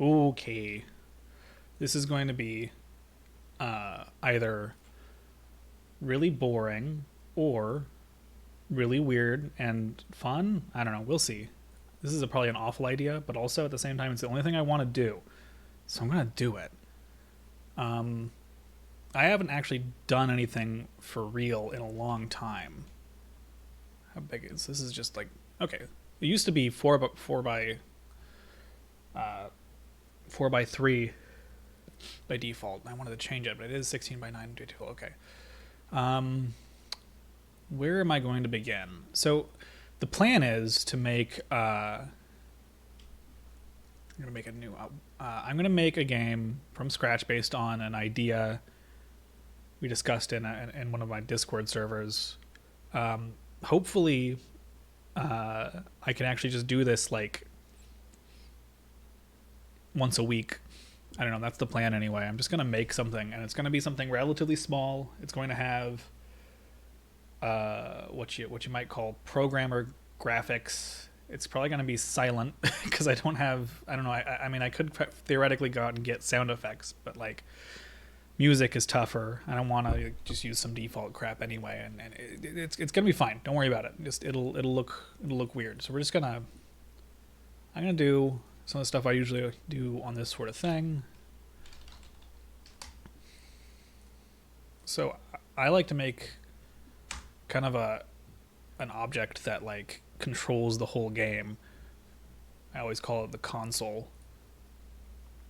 Okay. This is going to be either really boring or really weird and fun. I don't know. We'll see. This is probably an awful idea, but also at the same time, it's the only thing I want to do. So I'm going to do it. I haven't actually done anything for real in a long time. How big is this? Is just like, okay. It used to be uh, 4 by 3 by default. I wanted to change it, but it is 16 by 9 by 2. Okay. Um, where am I going to begin? So the plan is to make. I'm gonna make a new. I'm gonna make a game from scratch based on an idea we discussed in one of my Discord servers. Hopefully, I can actually just do this like once a week. I don't know. That's the plan anyway. I'm just gonna make something, and it's gonna be something relatively small. It's going to have what you might call programmer graphics. It's probably going to be silent because I don't have. I don't know. I mean, I could theoretically go out and get sound effects, but like music is tougher. I don't want to just use some default crap anyway, and it's gonna be fine. Don't worry about it. Just it'll look weird. So we're just gonna. I'm gonna do some of the stuff I usually do on this sort of thing. So I like to make kind of an object that like controls the whole game. I always call it the console.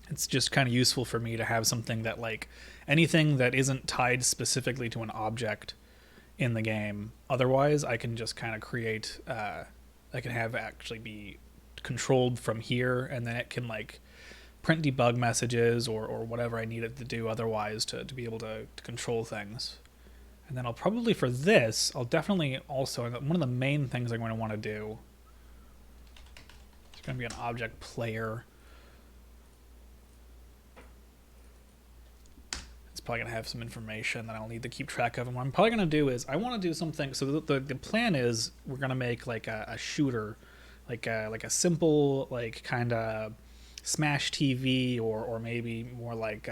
It's just kind of useful for me to have something that like anything that isn't tied specifically to an object in the game. Otherwise, I can just kind of create. I can have actually be controlled from here, and then it can like print debug messages or whatever I need it to do otherwise to be able to control things. And then I'll probably for this, I'll definitely also, one of the main things I'm going to want to do, it's going to be an object player. It's probably going to have some information that I'll need to keep track of. And what I'm probably going to do is I want to do something. So the plan is we're going to make like a shooter, like a simple, like kind of Smash TV or maybe more like,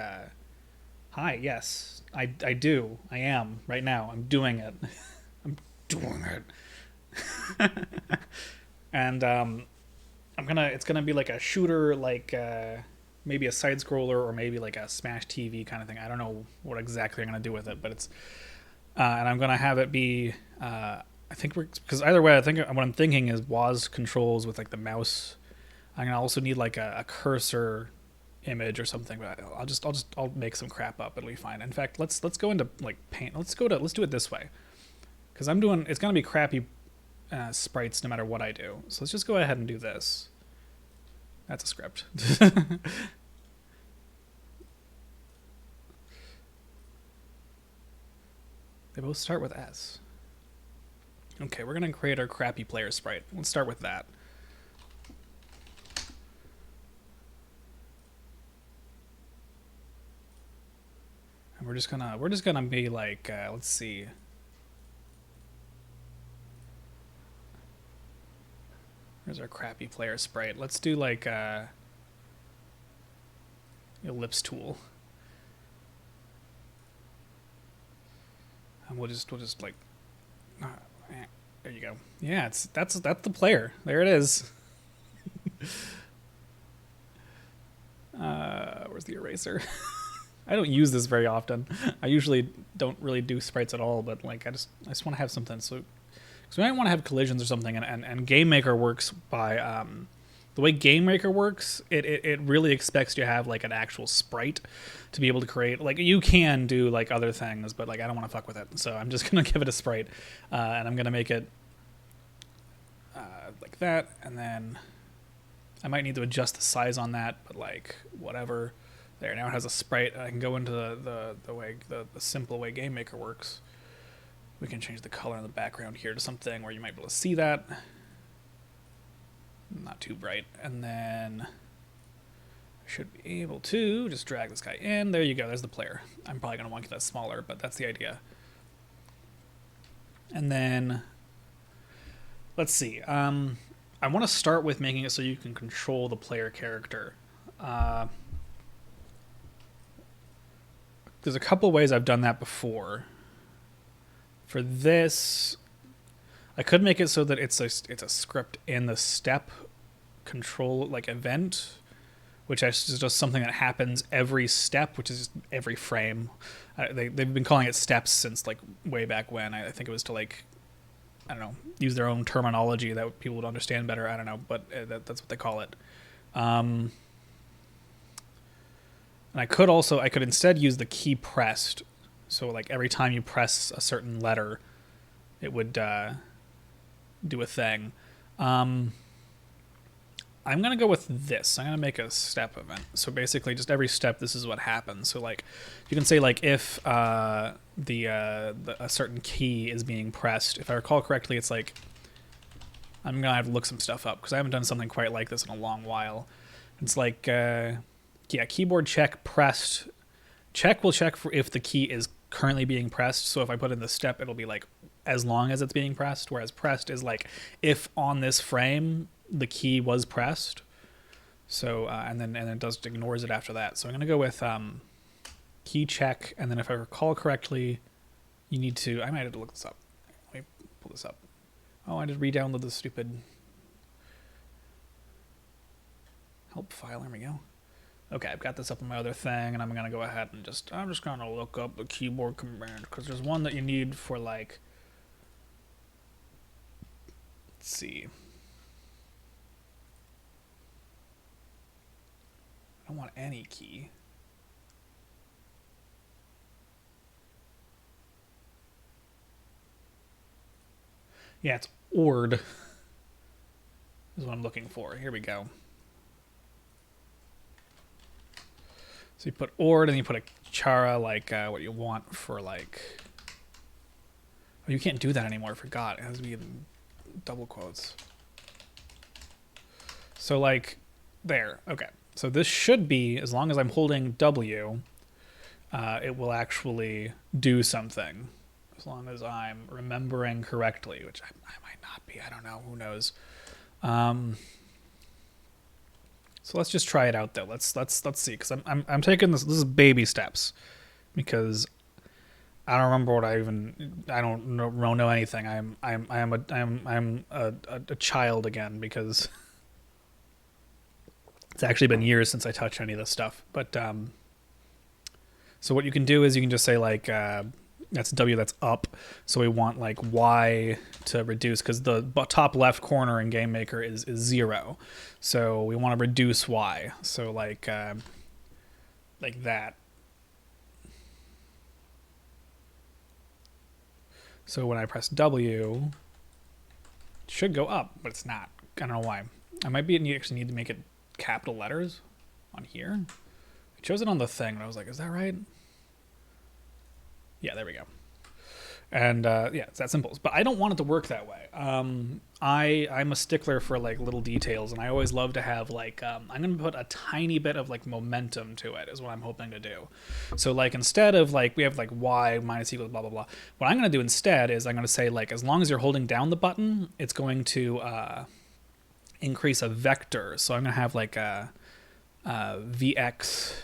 hi, yes, I do. I am right now. I'm doing it. I'm doing it. And it's gonna be like a shooter, like maybe a side scroller or maybe like a Smash TV kind of thing. I don't know what exactly I'm gonna do with it, but it's and I'm gonna have it be. I think we're because either way, I think what I'm thinking is WAS controls with like the mouse. I'm gonna also need like a cursor image or something, but I'll make some crap up. It'll be fine. In fact, let's go into like paint. Let's do it this way because it's gonna be crappy sprites no matter what I do. So let's just go ahead and do this. That's a script. They both start with S. Okay, we're gonna create our crappy player sprite. Let's start with that. And we're just gonna be like, let's see. Here's our crappy player sprite. Let's do like ellipse tool. And we'll just like, there you go. Yeah, that's the player. There it is. Where's the eraser? I don't use this very often. I usually don't really do sprites at all, but like I just want to have something. So we might want to have collisions or something. And GameMaker works by the way GameMaker works. It really expects you to have like an actual sprite to be able to create. Like you can do like other things, but like I don't want to fuck with it. So I'm just gonna give it a sprite, and I'm gonna make it like that, and then I might need to adjust the size on that, but like whatever. There, now it has a sprite. I can go into the way the simple way GameMaker works. We can change the color in the background here to something where you might be able to see that. Not too bright. And then I should be able to just drag this guy in. There you go. There's the player. I'm probably going to want to get that smaller, but that's the idea. And then let's see. I want to start with making it so you can control the player character. There's a couple ways I've done that before. For this, I could make it so that it's a script in the step control like event, which is just something that happens every step, which is just every frame. They've been calling it steps since like way back when. I think it was to like, I don't know, use their own terminology that people would understand better. I don't know, but that's what they call it. And I could instead use the key pressed. So like every time you press a certain letter, it would do a thing. I'm going to go with this. I'm going to make a step event. So basically just every step, this is what happens. So like you can say like if a certain key is being pressed, if I recall correctly, it's like, I'm going to have to look some stuff up because I haven't done something quite like this in a long while. It's like, keyboard check pressed. Check will check for if the key is currently being pressed. So if I put in the step, it'll be like as long as it's being pressed, whereas pressed is like if on this frame the key was pressed. So and then it just ignores it after that. So I'm gonna go with key check, and then if I recall correctly, you need to. I might have to look this up. Let me pull this up. Oh, I just re-download the stupid help file. There we go. Okay, I've got this up on my other thing, and I'm gonna go ahead and I'm just gonna look up the keyboard command because there's one that you need for like. Let's see. I don't want any key. Yeah, it's ORD is what I'm looking for. Here we go. So you put ORD and you put a chara like what you want for like. Oh, you can't do that anymore. I forgot. It has to be in double quotes. So like there. Okay. So this should be, as long as I'm holding W, it will actually do something. As long as I'm remembering correctly, which I might not be. I don't know. Who knows? So let's just try it out though. Let's see, because I'm taking this. This is baby steps, because I don't remember what I don't know anything. I'm a child again, because it's actually been years since I touched any of this stuff. But so what you can do is you can just say like that's W, that's up. So we want like Y to reduce, because the top left corner in GameMaker is 0. So we want to reduce Y. So like that. So when I press W, it should go up, but it's not. I don't know why. I might be actually need to make it capital letters on here. It shows it on the thing, and I was like, is that right? Yeah, there we go. And yeah, it's that simple. But I don't want it to work that way. I'm a stickler for like little details, and I always love to have like I'm gonna put a tiny bit of like momentum to it, is what I'm hoping to do. So like instead of like we have like Y minus equals blah blah blah, what I'm gonna do instead is I'm gonna say like as long as you're holding down the button, it's going to increase a vector. So I'm gonna have like a VX.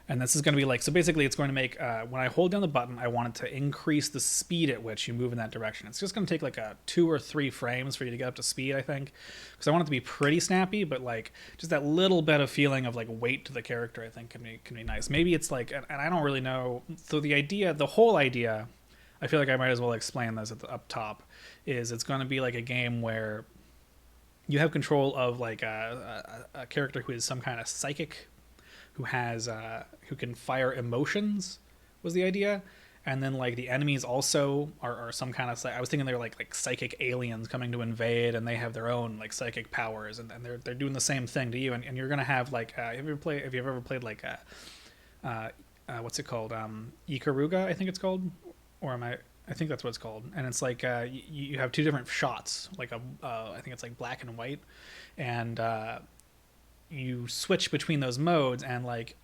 And this is going to be like, so basically it's going to make, when I hold down the button, I want it to increase the speed at which you move in that direction. It's just going to take like 2 or 3 frames for you to get up to speed, I think. Because I want it to be pretty snappy, but like just that little bit of feeling of like weight to the character, I think can be nice. Maybe it's like, and I don't really know. So the whole idea, I feel like I might as well explain this up top, is it's going to be like a game where you have control of like a character who is some kind of psychic, who can fire emotions, was the idea. And then like the enemies also are some kind of, I was thinking they're like psychic aliens coming to invade, and they have their own like psychic powers, and they're doing the same thing to you, and you're gonna have like have you ever played like what's it called, Ikaruga, I think it's called, or I think that's what it's called. And it's like you have 2 different shots, like I think it's like black and white, and you switch between those modes, and like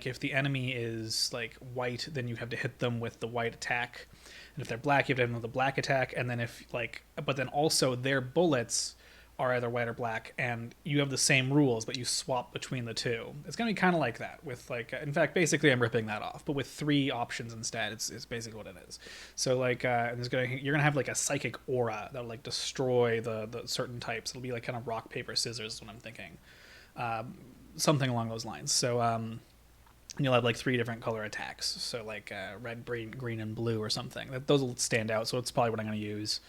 if the enemy is like white, then you have to hit them with the white attack, and if they're black, you have to hit them with the black attack. And then if like, but then also their bullets are either white or black, and you have the same rules, but you swap between the two. It's gonna be kind of like that with like, in fact, basically I'm ripping that off, but with 3 options instead. It's basically what it is. So like, you're gonna have like a psychic aura that'll like destroy the certain types. It'll be like kind of rock paper scissors is what I'm thinking, something along those lines. So and you'll have like 3 different color attacks. So like red, green, and blue or something. Those will stand out. So it's probably what I'm gonna use.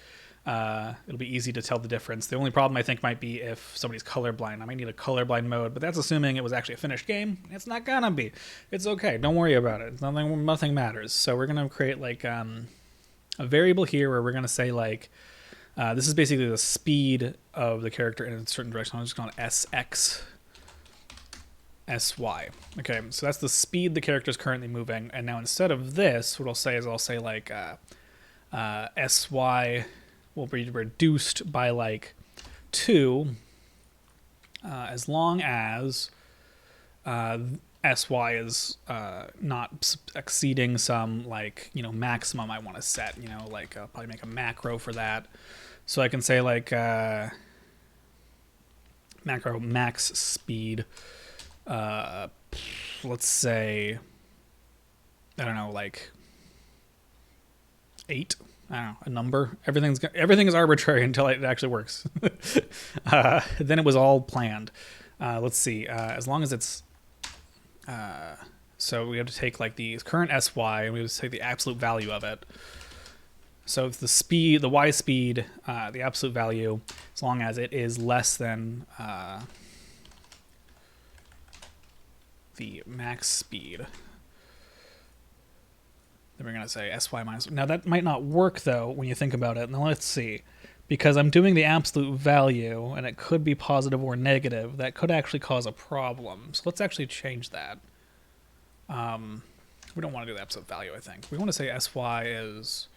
It'll be easy to tell the difference. The only problem I think might be if somebody's colorblind. I might need a colorblind mode, but that's assuming it was actually a finished game. It's not gonna be. It's okay. Don't worry about it. Nothing matters. So we're gonna create like a variable here where we're gonna say like this is basically the speed of the character in a certain direction. I'm just going to SX SY. Okay, so that's the speed the character is currently moving. And now instead of this, what I'll say is I'll say like SY will be reduced by like 2 as long as SY is not exceeding some like, maximum I want to set, like I'll probably make a macro for that. So I can say like macro max speed, let's say, I don't know, like 8. I don't know, a number. Everything is arbitrary until it actually works. Then it was all planned. Let's see. As long as it's so we have to take like the current SY and we have to take the absolute value of it. So if the speed, the Y speed, the absolute value, as long as it is less than the max speed, then we're going to say SY minus. Now that might not work though when you think about it. Now let's see. Because I'm doing the absolute value and it could be positive or negative, that could actually cause a problem. So let's actually change that. We don't want to do the absolute value, I think. We want to say SY is,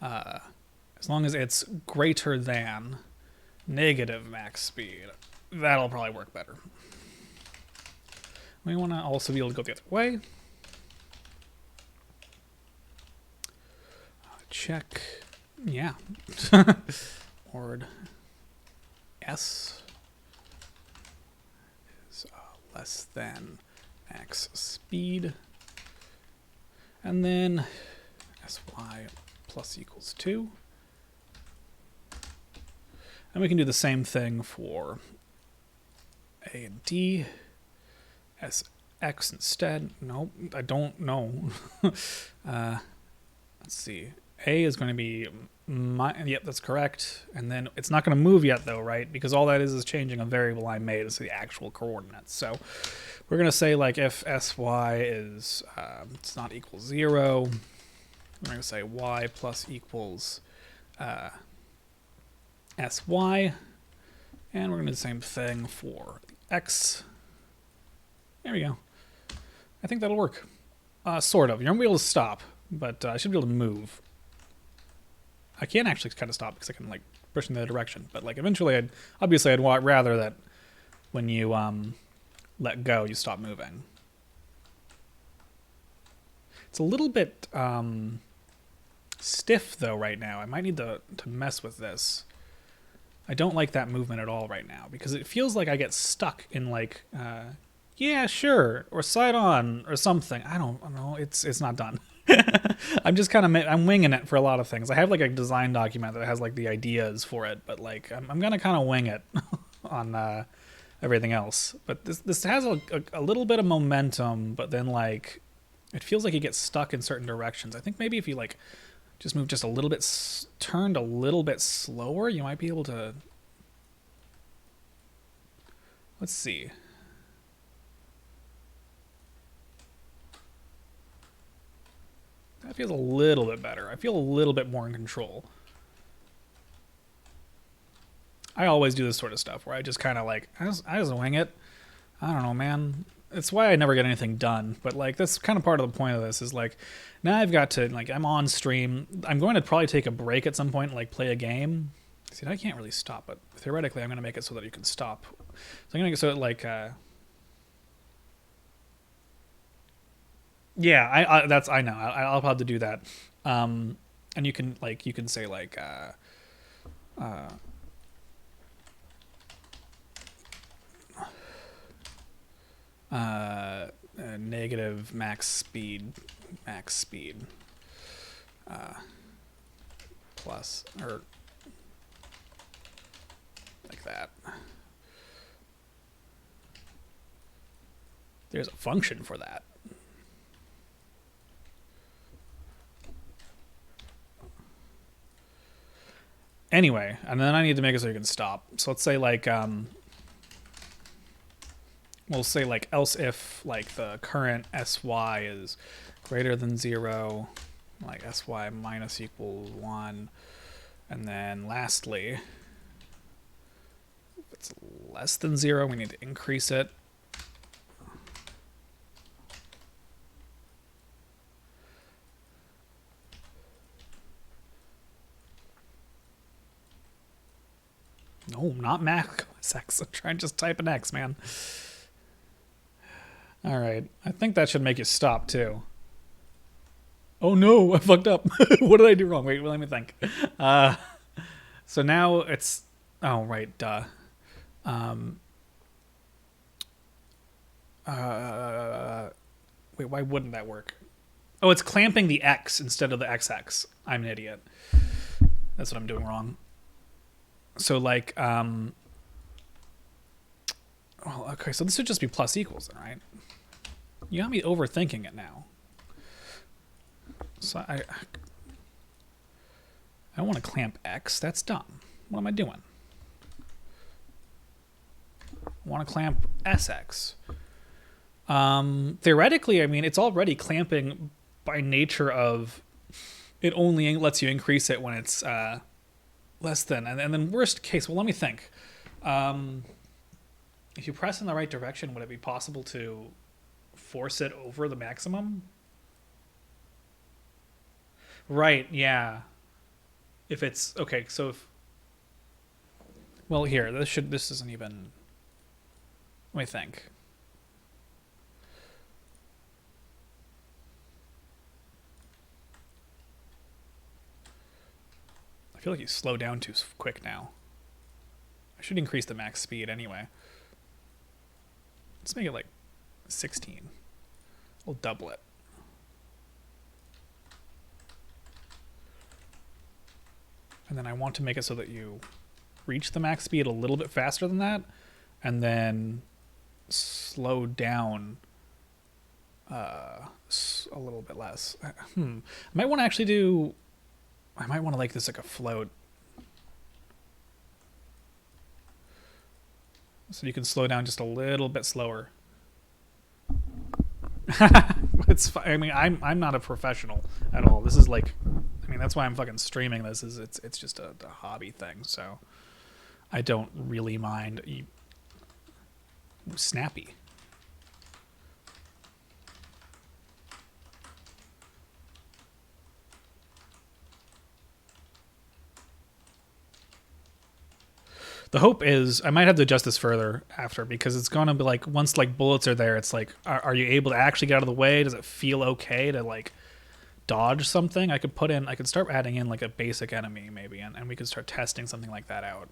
as long as it's greater than negative max speed. That'll probably work better. We want to also be able to go the other way. Check. Yeah. Ord S is less than max speed. And then SY plus equals 2. And we can do the same thing for A and D. SX instead. Nope, I don't know. Let's see. A is going to be, yep, that's correct. And then it's not going to move yet though, right? Because all that is changing a variable I made as the actual coordinates. So we're going to say like if SY is, it's not equal 0, we're going to say Y plus equals SY. And we're going to do the same thing for the X. There we go. I think that'll work. Sort of. You're not going to be able to stop, but I should be able to move. I can actually kind of stop because I can like push in the other direction. But like eventually, I'd rather that when you let go, you stop moving. It's a little bit stiff though right now. I might need to mess with this. I don't like that movement at all right now because it feels like I get stuck in like yeah, sure, or side on or something. I don't know. It's not done. I'm just kind of I'm winging it for a lot of things. I have like a design document that has like the ideas for it, but like I'm gonna kind of wing it on everything else. But this has a little bit of momentum, but then like it feels like you get stuck in certain directions. I think maybe if you like just move just a little bit, turned a little bit slower, you might be able to. Let's see. That feels a little bit better. I feel a little bit more in control. I always do this sort of stuff where I just kind of like, I just wing it. I don't know, man. It's why I never get anything done. But like, that's kind of part of the point of this is like, now I've got to, like, I'm on stream. I'm going to probably take a break at some point and like play a game. See, I can't really stop, but theoretically I'm going to make it so that you can stop. So I'm going to make it so that like, yeah, I know. I'll have to do that. And you can say like negative max speed, plus, or like that. There's a function for that. Anyway, and then I need to make it so you can stop. So let's say like, we'll say like else if like the current sy is greater than 0, like sy minus equals 1, and then lastly, if it's less than 0, we need to increase it. No, not max x. I'm trying to just type an x, man. All right. I think that should make you stop, too. Oh, no. I fucked up. What did I do wrong? Wait, let me think. So now it's... Oh, right. Duh. Wait, why wouldn't that work? Oh, it's clamping the x instead of the xx. I'm an idiot. That's what I'm doing wrong. So like, well, okay, so this would just be plus equals then, right? You got me overthinking it now. So I don't want to clamp x. That's dumb. What am I doing? I want to clamp sx. Theoretically, I mean, it's already clamping by nature of it only lets you increase it when it's less than, and then worst case, well, let me think. If you press in the right direction, would it be possible to force it over the maximum? Right, yeah. If it's, okay, so if, well, here, this isn't even, let me think. I feel like you slow down too quick now. I should increase the max speed anyway. Let's make it like 16. We'll double it. And then I want to make it so that you reach the max speed a little bit faster than that, and then slow down a little bit less. I might want to actually do... I might want to like this like a float. So you can slow down just a little bit slower. It's fine. I mean, I'm not a professional at all. This is like, I mean, that's why I'm fucking streaming this. Is it's just a hobby thing. So I don't really mind. Snappy. The hope is I might have to adjust this further after, because it's going to be like, once like bullets are there, it's like, are you able to actually get out of the way? Does it feel okay to like dodge something? I could start adding in like a basic enemy maybe, and we could start testing something like that out.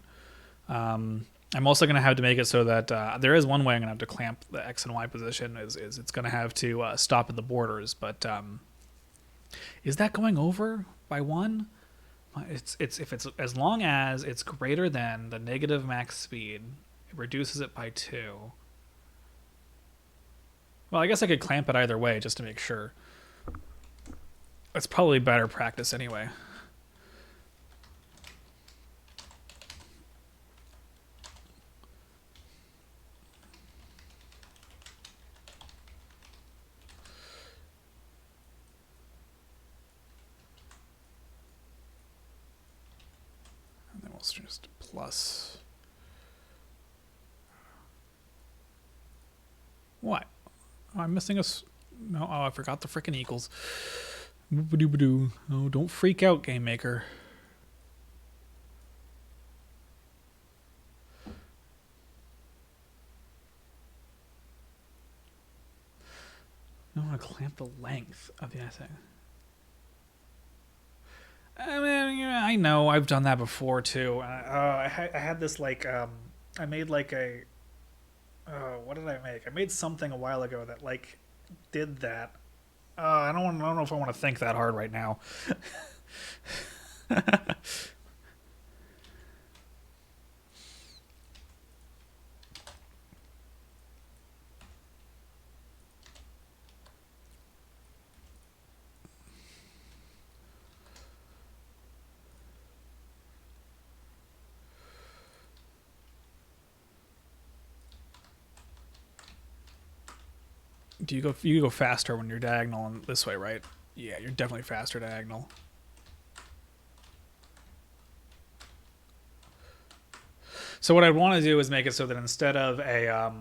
I'm also going to have to make it so that there is one way I'm going to have to clamp the X and Y position is it's going to have to stop at the borders. But is that going over by 1? It's if it's as long as it's greater than the negative max speed, it reduces it by 2. Well, I guess I could clamp it either way just to make sure. It's probably better practice anyway. Just plus. What? Oh, I'm missing a. No, oh, I forgot the frickin' equals. Oh, don't freak out, Game Maker. I want to clamp the length of the essay. I mean, I know I've done that before too. I had this like I made like a Oh, what did I make? I made something a while ago that like did that. I don't know if I want to think that hard right now. Do you go faster when you're diagonal and this way, right? Yeah, you're definitely faster diagonal. So what I'd want to do is make it so that instead of a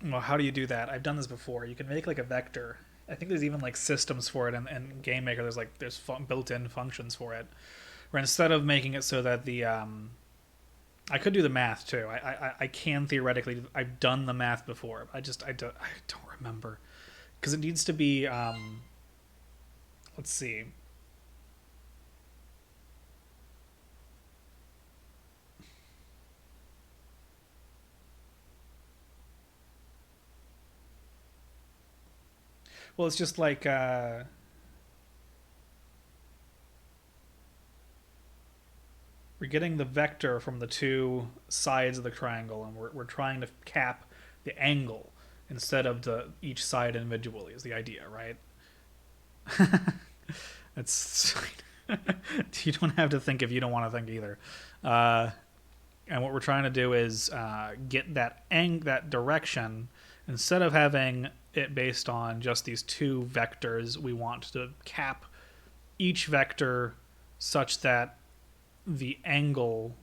well, how do you do that? I've done this before. You can make like a vector. I think there's even like systems for it in Game Maker. There's built-in functions for it. Where instead of making it so that the I could do the math too. I can theoretically. I've done the math before. I don't remember because it needs to be. Let's see. Well, it's just like we're getting the vector from the two sides of the triangle, and we're trying to cap the angle instead of the each side individually. Is the idea, right? It's you don't have to think if you don't want to think either. Uh, and what we're trying to do is get that direction instead of having it based on just these two vectors. We want to cap each vector such that the angle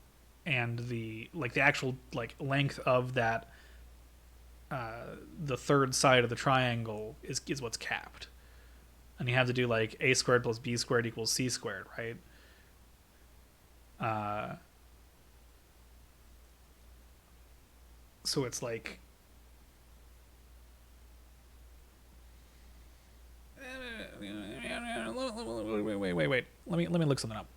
and the actual like length of that the third side of the triangle is what's capped, and you have to do like a squared plus b squared equals c squared, right? uh, so it's like wait, let me look something up.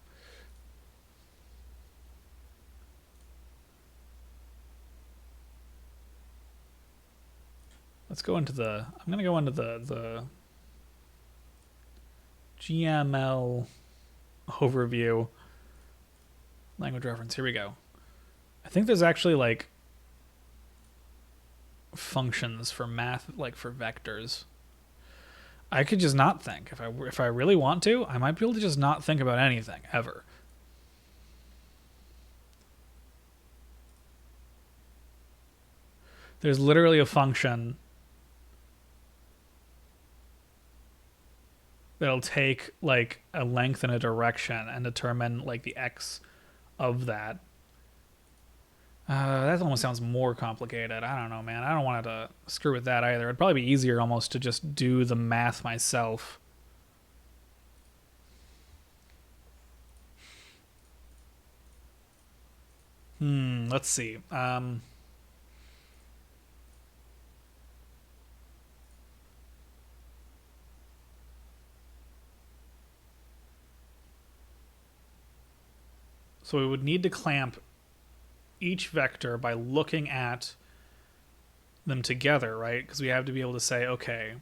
Let's go into the I'm gonna go into the GML overview language reference. Here we go. I think there's actually like functions for math, like for vectors. I could just not think. If I really want to, I might be able to just not think about anything ever. There's literally a function that'll take like a length and a direction and determine like the x of that. That almost sounds more complicated. I don't know, man. I don't want to screw with that either. It'd probably be easier almost to just do the math myself. Let's see. So we would need to clamp each vector by looking at them together, right? Because we have to be able to say, okay,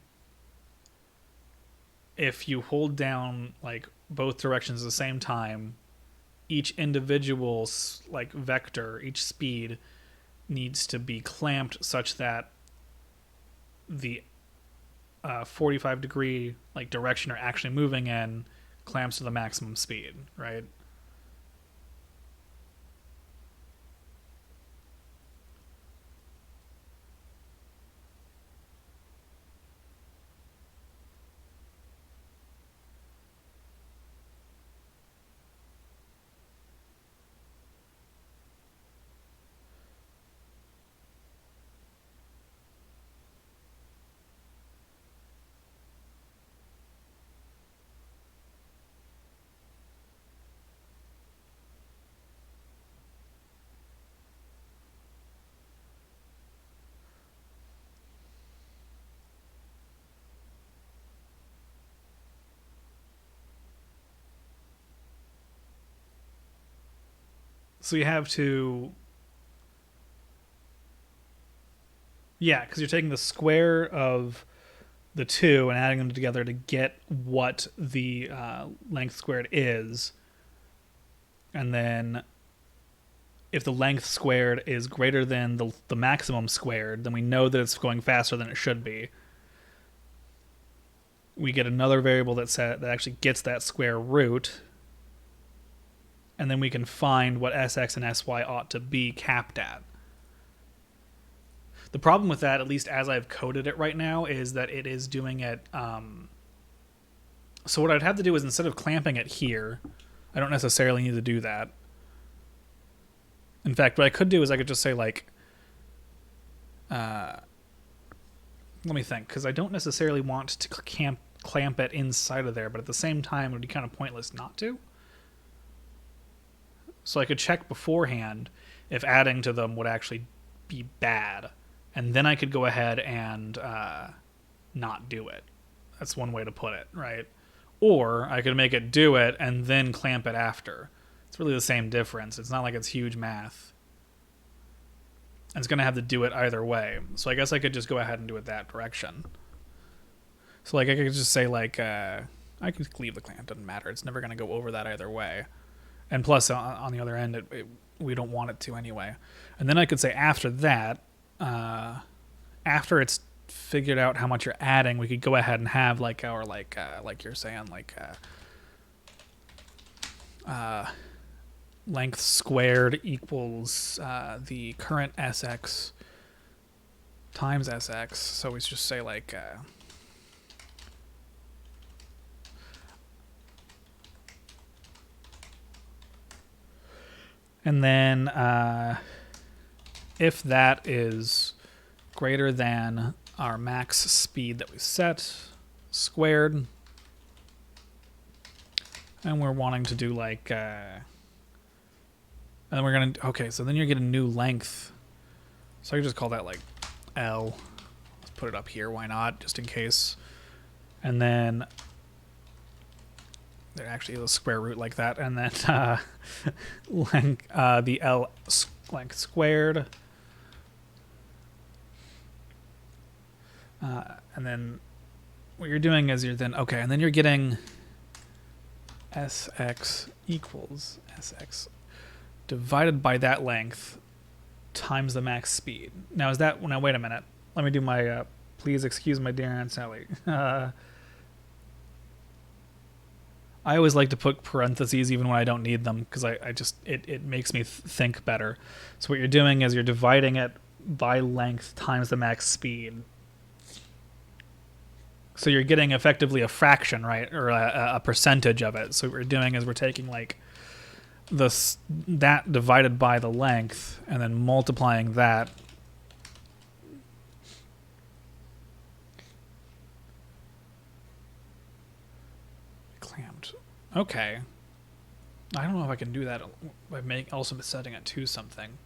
if you hold down like both directions at the same time, each individual like vector, each speed needs to be clamped such that the 45-degree like direction are actually moving in clamps to the maximum speed, right? So you have to Yeah, because you're taking the square of the two and adding them together to get what the length squared is. And then if the length squared is greater than the maximum squared, then we know that it's going faster than it should be. We get another variable that actually gets that square root, and then we can find what sx and sy ought to be capped at. The problem with that, at least as I've coded it right now, is that it is doing it. So what I'd have to do is, instead of clamping it here, I don't necessarily need to do that. In fact, what I could do is I could just say, like, let me think, because I don't necessarily want to clamp it inside of there, but at the same time, it would be kind of pointless not to. So I could check beforehand if adding to them would actually be bad, and then I could go ahead and not do it. That's one way to put it, right? Or I could make it do it and then clamp it after. It's really the same difference. It's not like it's huge math. And it's going to have to do it either way. So I guess I could just go ahead and do it that direction. So like I could just say, like, I could leave the clamp. Doesn't matter. It's never going to go over that either way. And plus, on the other end, we don't want it to anyway. And then I could say after that, after it's figured out how much you're adding, we could go ahead and have like our like you're saying, like length squared equals the current sx times sx. So we just say like and then if that is greater than our max speed that we set, squared, and we're wanting to do like, and then we're gonna, okay, so then you're getting new length. So I could just call that like L. Let's put it up here, why not, just in case. And then there actually is a square root like that, and then the L length squared. And then what you're doing is you're then, okay, and then you're getting sx equals sx divided by that length times the max speed. Now is that, now wait a minute. Let me do my, please excuse my dear Aunt Sally. I always like to put parentheses even when I don't need them, because I just, it makes me think better. So what you're doing is you're dividing it by length times the max speed. So you're getting effectively a fraction, right, or a percentage of it. So what we're doing is we're taking like that divided by the length and then multiplying that. Clamped. Okay. I don't know if I can do that by also setting it to something.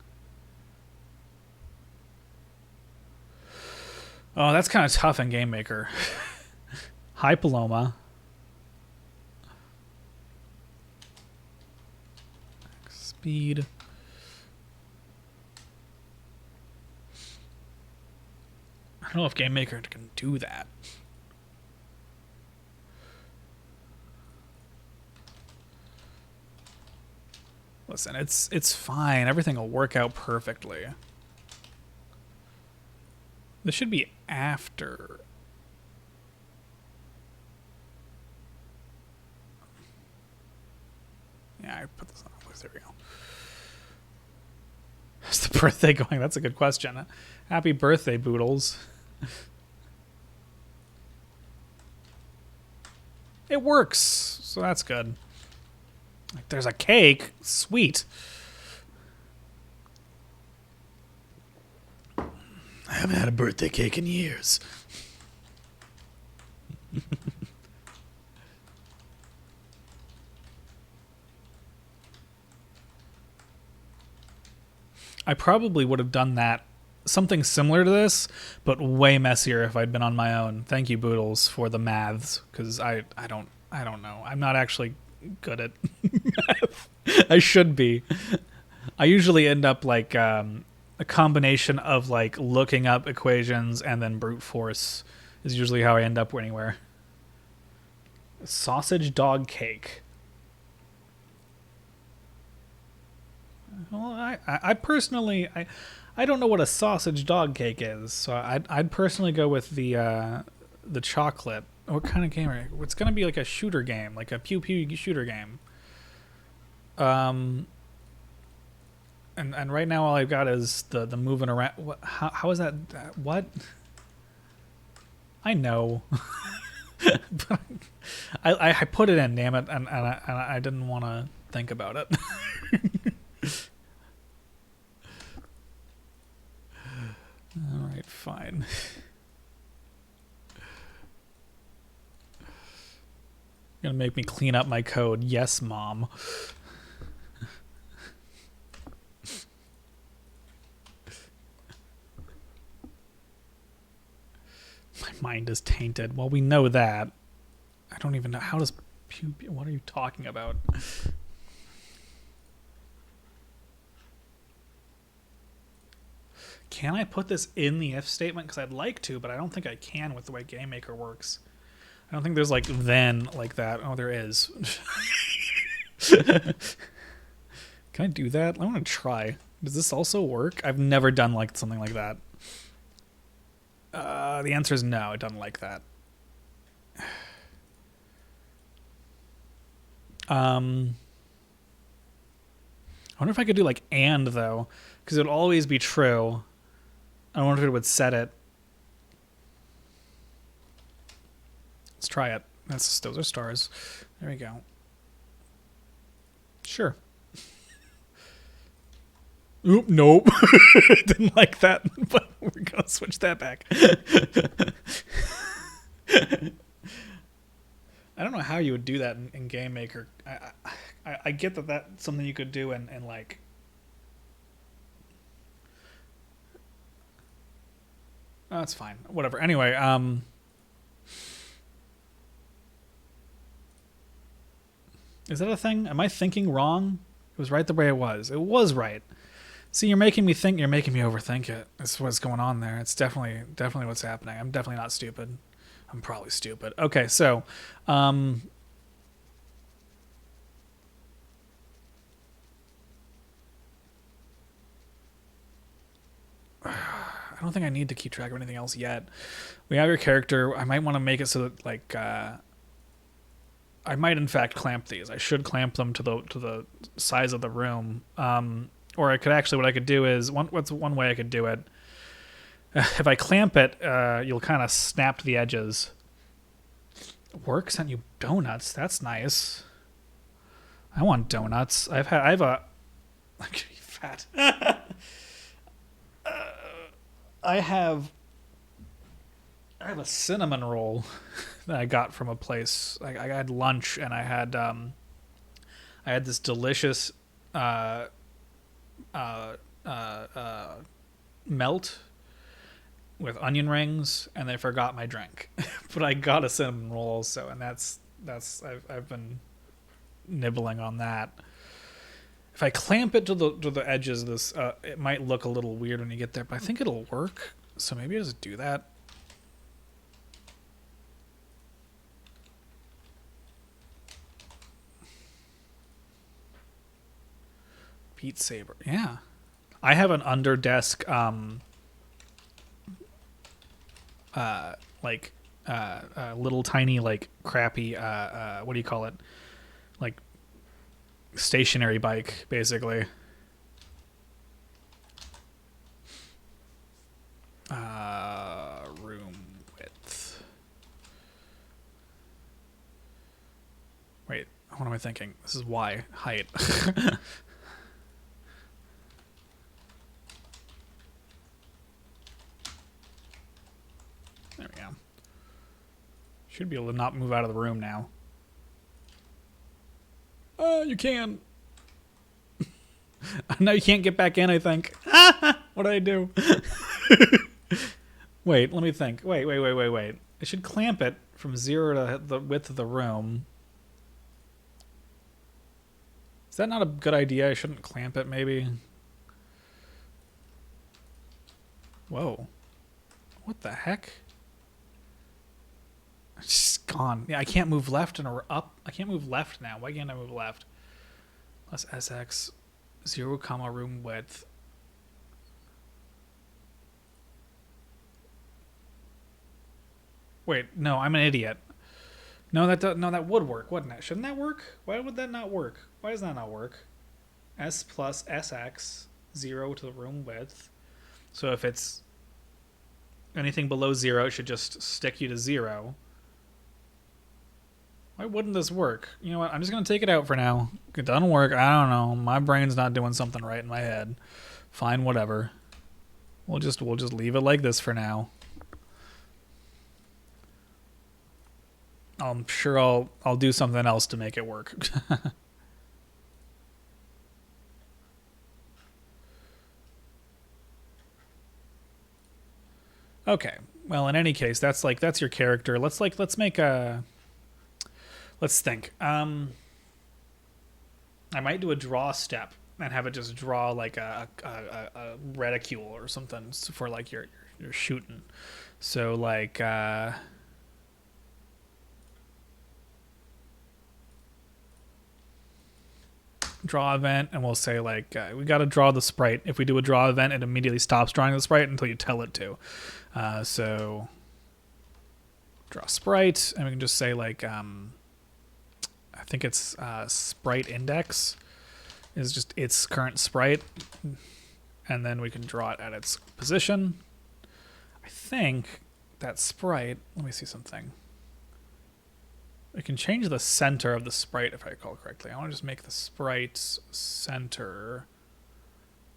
Oh, that's kind of tough in Game Maker. Hi, Paloma. Speed. I don't know if Game Maker can do that. Listen, it's fine. Everything will work out perfectly. This should be after. Yeah, I put this on. There we go. How's the birthday going? That's a good question. Happy birthday, Boodles. It works, so that's good. Like, there's a cake. Sweet. I haven't had a birthday cake in years. I probably would have done that, something similar to this, but way messier if I'd been on my own. Thank you, Boodles, for the maths, because I don't know. I'm not actually good at math. I should be. I usually end up like a combination of like looking up equations and then brute force is usually how I end up anywhere. Sausage dog cake. Well, I personally I don't know what a sausage dog cake is, so I'd personally go with the chocolate. What kind of game? It's gonna be like a shooter game, like a pew pew shooter game. And right now all I've got is the moving around. What, how is that? What? I know. But I put it in, damn it, and I didn't want to think about it. All right, fine. You're gonna make me clean up my code. Yes, Mom. My mind is tainted. Well, we know that. I don't even know. How does what are you talking about? Can I put this in the if statement? Because I'd like to, but I don't think I can with the way GameMaker works. I don't think there's like then like that. Oh, there is. Can I do that? I want to try. Does this also work? I've never done like something like that. The answer is no. It doesn't like that. I wonder if I could do like and though, because it would always be true. I wonder if it would set it. Let's try it. Those are stars. There we go. Sure. Oop, nope. Didn't like that, but we're gonna switch that back. I don't know how you would do that in GameMaker. I get that that's something you could do in like. Oh, that's fine. Whatever. Anyway, is that a thing? Am I thinking wrong? It was right the way it was. It was right. See, you're making me think. You're making me overthink it. That's what's going on there. It's definitely what's happening. I'm definitely not stupid. I'm probably stupid. Okay, so, I don't think I need to keep track of anything else yet. We have your character. I might want to make it so that like I might in fact clamp these. I should clamp them to the size of the room. Or I could actually, what I could do is what's one way I could do it. If I clamp it, you'll kind of snap the edges. Work sent you donuts. That's nice. I want donuts. I have a. I'm gonna be fat. I have a cinnamon roll that I got from a place. I had lunch and I had this delicious melt with onion rings, and I forgot my drink. But I got a cinnamon roll also, and that's I've been nibbling on that. If I clamp it to the edges of this, it might look a little weird when you get there, but I think it'll work. So maybe I'll just do that. Beat Saber, yeah. I have an under desk little tiny like crappy what do you call it, like stationary bike basically. Room width. Wait, what am I thinking? This is Y height. There we go. Should be able to not move out of the room now. You can. Now you can't get back in, I think. What did I do? Wait, let me think. Wait. I should clamp it from 0 to the width of the room. Is that not a good idea? I shouldn't clamp it, maybe. Whoa. What the heck? It's just gone. Yeah, I can't move left or up. I can't move left now. Why can't I move left? Plus SX 0 comma room width. Wait, no, I'm an idiot. No, that would work, wouldn't it? Shouldn't that work? Why would that not work? Why does that not work? S plus SX 0 to the room width. So if it's anything below 0, it should just stick you to 0. Why wouldn't this work? You know what? I'm just going to take it out for now. It doesn't work. I don't know. My brain's not doing something right in my head. Fine, whatever. We'll just leave it like this for now. I'm sure I'll do something else to make it work. Okay. Well, in any case, that's your character. Let's make a let's think. I might do a draw step and have it just draw like a reticule or something for like your shooting. So like draw event, and we'll say like we got to draw the sprite. If we do a draw event, it immediately stops drawing the sprite until you tell it to. So draw sprite, and we can just say like I think it's sprite index is just its current sprite, and then we can draw it at its position. I think that sprite, let me see something. We can change the center of the sprite if I recall correctly. I want to just make the sprite center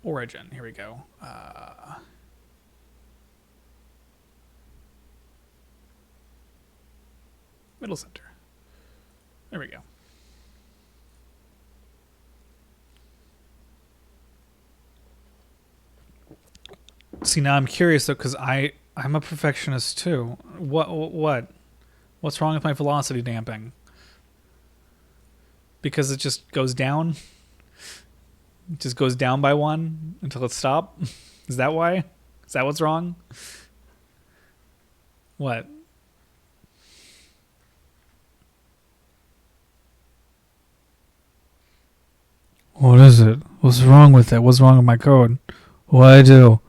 origin. Here we go. Middle center. There we go. See, now I'm curious though, because I'm a perfectionist too. What's wrong with my velocity damping? Because it just goes down? It just goes down by 1 until it stops? Is that why? Is that what's wrong? What? What is it? What's wrong with it? What's wrong with my code? What do I do?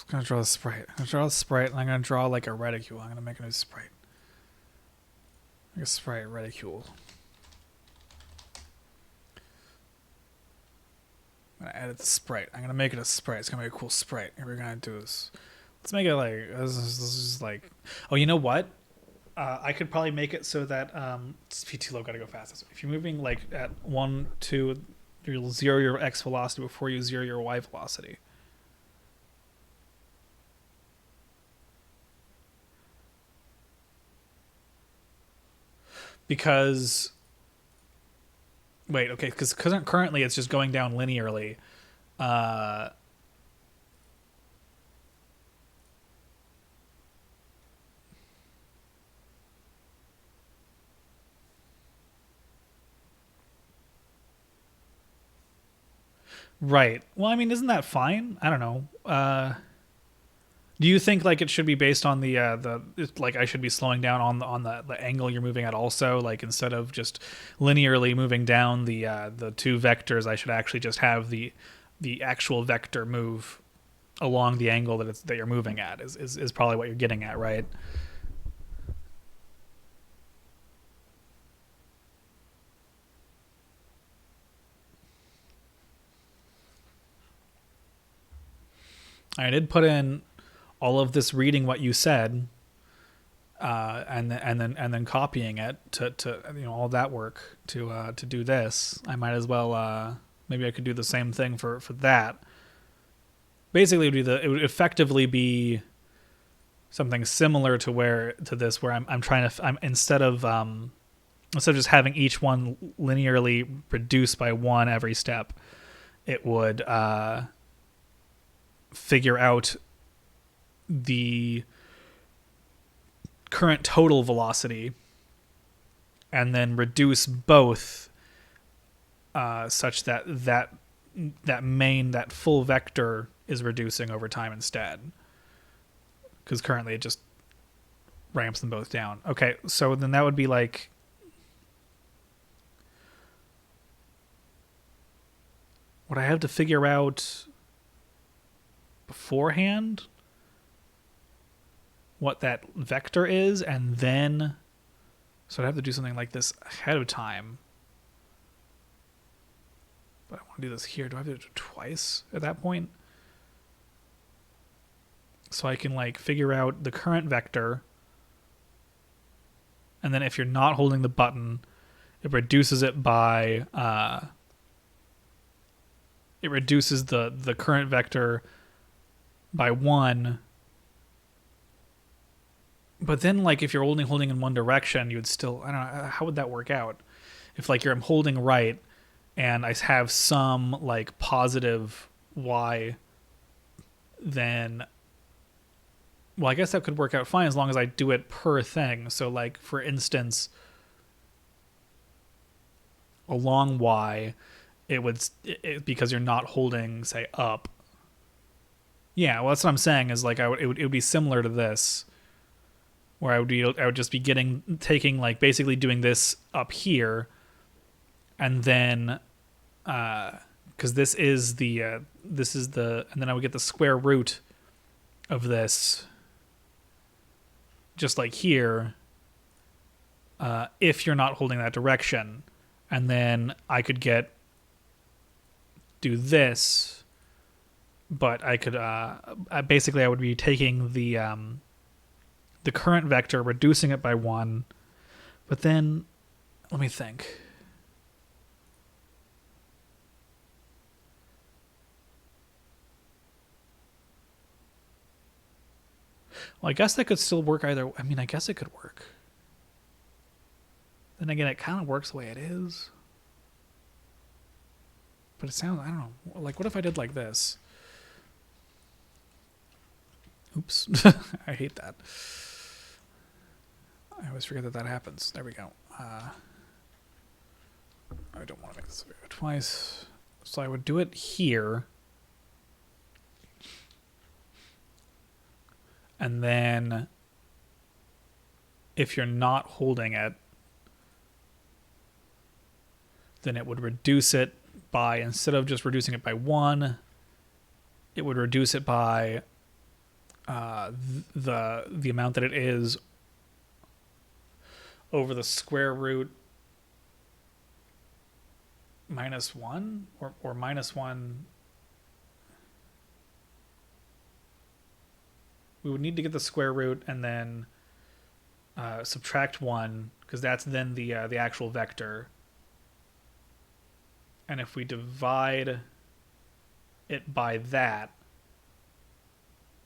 I'm gonna draw the sprite. I'm gonna draw the sprite, and I'm gonna draw like a reticule. I'm gonna make a new sprite. Like a sprite reticule. I'm gonna edit the sprite. I'm gonna make it a sprite. It's gonna be a cool sprite. Here we're gonna do this. Let's make it like this is like. Oh, you know what? I could probably make it so that PT low gotta go fast. If you're moving like at 1, 2, you'll 0 your x velocity before you 0 your y velocity. Because wait, okay, because currently it's just going down linearly. Right. Well, I mean, isn't that fine? I don't know. Do you think like it should be based on like I should be slowing down on the angle you're moving at also, like instead of just linearly moving down the two vectors, I should actually just have the actual vector move along the angle that you're moving at is probably what you're getting at, right? I did put in all of this reading what you said, and then copying it to all that work to do this. I might as well maybe I could do the same thing for that. Basically, it would effectively be something similar to this where I'm trying to instead of just having each one linearly reduced by 1 every step, it would figure out the current total velocity, and then reduce both such that that full vector is reducing over time instead. Because currently it just ramps them both down. Okay, so then that would be like... Would I have to figure out beforehand what that vector is, and then... So I'd have to do something like this ahead of time. But I want to do this here. Do I have to do it twice at that point? So I can like figure out the current vector, and then if you're not holding the button, it reduces it by it reduces the current vector by 1. But then like if you're only holding in one direction, you would still, I don't know, how would that work out? If like I'm holding right and I have some like positive y, then, well, I guess that could work out fine as long as I do it per thing. So like, for instance, along y, it would, because you're not holding, say, up. Yeah, well, that's what I'm saying is like it would be similar to this, where I would just be taking like basically doing this up here, and then because this is the and then I would get the square root of this, just like here, if you're not holding that direction, and then I could do this, but I could basically I would be taking the current vector, reducing it by 1, but then let me think. Well, I guess that could still work either. I mean, I guess it could work. Then again, it kind of works the way it is. But it sounds, I don't know. Like, what if I did like this? Oops. I hate that. I always forget that happens. There we go. I don't want to make this video twice. So I would do it here. And then if you're not holding it, then it would reduce it by, instead of just reducing it by 1, it would reduce it by the amount that it is over the square root minus 1 or minus 1. We would need to get the square root and then subtract 1, because that's then the actual vector. And if we divide it by that,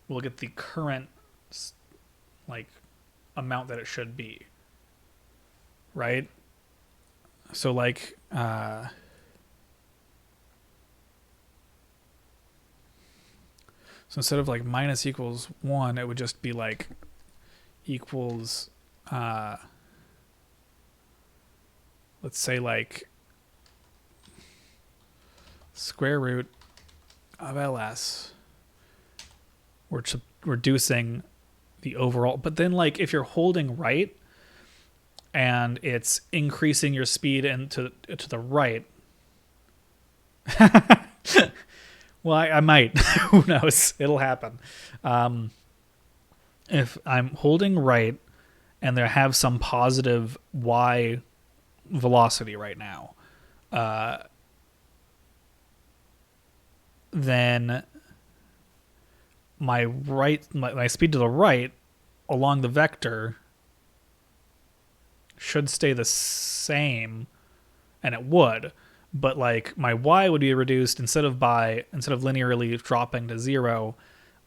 we'll get the current like amount that it should be, right? So like so instead of like minus equals 1, it would just be like equals let's say like square root of ls. We're reducing the overall, but then like if you're holding right and it's increasing your speed to the right, well, I might. Who knows? It'll happen. If I'm holding right and there have some positive y velocity right now, then my speed to the right along the vector should stay the same, and it would, but like my y would be reduced instead of linearly dropping to 0,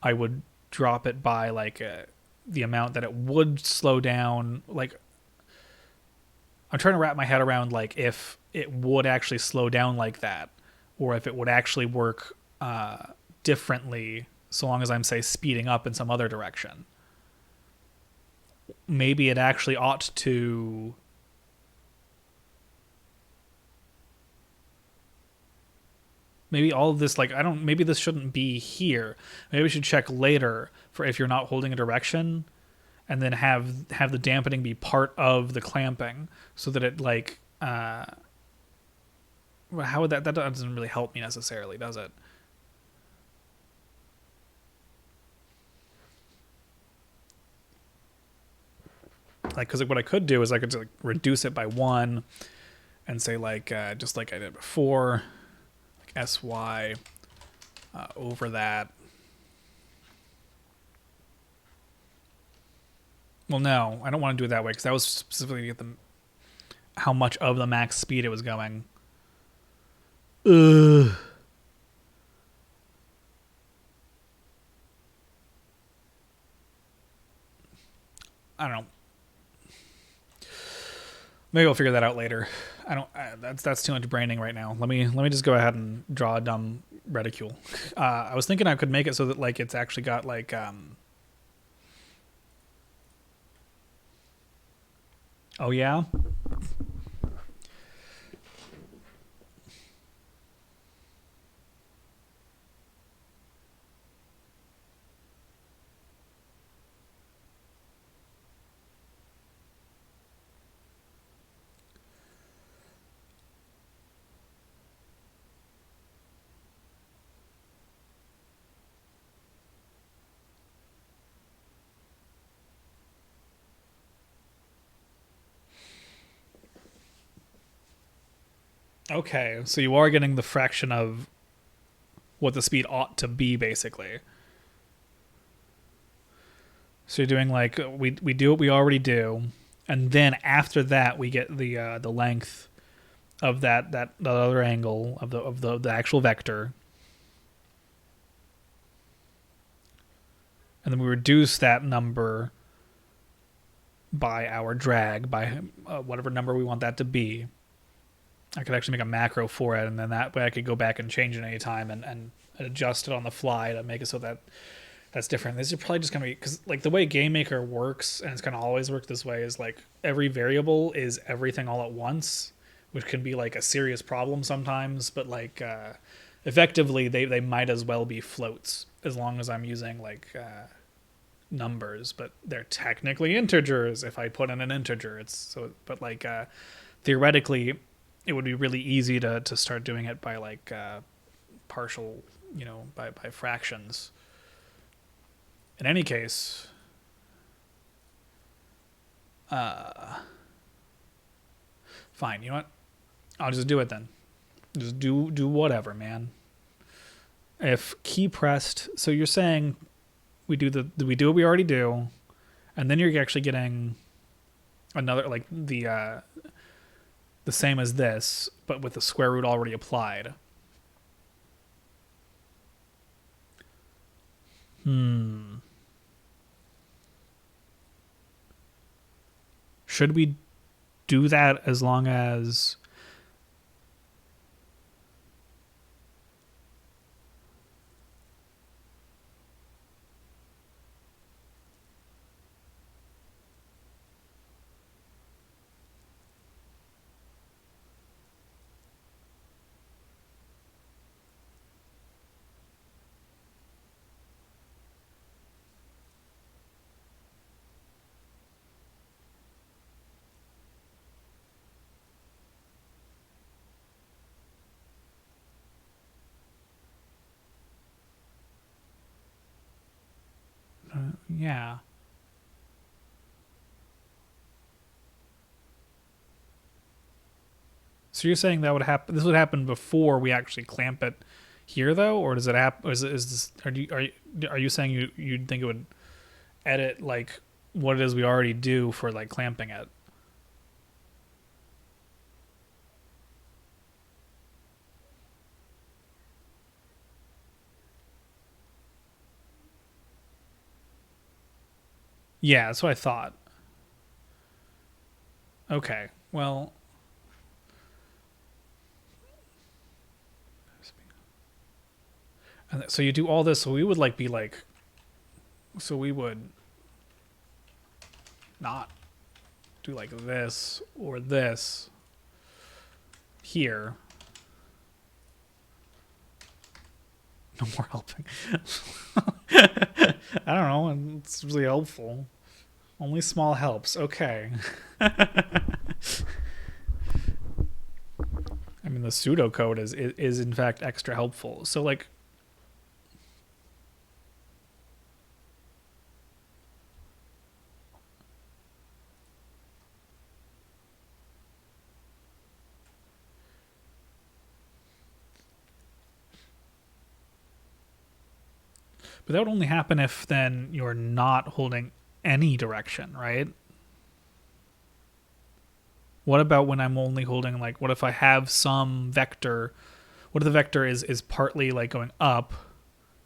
I would drop it by like the amount that it would slow down. Like, I'm trying to wrap my head around like if it would actually slow down like that, or if it would actually work differently so long as I'm, say, speeding up in some other direction. maybe it actually ought to. Maybe all of this, like, I don't, maybe this shouldn't be here. Maybe we should check later for if you're not holding a direction, and then have the dampening be part of the clamping, so that it like, how would that doesn't really help me necessarily, does it? Like, because what I could do is I could like reduce it by 1 and say like, just like I did before, like sy over that. Well, no, I don't want to do it that way, because that was specifically to get the how much of the max speed it was going. Ugh. I don't know. Maybe I'll figure that out later. I don't. That's too much braining right now. Let me just go ahead and draw a dumb reticule. I was thinking I could make it so that like it's actually got like. Oh yeah. Okay, so you are getting the fraction of what the speed ought to be, basically. So you're doing like we do what we already do, and then after that we get the length of that the other angle of the actual vector, and then we reduce that number by our drag by whatever number we want that to be. I could actually make a macro for it, and then that way I could go back and change it anytime and adjust it on the fly to make it so that that's different. This is probably just gonna be because like the way GameMaker works, and it's gonna always work this way, is like every variable is everything all at once, which can be like a serious problem sometimes. But like effectively, they might as well be floats as long as I'm using like numbers, but they're technically integers. If I put in an integer, it's so. But like theoretically, it would be really easy to start doing it by like partial, by fractions. In any case, fine. You know what? I'll just do it then. Just do whatever, man. If key pressed, so you're saying we do what we already do, and then you're actually getting another like the same as this, but with the square root already applied. Should we do that as long as yeah. So you're saying that would happen? This would happen before we actually clamp it here, though, or does it happen? Is this? Are you saying you'd think it would edit like what it is we already do for like clamping it? Yeah, that's what I thought. Okay, well, and so you do all this, so we would like be like, so we would not do like this or this here. No more helping. I don't know. It's really helpful. Only small helps. Okay. I mean, the pseudocode is in fact extra helpful. So like, but that would only happen if then you're not holding any direction, right? What about when I'm only holding, like, what if I have some vector? What if the vector is partly like going up,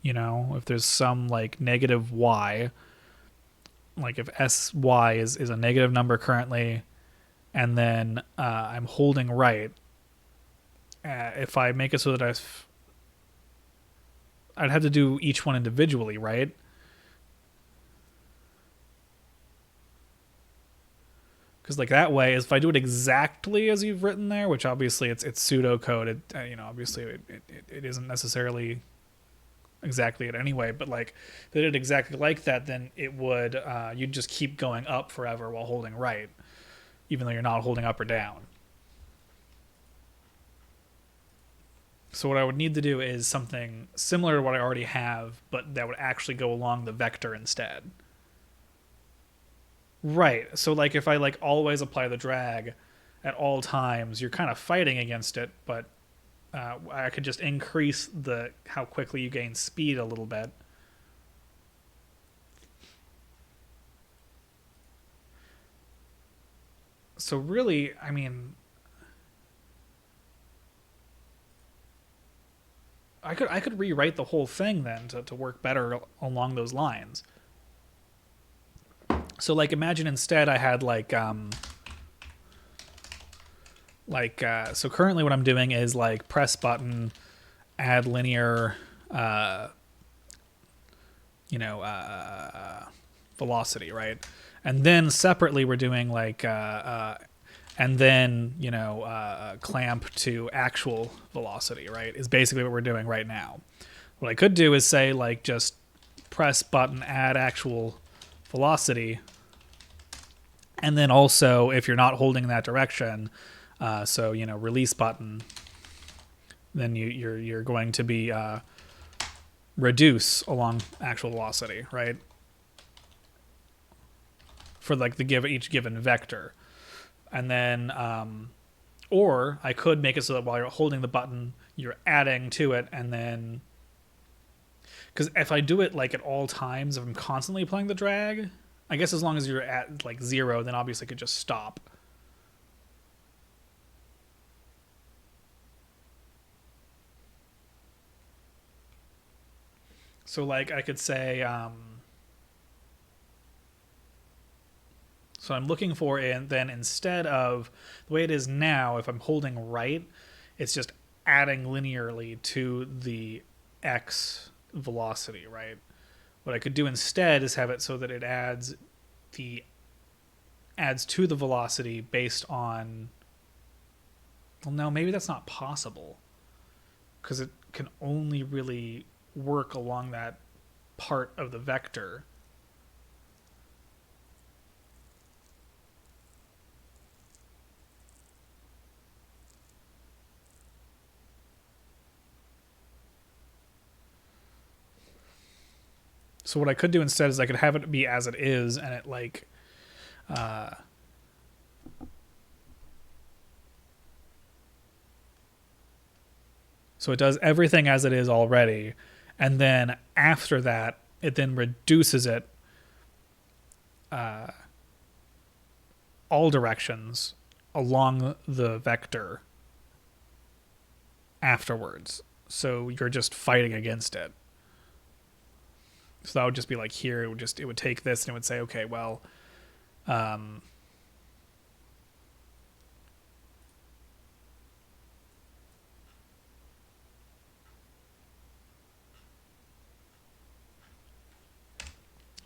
you know, if there's some like negative y, like if sy is a negative number currently, and then I'm holding right, if I make it so that I'd have to do each one individually, right? Because like that way, if I do it exactly as you've written there, which obviously it's pseudocode, obviously it isn't necessarily exactly it anyway, but like if they did exactly like that, then it would you'd just keep going up forever while holding right, even though you're not holding up or down. So what I would need to do is something similar to what I already have, but that would actually go along the vector instead. Right. So like if I like always apply the drag at all times, you're kind of fighting against it, but I could just increase the how quickly you gain speed a little bit. So really, I mean, I could rewrite the whole thing then to work better along those lines. So like imagine instead I had so currently what I'm doing is like press button, add linear velocity, right? And then separately we're doing like and then clamp to actual velocity, right? Is basically what we're doing right now. What I could do is say like just press button, add actual velocity, and then also if you're not holding in that direction, release button, then you're going to be reduce along actual velocity, right? For like each given vector, and then or I could make it so that while you're holding the button, you're adding to it, and then because if I do it like at all times, if I'm constantly applying the drag, I guess as long as you're at like 0, then obviously I could just stop. So like I could say, so I'm looking for, and then instead of the way it is now, if I'm holding right, it's just adding linearly to the x velocity, right? What I could do instead is have it so that it adds to the velocity based on, well, no, maybe that's not possible because it can only really work along that part of the vector. So what I could do instead is I could have it be as it is, and it like so it does everything as it is already, and then after that it then reduces it all directions along the vector afterwards. So you're just fighting against it. So that would just be like here, it would take this and it would say, okay, well,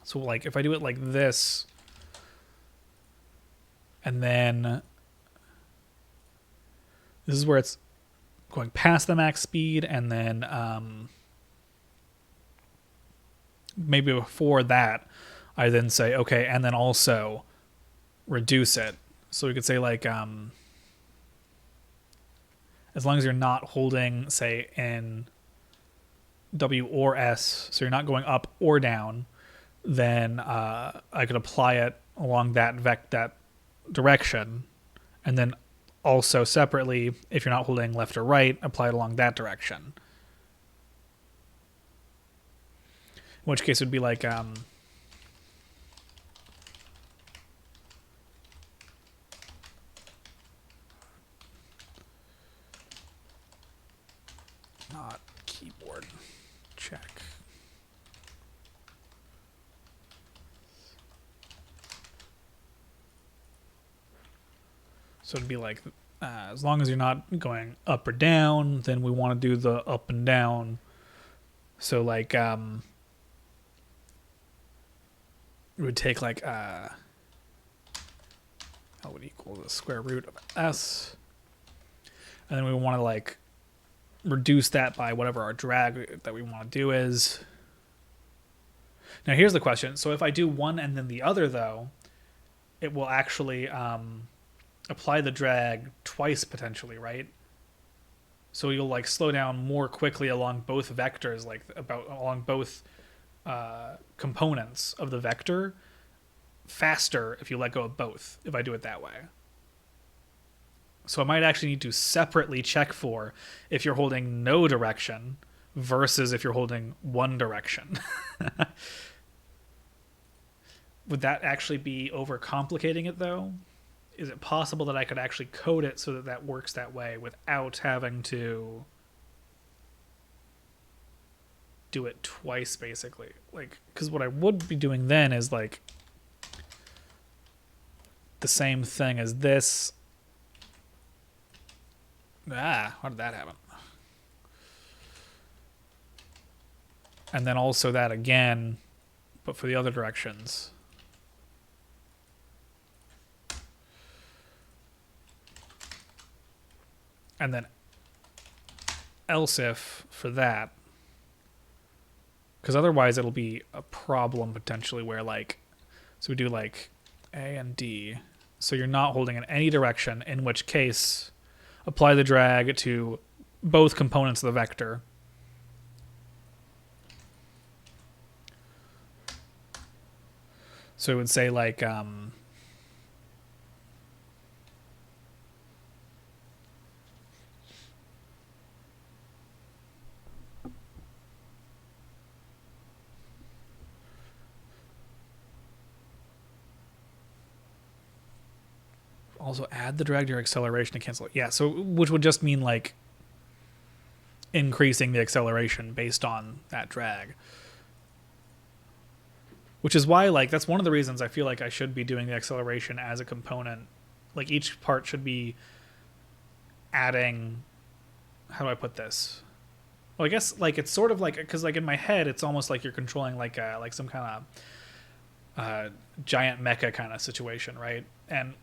so like if I do it like this, And then this is where it's going past the max speed, and then maybe before that, I then say, okay, and then also reduce it. So we could say like, as long as you're not holding, say, in W or S, so you're not going up or down, then I could apply it along that direction, and then also separately, if you're not holding left or right, apply it along that direction. In which case it would be like not keyboard check. So it'd be like, as long as you're not going up or down, then we want to do the up and down. So like, it would take like, L would equal the square root of S. And then we want to like reduce that by whatever our drag that we want to do is. Now here's the question. So if I do one and then the other though, it will actually apply the drag twice potentially, right? So you'll like slow down more quickly along both vectors, like along both components of the vector faster if you let go of both, if I do it that way. So I might actually need to separately check for if you're holding no direction versus if you're holding one direction. Would that actually be overcomplicating it though? Is it possible that I could actually code it so that that works that way without having to do it twice, basically? Like, because what I would be doing then is like the same thing as this. How did that happen? And then also that again, but for the other directions. And then else if for that. Because otherwise it'll be a problem potentially where like, so we do like A and D. So you're not holding in any direction, in which case apply the drag to both components of the vector. So it would say like, also add the drag to your acceleration to cancel it. Yeah, so which would just mean like increasing the acceleration based on that drag. Which is why like that's one of the reasons I feel like I should be doing the acceleration as a component. Like each part should be adding, how do I put this? Well, I guess like it's sort of like, because like in my head it's almost like you're controlling like some kind of giant mecha kind of situation, right? And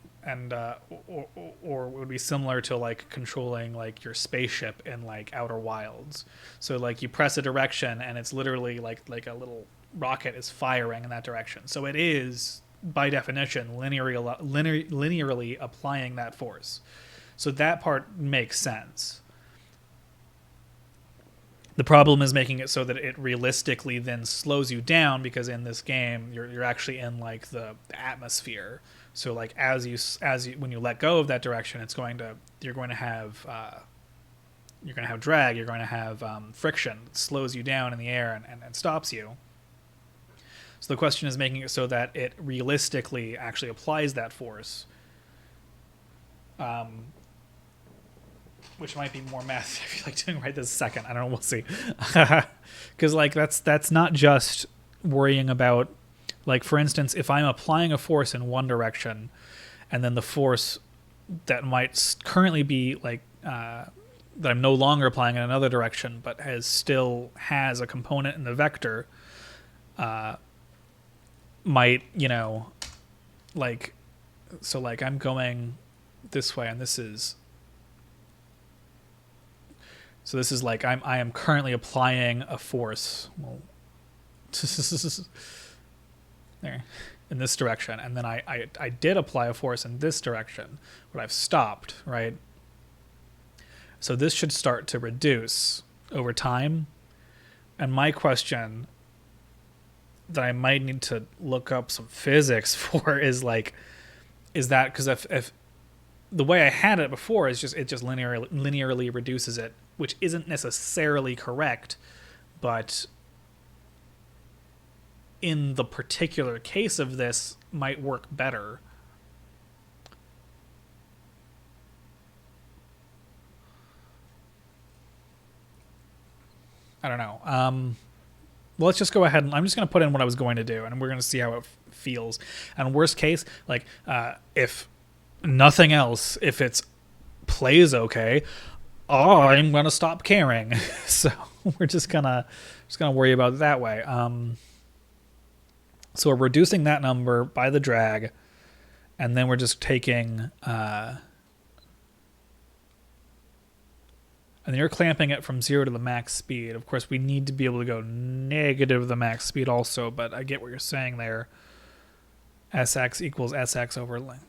or it would be similar to like controlling like your spaceship in like Outer Wilds. So like you press a direction and it's literally like a little rocket is firing in that direction. So it is by definition linearly applying that force. So that part makes sense. The problem is making it so that it realistically then slows you down, because in this game you're actually in like the atmosphere. So like as you when you let go of that direction, you're going to have drag, you're going to have friction that slows you down in the air and stops you. So the question is making it so that it realistically actually applies that force, which might be more math I feel like doing right this second. I don't know. We'll see. Because like that's not just worrying about, like, for instance, if I'm applying a force in one direction and then the force that might currently be like that I'm no longer applying in another direction but still has a component in the vector, might, like So like I'm going this way, and this is like I am currently applying a force. Well, there, in this direction, and then I did apply a force in this direction, but I've stopped, right? So this should start to reduce over time. And my question that I might need to look up some physics for is like, is that because if the way I had it before is just it just linearly reduces it, which isn't necessarily correct, but in the particular case of this might work better. I don't know. Well, let's just go ahead and I'm just going to put in what I was going to do, and we're going to see how it feels. And worst case, like if nothing else, if it's plays okay, I'm going to stop caring. So we're just gonna worry about it that way. So we're reducing that number by the drag, and then we're just taking and you're clamping it from 0 to the max speed. Of course, we need to be able to go negative the max speed also, but I get what you're saying there. Sx equals Sx over length.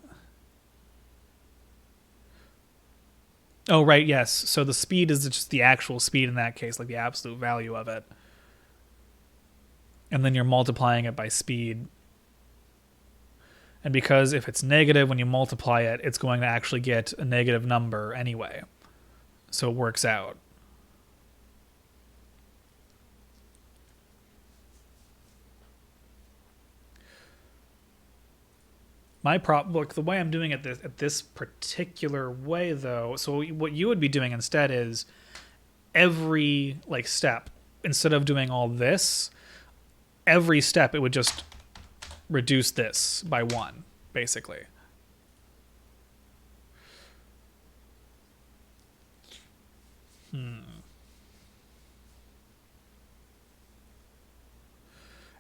Oh, right, yes. So the speed is just the actual speed in that case, like the absolute value of it. And then you're multiplying it by speed. And because if it's negative, when you multiply it, it's going to actually get a negative number anyway. So it works out. My look, the way I'm doing it this particular way though, so what you would be doing instead is every like step, instead of doing all this, every step it would just reduce this by 1, basically.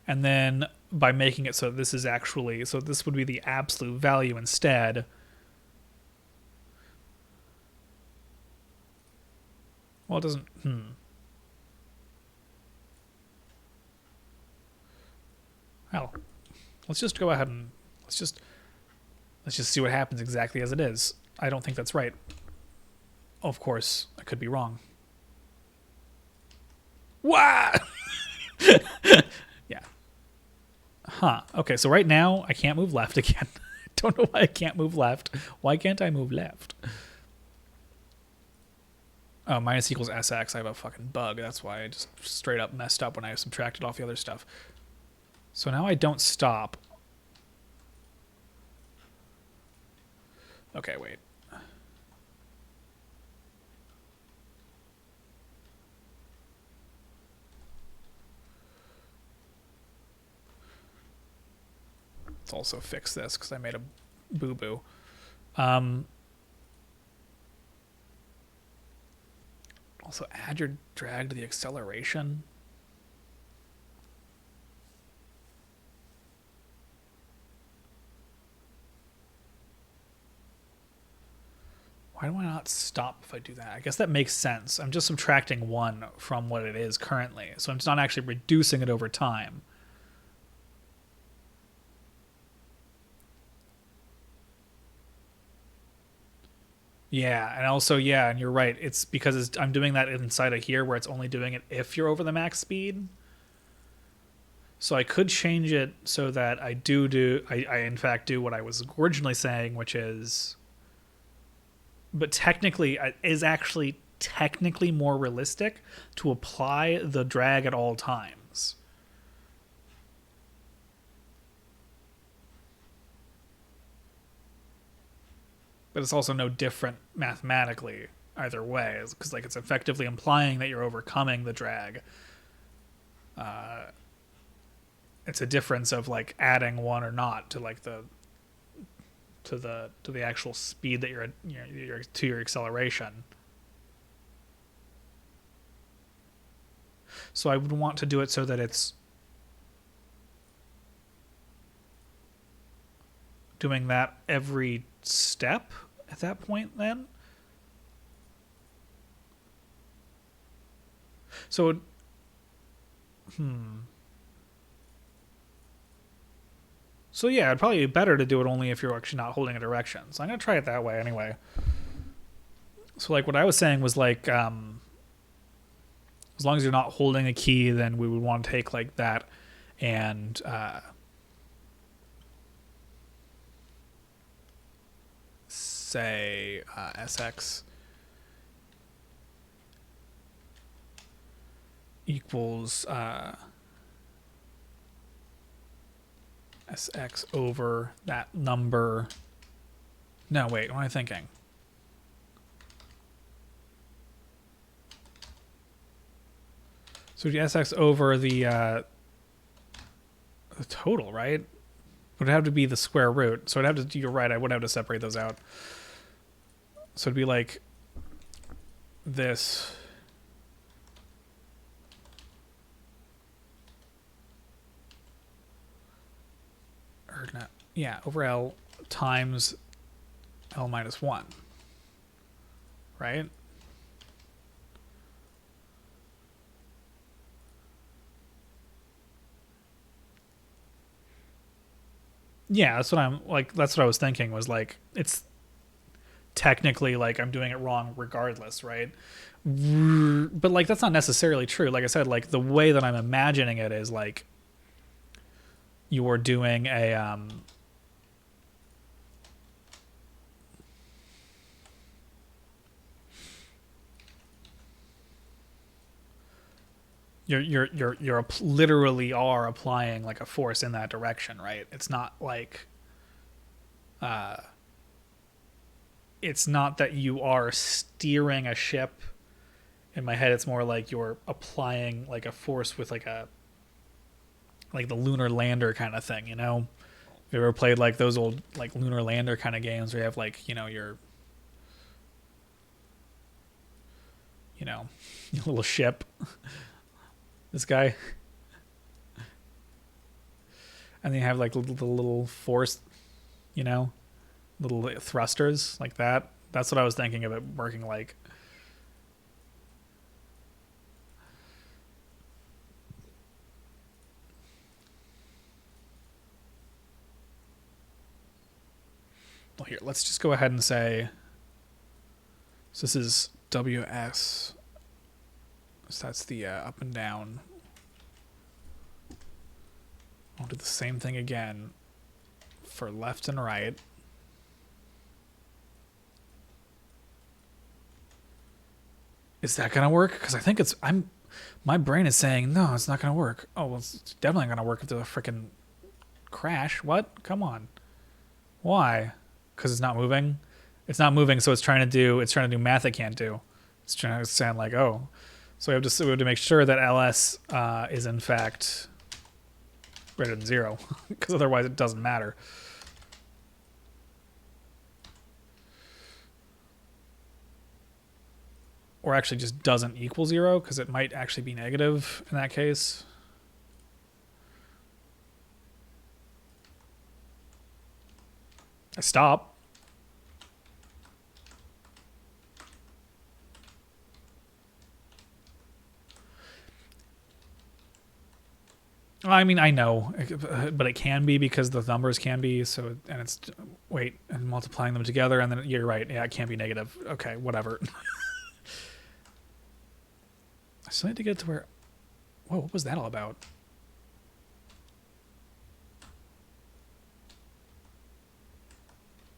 And then by making it so this is actually, so this would be the absolute value instead. Well, it doesn't, Well, let's just go ahead and let's just see what happens exactly as it is. I don't think that's right. Of course, I could be wrong. What? Yeah. Huh. Okay, so right now I can't move left again. I don't know why I can't move left. Why can't I move left? Oh, minus equals Sx. I have a fucking bug. That's why I just straight up messed up when I subtracted off the other stuff. So now I don't stop. Okay, wait. Let's also fix this because I made a boo-boo. Also add your drag to the acceleration. Why do I not stop if I do that? I guess that makes sense. I'm just subtracting 1 from what it is currently. So I'm just not actually reducing it over time. Yeah, and also, yeah, and you're right. It's because I'm doing that inside of here where it's only doing it if you're over the max speed. So I could change it so that I in fact do what I was originally saying, which is, but technically is actually technically more realistic to apply the drag at all times. But it's also no different mathematically either way, because like it's effectively implying that you're overcoming the drag. It's a difference of like adding 1 or not to like the actual speed that you're to your acceleration. So I would want to do it so that it's doing that every step at that point then? So, So yeah, it'd probably be better to do it only if you're actually not holding a direction. So I'm gonna try it that way anyway. So like what I was saying was like, as long as you're not holding a key, then we would want to take like that and say SX equals SX over that number. No, wait, what am I thinking? So the SX over the total, right? Would have to be the square root. So it'd have to, you're right, I would have to separate those out. So it'd be like this. Or not, yeah, over L times L minus 1. Right? Yeah, that's what I'm like. That's what I was thinking. Was like it's technically like I'm doing it wrong regardless, right? But like that's not necessarily true. Like I said, like the way that I'm imagining it is like you're doing a you're literally are applying like a force in that direction, right? It's not like it's not that you are steering a ship. In my head, it's more like you're applying like a force with like the lunar lander kind of thing, you know? Have you ever played like those old like lunar lander kind of games where you have like, your your little ship. This guy. And then you have like the little force, you know, little thrusters like that. That's what I was thinking of it working like. Well, here, let's just go ahead and say, so this is WS. So that's the up and down. I'll do the same thing again for left and right. Is that gonna work? Because I think my brain is saying no, it's not gonna work. Oh, well, it's definitely gonna work if there's a freaking crash. What? Come on. Why? Because it's not moving. It's not moving, so it's trying to do math it can't do. It's trying to sound like so we have to make sure that ls is in fact greater than 0, because otherwise it doesn't matter. Or actually just doesn't equal 0, because it might actually be negative in that case. I stop. I mean, I know, but it can be because the numbers can be so, and it's and multiplying them together, and then you're right. Yeah, it can't be negative. Okay, whatever. I still need to get to where. Whoa, what was that all about?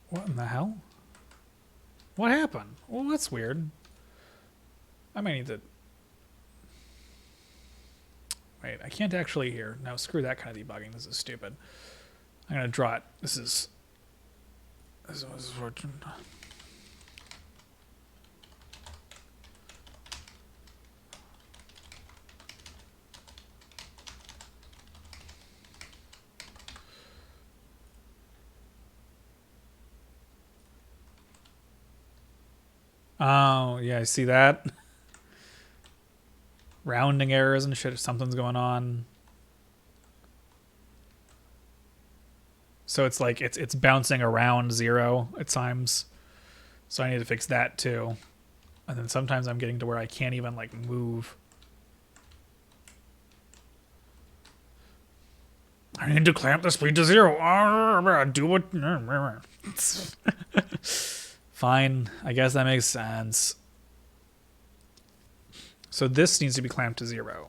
What in the hell? What happened? Well, that's weird. I might need to. Wait, I can't actually hear. No, screw that kind of debugging. This is stupid. I'm gonna draw it. This is what. Oh, yeah, I see that. Rounding errors and shit. Something's going on. So it's like it's bouncing around 0 at times. So I need to fix that too. And then sometimes I'm getting to where I can't even like move. I need to clamp the speed to 0. Do what? Fine. I guess that makes sense. So this needs to be clamped to 0.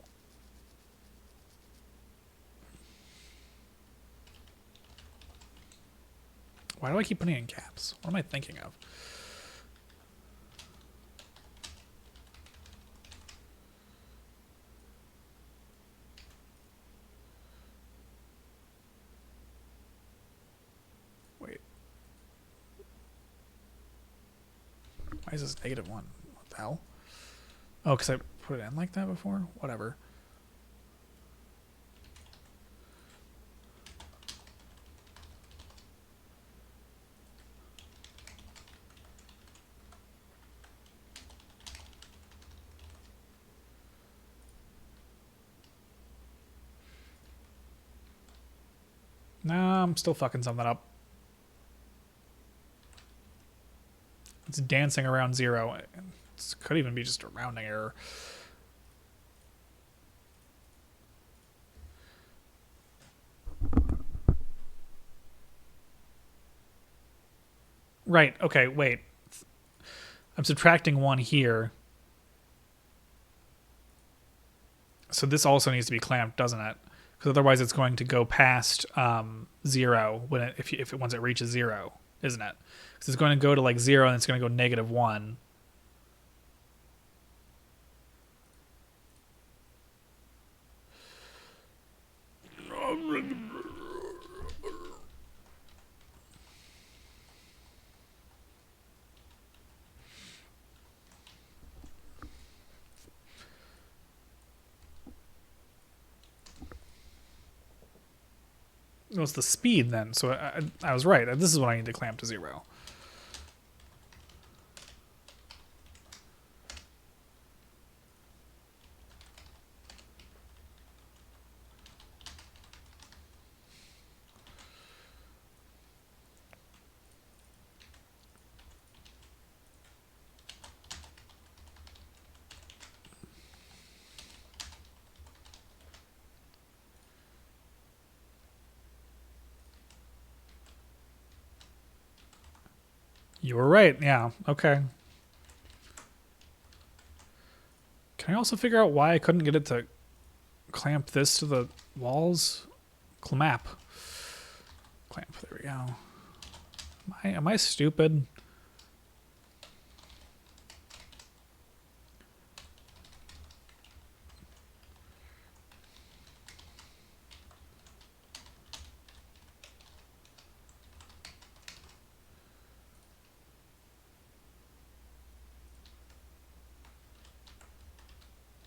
Why do I keep putting in caps? What am I thinking of? Wait. Why is this -1? What the hell? Oh, because I put it in like that before? Whatever. Nah, I'm still fucking something up. It's dancing around 0. It could even be just a rounding error. Right, okay, wait. I'm subtracting 1 here. So this also needs to be clamped, doesn't it? Because otherwise it's going to go past 0 when once it reaches 0, isn't it? Because it's going to go to like 0 and it's going to go -1. No, it's the speed then. So I was right. This is what I need to clamp to 0. You were right. Yeah. Okay. Can I also figure out why I couldn't get it to clamp this to the walls? Clamp. Clamp. There we go. Am I stupid?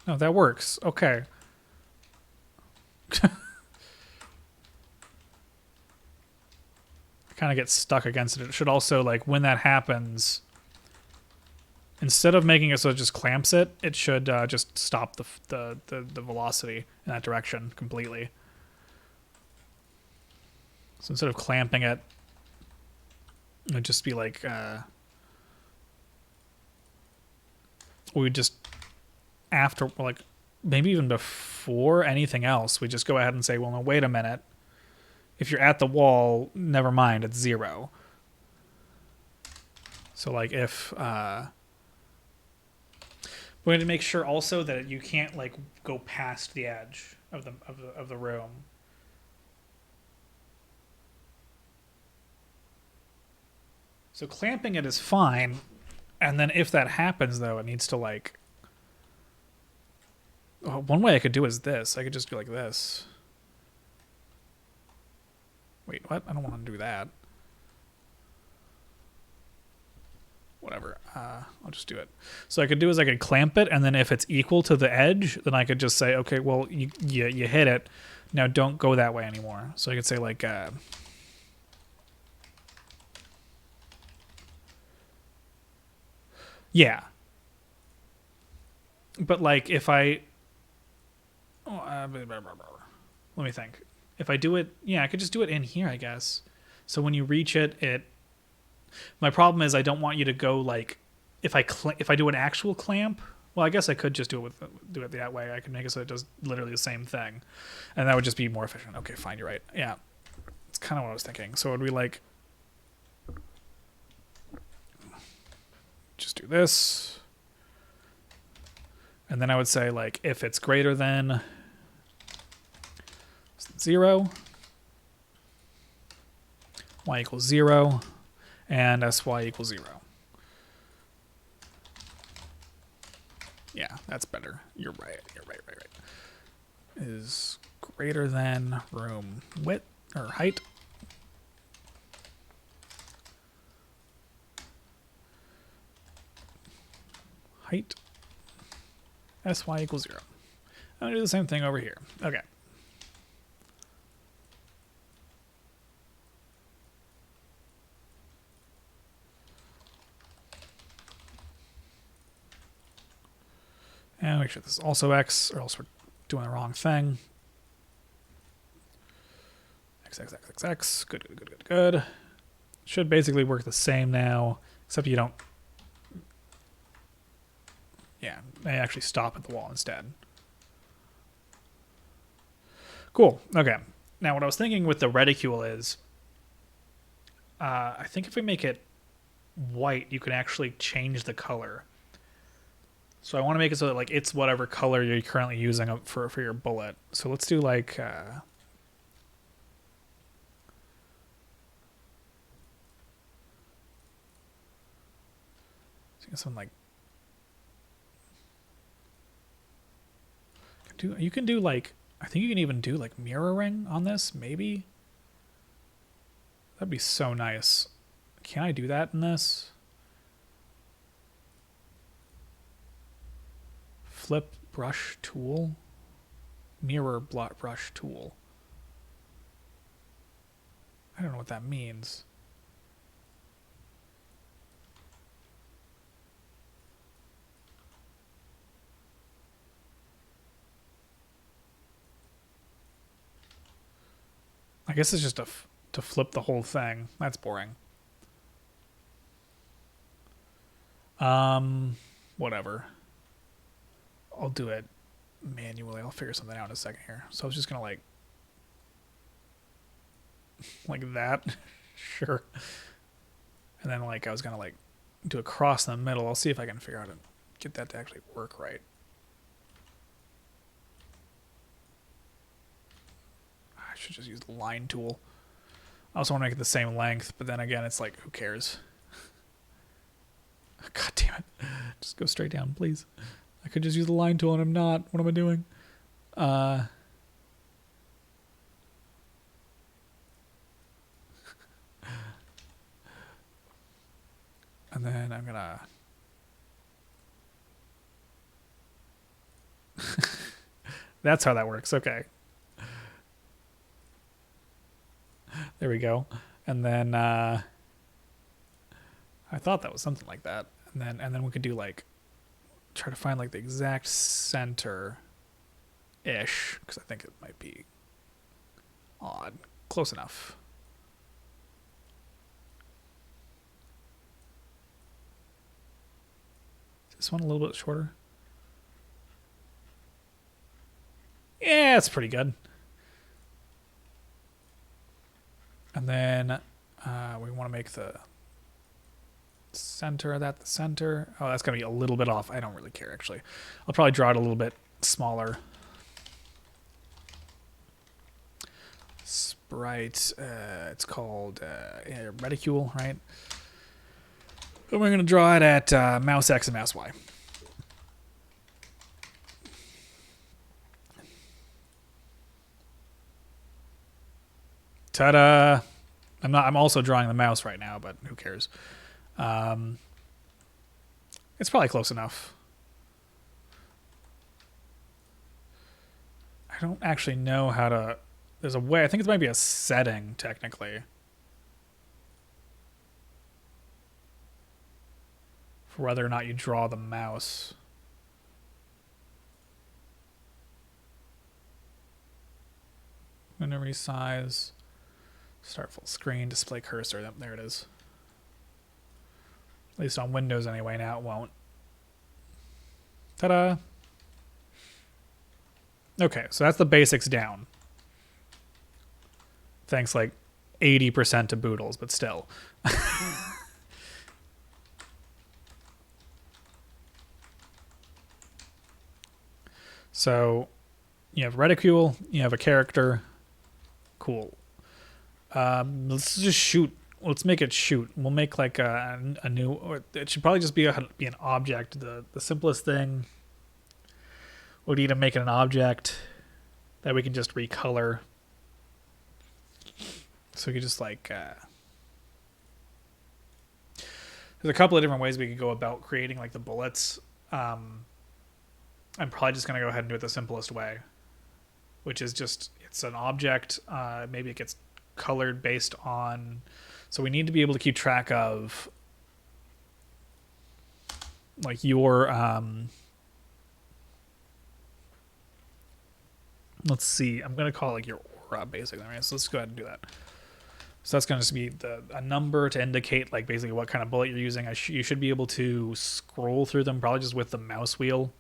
No, that works. Okay. I kind of get stuck against it. It should also, like, when that happens, instead of making it so it just clamps it, it should just stop the velocity in that direction completely. So instead of clamping it, it would just be like, we would just, after, like, maybe even before anything else, we just go ahead and say, well, no, wait a minute. If you're at the wall, never mind, it's 0. So, like, if we're going to make sure also that you can't, like, go past the edge of the room. So clamping it is fine, and then if that happens, though, it needs to, like, one way I could do is this. I could just do like this. Wait, what? I don't want to do that. Whatever. I'll just do it. So I could do is I could clamp it, and then if it's equal to the edge, then I could just say, okay, well, you hit it. Now don't go that way anymore. So I could say like, yeah. But like if I, let me think. If I do it, yeah, I could just do it in here, I guess. So when you reach it, my problem is I don't want you to go like if I do an actual clamp. Well, I guess I could just do it that way. I could make it so it does literally the same thing, and that would just be more efficient. Okay, fine, you're right. Yeah, it's kind of what I was thinking. So would we like just do this, and then I would say like if it's greater than 0, y equals 0, and sy equals 0. Yeah, that's better. You're right. Is greater than room width or height. Height. Sy equals 0. I'm gonna do the same thing over here. Okay. And make sure this is also x, or else we're doing the wrong thing. X. Good. Should basically work the same now, except you don't. Yeah, they actually stop at the wall instead. Cool. Okay. Now, what I was thinking with the reticule is, I think if we make it white, you can actually change the color. So I want to make it so that like it's whatever color you're currently using for your bullet. So let's do like something like you can do like I think you can even do like mirroring on this, maybe. That'd be so nice. Can I do that in this? Flip brush tool, mirror brush tool. I don't know what that means. I guess it's just to flip the whole thing. That's boring. Whatever. I'll do it manually. I'll figure something out in a second here. So I was just gonna like that. Sure. And then like I was gonna like do a cross in the middle. I'll see if I can figure out how to get that to actually work right. I should just use the line tool. I also want to make it the same length, but then again, it's like, who cares? God damn it. Just go straight down, please. I could just use the line tool and I'm not. What am I doing? And then I'm gonna that's how that works. Okay. There we go. And then I thought that was something like that. And then we could do like try to find like the exact center ish, because I think it might be odd. Close enough. Is this one a little bit shorter? Yeah, it's pretty good. And then we want to make the center of that the center. Oh, that's going to be a little bit off. I don't really care, actually. I'll probably draw it a little bit smaller. Sprite, it's called reticule, right? And we're going to draw it at mouse X and mouse Y. Ta-da! I'm also drawing the mouse right now, but who cares? It's probably close enough. I don't actually know how to. There's a way. I think it might be a setting technically for whether or not you draw the mouse. I'm gonna resize. Start full screen, display cursor. There it is. At least on Windows anyway. Now it won't. Ta-da! Okay, so that's the basics down. Thanks like 80% to Boodles, but still. So you have reticule, you have a character. Cool. Let's just shoot. Let's make it shoot. We'll make like a new, or it should probably just be an object. The simplest thing would be to make it an object that we can just recolor. So we could just like, there's a couple of different ways we could go about creating like the bullets. I'm probably just going to go ahead and do it the simplest way, which is just, it's an object. Maybe it gets colored based on, so we need to be able to keep track of like your, let's see, I'm going to call it like your aura basically. Right? So let's go ahead and do that. So that's going to just be a number to indicate like basically what kind of bullet you're using. You should be able to scroll through them probably just with the mouse wheel.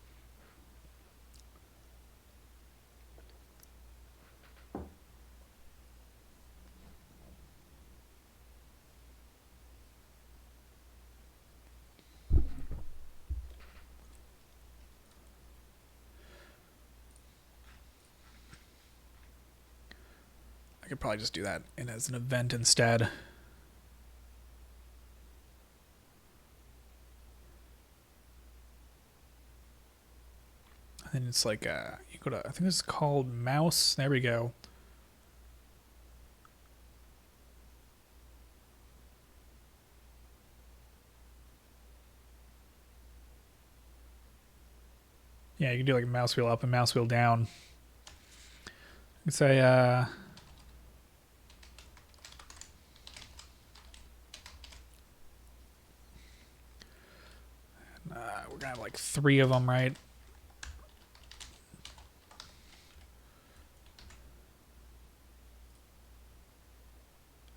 I could probably just do that as an event instead. And then it's like, you go to, I think this is called mouse. There we go. Yeah, you can do like mouse wheel up and mouse wheel down. You can say, we're gonna have like 3 of them, right?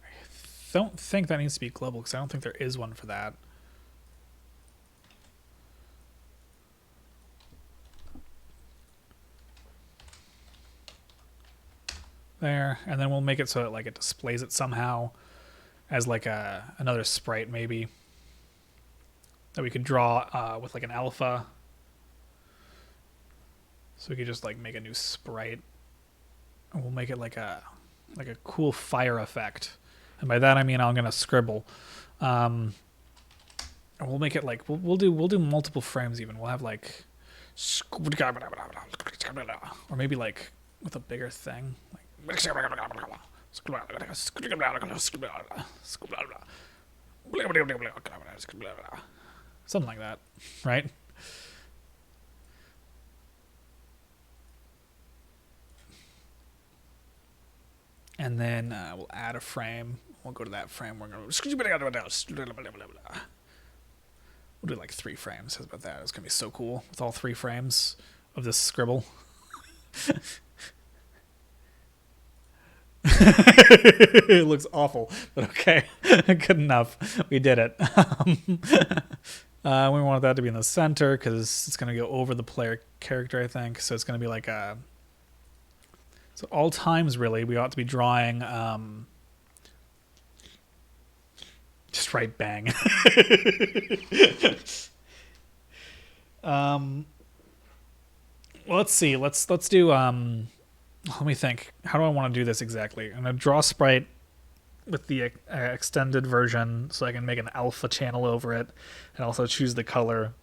I don't think that needs to be global because I don't think there is one for that. There, and then we'll make it so that like it displays it somehow as like another sprite maybe that we could draw with like an alpha. So we could just like make a new sprite, and we'll make it like a cool fire effect. And by that I mean I'm gonna scribble. And we'll make it like we'll do multiple frames even. We'll have like, or maybe like with a bigger thing. Like, something like that, right? And then we'll add a frame. We'll go to that frame. We're gonna we'll do like 3 frames. How's about that? It's gonna be so cool with all 3 frames of this scribble. It looks awful, but okay. Good enough. We did it. We want that to be in the center because it's going to go over the player character, I think. So it's going to be like a... So all times, really, we ought to be drawing... just right bang. Well, let's see. Let's do... let me think. How do I want to do this exactly? I'm going to draw sprite with the extended version so I can make an alpha channel over it and also choose the color.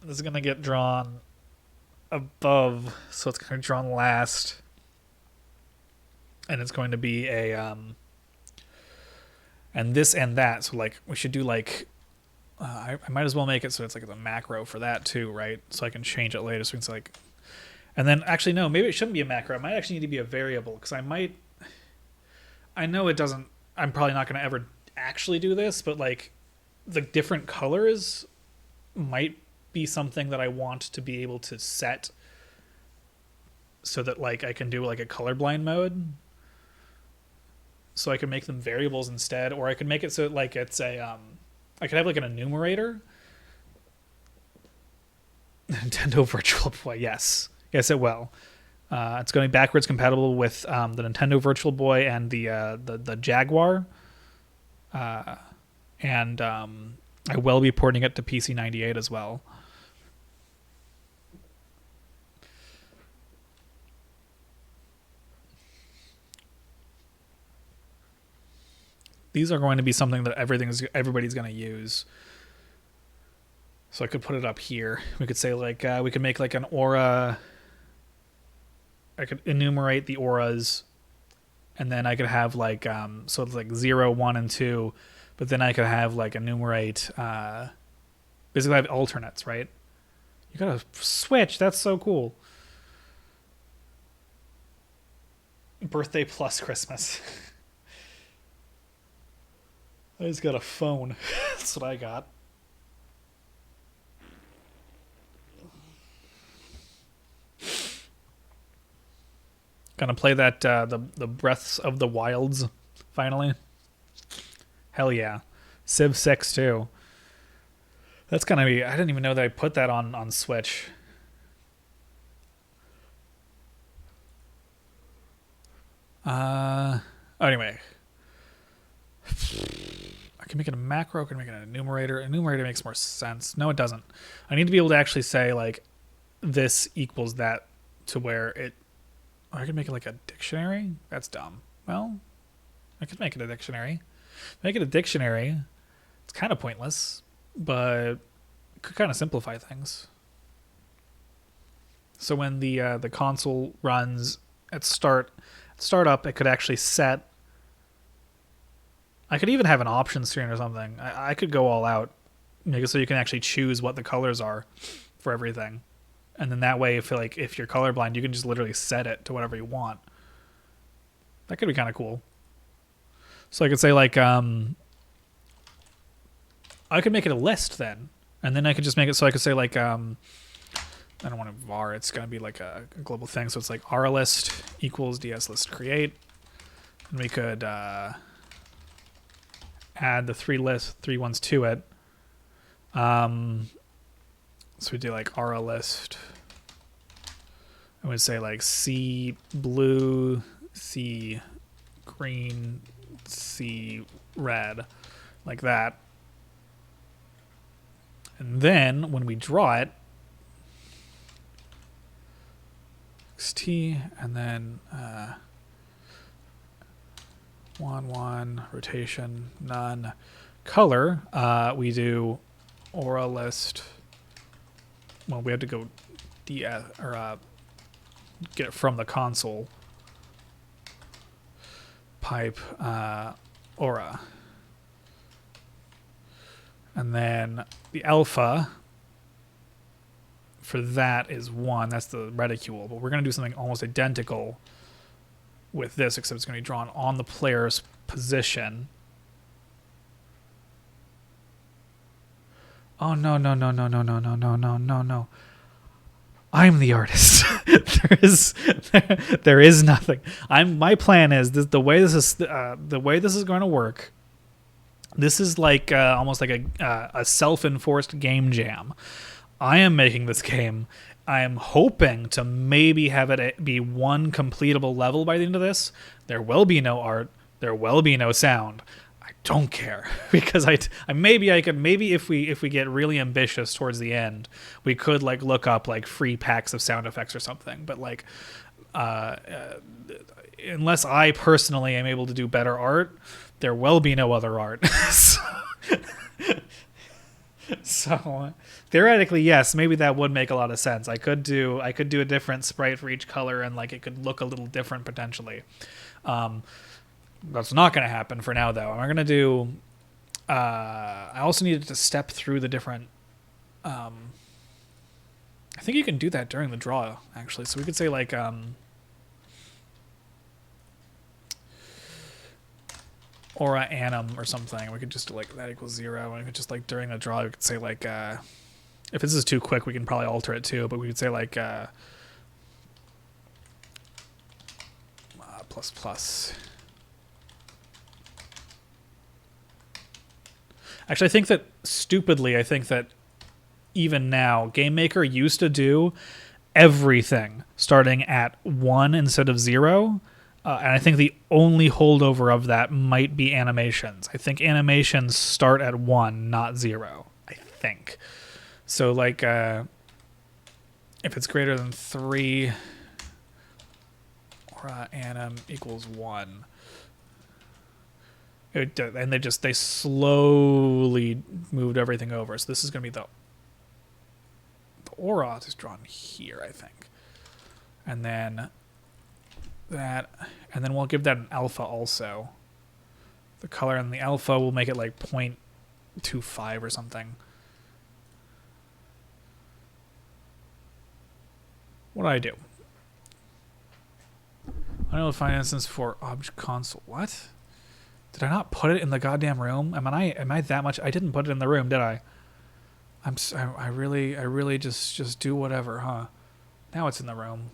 This is going to get drawn above, so it's going to be drawn last. And it's going to be a... and this and that. So like we should do like... I might as well make it so it's like a macro for that too, right? So I can change it later. So it's like... And then, actually, no, maybe it shouldn't be a macro. It might actually need to be a variable, because I know it doesn't, I'm probably not going to ever actually do this, but, like, the different colors might be something that I want to be able to set so that, like, I can do, like, a colorblind mode. so I can make them variables instead, or I could make it so like it's a I could have like an enumerator. Nintendo Virtual Boy, yes, yes, it will. It's going to be backwards compatible with the Nintendo Virtual Boy and the Jaguar, and I will be porting it to PC98 as well. These are going to be something that everybody's going to use. So I could put it up here. We could say like we could make like an aura. I could enumerate the auras, and then I could have like so it's like 0, 1, and 2, but then I could have like enumerate. Basically, I have alternates, right? You got a Switch. That's so cool. Birthday plus Christmas. I just got a phone. That's what I got. Gonna play that the Breaths of the Wilds finally. Hell yeah, Civ 6 too. That's gonna be. I didn't even know that I put that on Switch. Anyway, I can make it a macro. I can make it an enumerator. Enumerator makes more sense. No, it doesn't. I need to be able to actually say like this equals that to where it. Or I could make it like a dictionary. That's dumb. Well, I could make it a dictionary. Make it a dictionary. It's kind of pointless, but could kind of simplify things. So when the console runs at startup, it could actually set. I could even have an option screen or something. I could go all out, make it so you can actually choose what the colors are for everything, and then that way, if you're colorblind, you can just literally set it to whatever you want. That could be kind of cool. So I could say like I could make it a list then, and then I could just make it so I could say like I don't want to var. It's gonna be like a global thing. So it's like R list equals DS list create, and we could add the three ones to it. So we do like R list. I would say like C blue, C green, C red, like that. And then when we draw it, XT, and then 1 rotation none color. We do aura list. Well, we have to go DS or get it from the console. Pipe aura, and then the alpha for that is 1. That's the reticule, but we're going to do something almost identical with this, except it's going to be drawn on the player's position. Oh, no. I'm the artist. there is nothing. My plan is this, the way this is going to work. This is like almost like a self-enforced game jam. I am making this game. I am hoping to maybe have it be one completable level by the end of this. There will be no art. There will be no sound. I don't care because maybe if we get really ambitious towards the end, we could like look up like free packs of sound effects or something. But like, unless I personally am able to do better art, there will be no other art. So theoretically, yes, maybe that would make a lot of sense. I could do a different sprite for each color, and like it could look a little different potentially. That's not going to happen for now, though. I'm going to do. I also needed to step through the different. I think you can do that during the draw, actually. So we could say like. Aura Anum or something. We could just do like that equals 0, and we could just like during the draw we could say like if this is too quick we can probably alter it too, but we could say like plus Actually, I think that stupidly, I think that even now, Game Maker used to do everything starting at 1 instead of 0. And I think the only holdover of that might be animations. I think animations start at 1, not 0. I think. So, like, if it's greater than 3, or anim equals 1. And they slowly moved everything over. So this is going to be the aura is drawn here, I think. And then that, and then we'll give that an alpha also. The color in the alpha will make it like 0.25 or something. What do I do? I know the find instance for object console. What? Did I not put it in the goddamn room? Am I that much? I didn't put it in the room, did I? I really just do whatever, huh? Now it's in the room.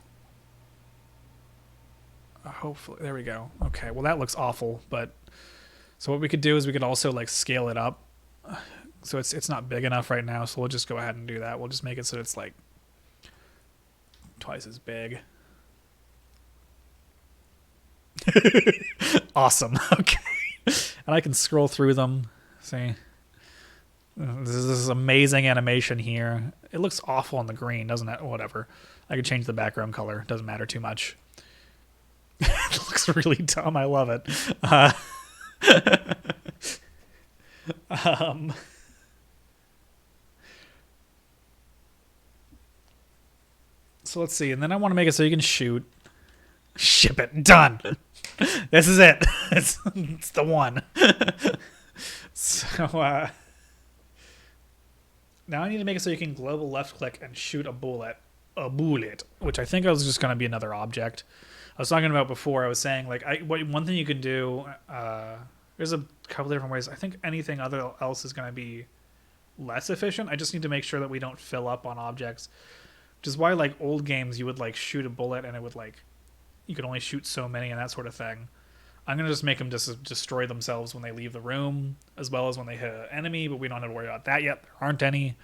Hopefully, there we go. Okay, well that looks awful, but so what we could do is we could also like scale it up. So it's not big enough right now, so we'll just go ahead and do that. We'll just make it so it's like twice as big. Awesome. Okay. And I can scroll through them. See? This is amazing animation here. It looks awful on the green, doesn't it? Whatever. I could change the background color. Doesn't matter too much. It looks really dumb. I love it. So let's see. And then I want to make it so you can shoot. Ship it. Done. This is it. It's the one. So, now I need to make it so you can global left click and shoot a bullet. A bullet. Which I think was just going to be another object. I was talking about before. I was saying, like, one thing you can do, there's a couple different ways. I think anything else is going to be less efficient. I just need to make sure that we don't fill up on objects. Which is why, like, old games, you would, like, shoot a bullet and it would, like, you could only shoot so many and that sort of thing. I'm going to just make them just destroy themselves when they leave the room, as well as when they hit an enemy, but we don't have to worry about that yet. There aren't any.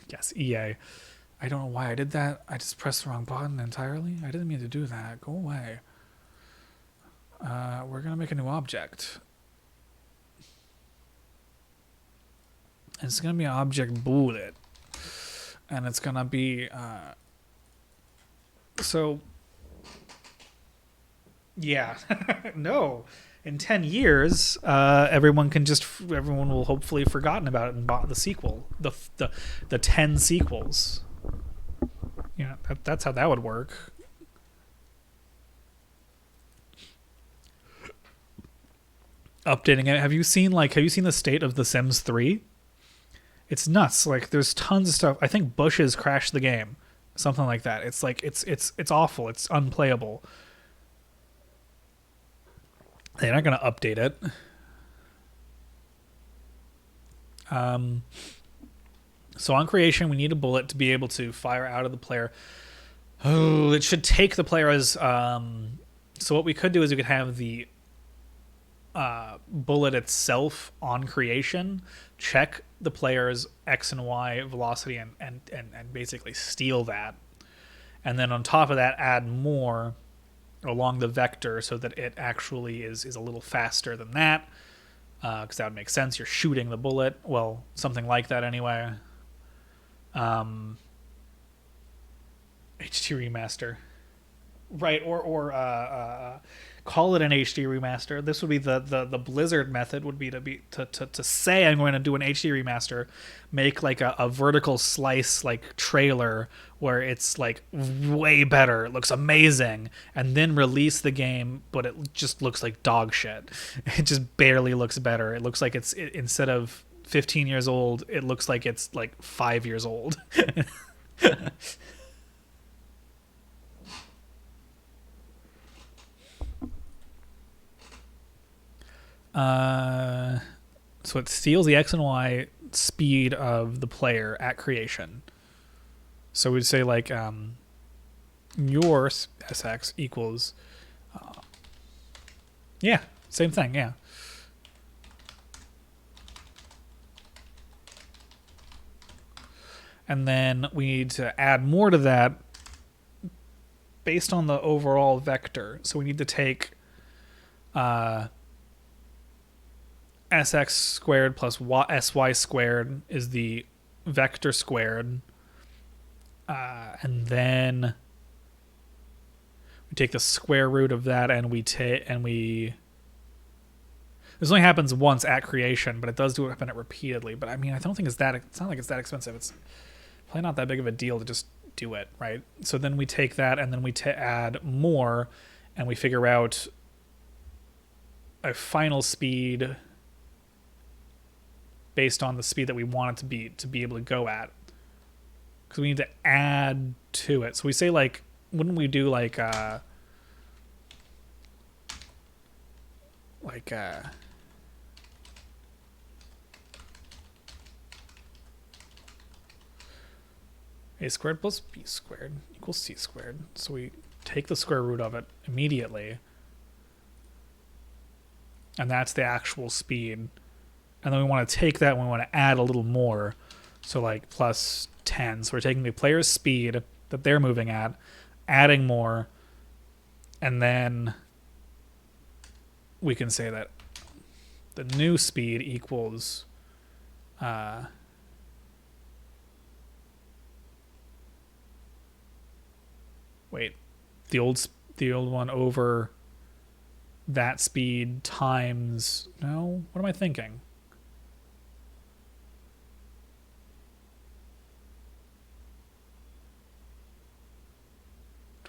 Yes, EA. I don't know why I did that. I just pressed the wrong button entirely. I didn't mean to do that. Go away. We're going to make a new object. And it's going to be an object bullet. And it's going to be... So, yeah, no. In 10 years, everyone will hopefully have forgotten about it and bought the sequel, the 10 sequels. Yeah, that's how that would work. Updating it. Have you seen the state of The Sims 3? It's nuts. Like, there's tons of stuff. I think bushes crashed the game. Something like that. It's like it's awful. It's unplayable. They're not going to update it. So on creation, we need a bullet to be able to fire out of the player. Oh, it should take the player as. So what we could do is we could have the bullet itself on creation, check the player's X and Y velocity and basically steal that. And then on top of that, add more along the vector so that it actually is a little faster than that. Because that would make sense. You're shooting the bullet. Well, something like that anyway. HD remaster. Right, or call it an HD remaster. This would be the Blizzard method would be to say I'm going to do an HD remaster, make like a vertical slice like trailer where it's like way better, it looks amazing, and then release the game, but it just looks like dog shit. It just barely looks better. It looks like instead of 15 years old, it looks like it's like 5 years old. So it steals the X and Y speed of the player at creation. So we'd say like your SX equals yeah, same thing, yeah. And then we need to add more to that based on the overall vector. So we need to take sx squared plus sy squared is the vector squared. And then we take the square root of that, and we this only happens once at creation, but it does do happen repeatedly. But I mean, I don't think it's not like it's that expensive. It's probably not that big of a deal to just do it, right? So then we take that, and then we add more, and we figure out a final speed based on the speed that we want it to be able to go at. Because we need to add to it. So we say, like, wouldn't we do like a squared plus b squared equals c squared. So we take the square root of it immediately, and that's the actual speed. And then we want to take that and we want to add a little more. So like plus 10. So we're taking the player's speed that they're moving at, adding more, and then we can say that the new speed equals the old one over that speed times, no, what am I thinking?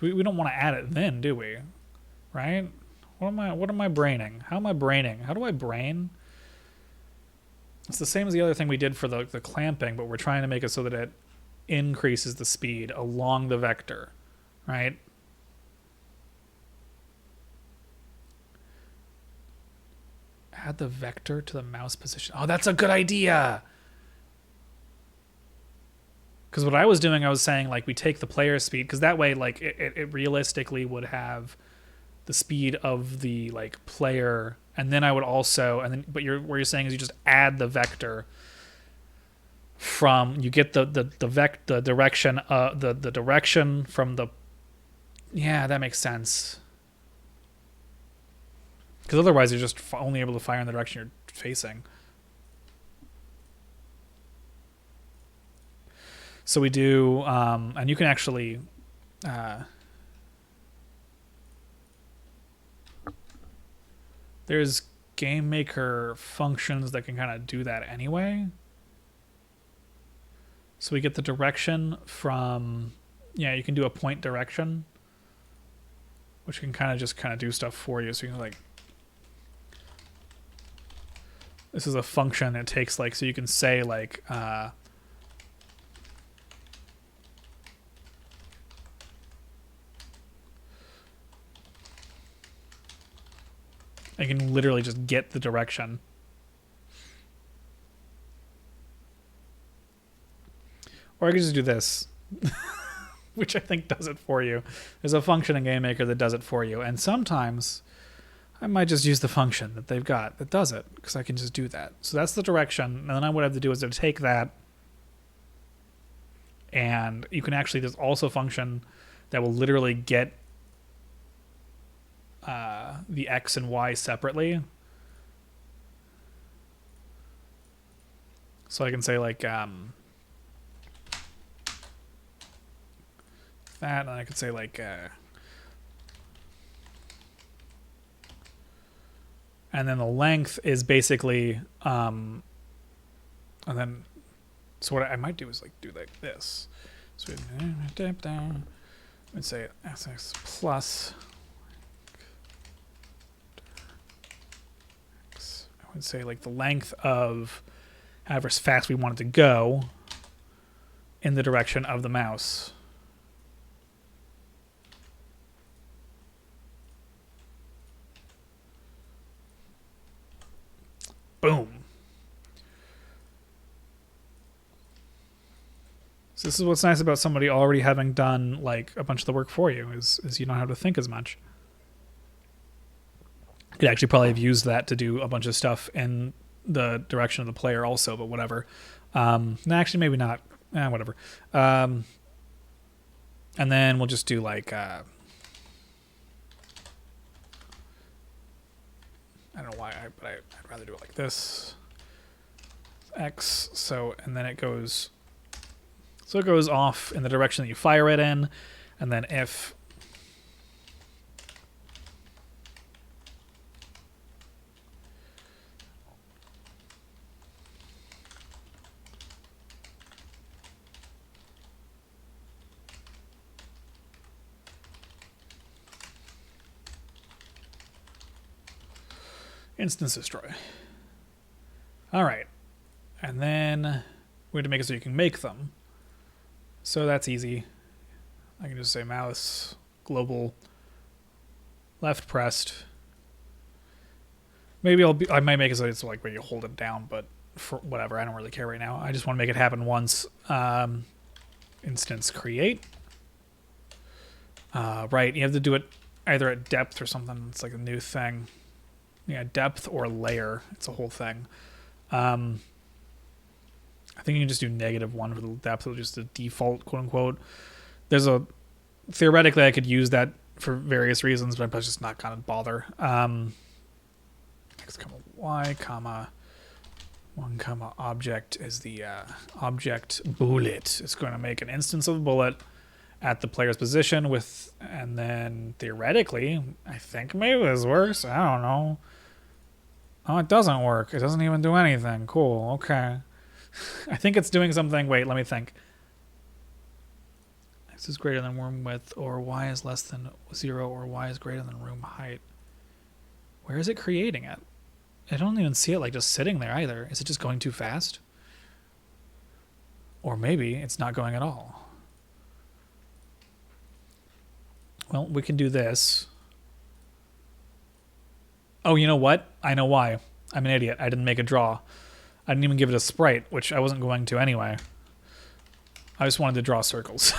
We don't want to add it then, do we? Right? What am I braining? How am I braining? How do I brain? It's the same as the other thing we did for the clamping, but we're trying to make it so that it increases the speed along the vector, right? Add the vector to the mouse position. Oh, that's a good idea. Because what I was doing, I was saying, like, we take the player speed, because that way, like, it realistically would have the speed of the, like, player, and then I would also, and then, but what you're saying is you just add the vector from, you get the direction from the, yeah, that makes sense. Because otherwise you're just only able to fire in the direction you're facing. So we do, and you can actually, there's game maker functions that can kind of do that anyway. So we get the direction from, yeah, you can do a point direction, which can kind of do stuff for you. So you can, like, this is a function it takes, like, so you can say, like, I can literally just get the direction. Or I could just do this, which I think does it for you. There's a function in GameMaker that does it for you. And sometimes I might just use the function that they've got that does it, because I can just do that. So that's the direction. And then what I have to do is to take that, and you can actually, there's also a function that will literally get the X and Y separately. So I can say, like, that, and I could say, like, and then the length is basically, and then, so what I might do is, like, do like this. So we down, and say SX plus, I would say, like, the length of however fast we want it to go in the direction of the mouse. Boom. So this is what's nice about somebody already having done, like, a bunch of the work for you, is you don't have to think as much. You could actually probably have used that to do a bunch of stuff in the direction of the player also, but whatever. No, actually, maybe not. Whatever. And then we'll just do like I don't know why, but I'd rather do it like this. X. So and then it goes. So it goes off in the direction that you fire it in, and then if instance destroy. All right, and then we have to make it so you can make them. So that's easy. I can just say mouse global left pressed. Maybe I might make it so it's like where you hold it down, but for whatever, I don't really care right now. I just want to make it happen once. Instance create. Right, you have to do it either at depth or something. It's like a new thing. Yeah, depth or layer. It's a whole thing. I think you can just do -1 for the depth, or just the default, quote unquote. Theoretically, I could use that for various reasons, but I'm just not gonna bother. X, Y, 1, object is the object bullet. It's going to make an instance of a bullet at the player's position with, and then theoretically, I think maybe this works. I don't know. Oh, it doesn't work. It doesn't even do anything. Cool. Okay. I think it's doing something. Wait, let me think. X is greater than room width, or Y is less than 0, or Y is greater than room height. Where is it creating it? I don't even see it like just sitting there either. Is it just going too fast? Or maybe it's not going at all. Well, we can do this. Oh, you know what? I know why. I'm an idiot. I didn't make a draw. I didn't even give it a sprite, which I wasn't going to anyway. I just wanted to draw circles.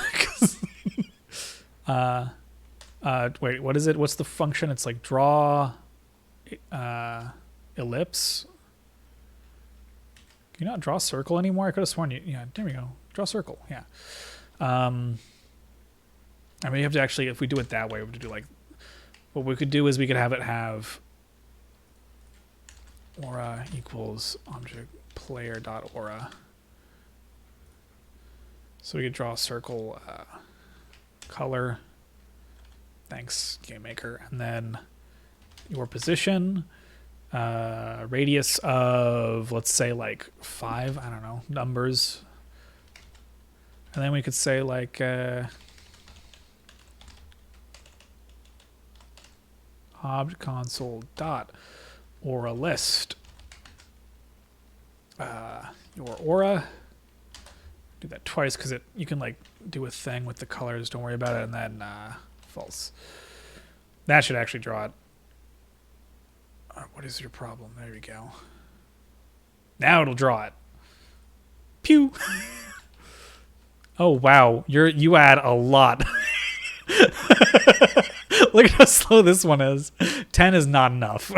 Wait, what is it? What's the function? It's like draw ellipse. Can you not draw circle anymore? I could have sworn you. Yeah, there we go. Draw circle. Yeah. I mean, you have to actually, if we do it that way, we have to do like, what we could do is we could have it have aura equals object player dot aura. So we could draw a circle color. Thanks, Game Maker. And then your position, radius of, let's say, like 5, I don't know, numbers. And then we could say, like, object console dot aura list. Your aura. Do that twice because you can like do a thing with the colors. Don't worry about it. And then false. That should actually draw it. What is your problem? There we go. Now it'll draw it. Pew. Oh wow, you add a lot. Look at how slow this one is. 10 is not enough.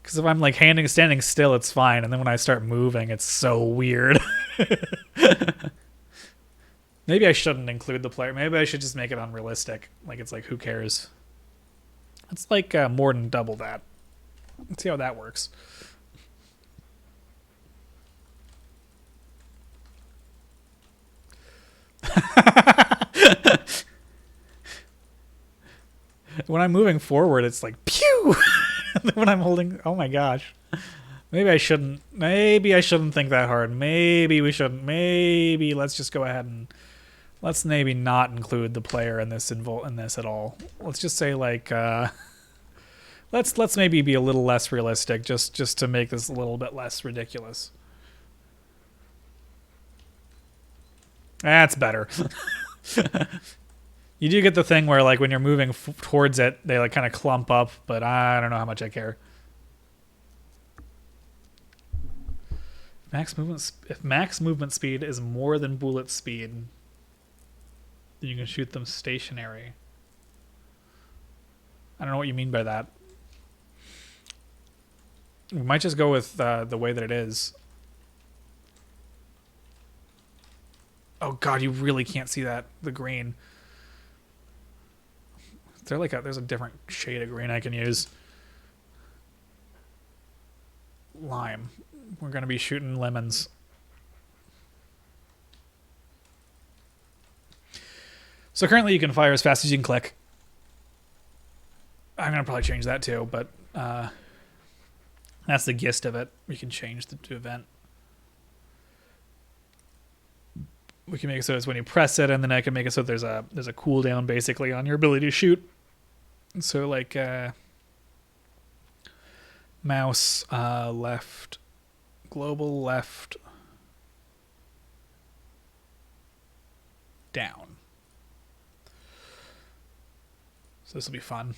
Because if I'm like standing still, it's fine, and then when I start moving, it's so weird. Maybe I shouldn't include the player. Maybe I should just make it unrealistic. Like it's like, who cares? It's like more than double that. Let's see how that works. When I'm moving forward, it's like pew. When I'm holding, oh my gosh. Maybe I shouldn't think that hard. Maybe we shouldn't. Maybe let's just go ahead and let's maybe not include the player in this at all. Let's just say like let's maybe be a little less realistic just to make this a little bit less ridiculous. That's better. You do get the thing where like when you're moving towards it, they like kind of clump up, but I don't know how much I care. If max movement speed is more than bullet speed, then you can shoot them stationary. I don't know what you mean by that. We might just go with the way that it is. Oh god, you really can't see that, the green. There's a different shade of green I can use. Lime. We're gonna be shooting lemons. So currently you can fire as fast as you can click. I'm gonna probably change that too, but that's the gist of it. We can change the event. We can make it so it's when you press it, and then I can make it so there's a cooldown basically on your ability to shoot. So like mouse left, global left, down. So this will be fun.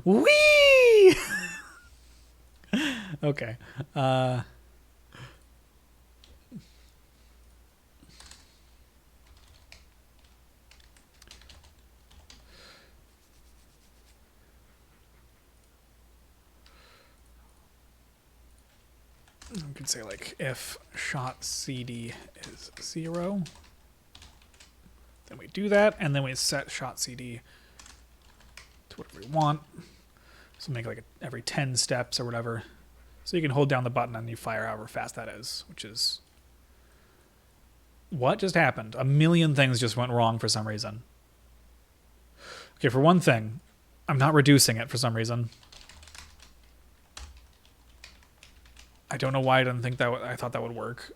Whee! Okay. We could say like if shot CD is 0, then we do that, and then we set shot CD to whatever we want. So make like every 10 steps or whatever. So you can hold down the button and you fire however fast that is, which is... What just happened? A million things just went wrong for some reason. Okay, for one thing, I'm not reducing it for some reason. I don't know why I didn't think that. I thought that would work.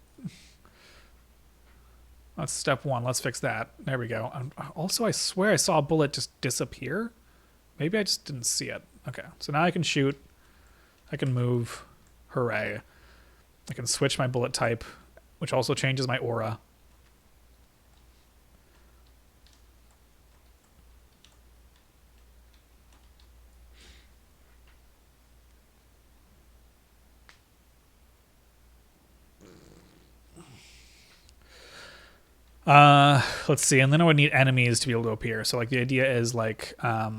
That's step one. Let's fix that. There we go. Also, I swear I saw a bullet just disappear. Maybe I just didn't see it. Okay, so now I can shoot. I can move. Hooray. I can switch my bullet type, which also changes my aura. Let's see, and then I would need enemies to be able to appear. So like the idea is like I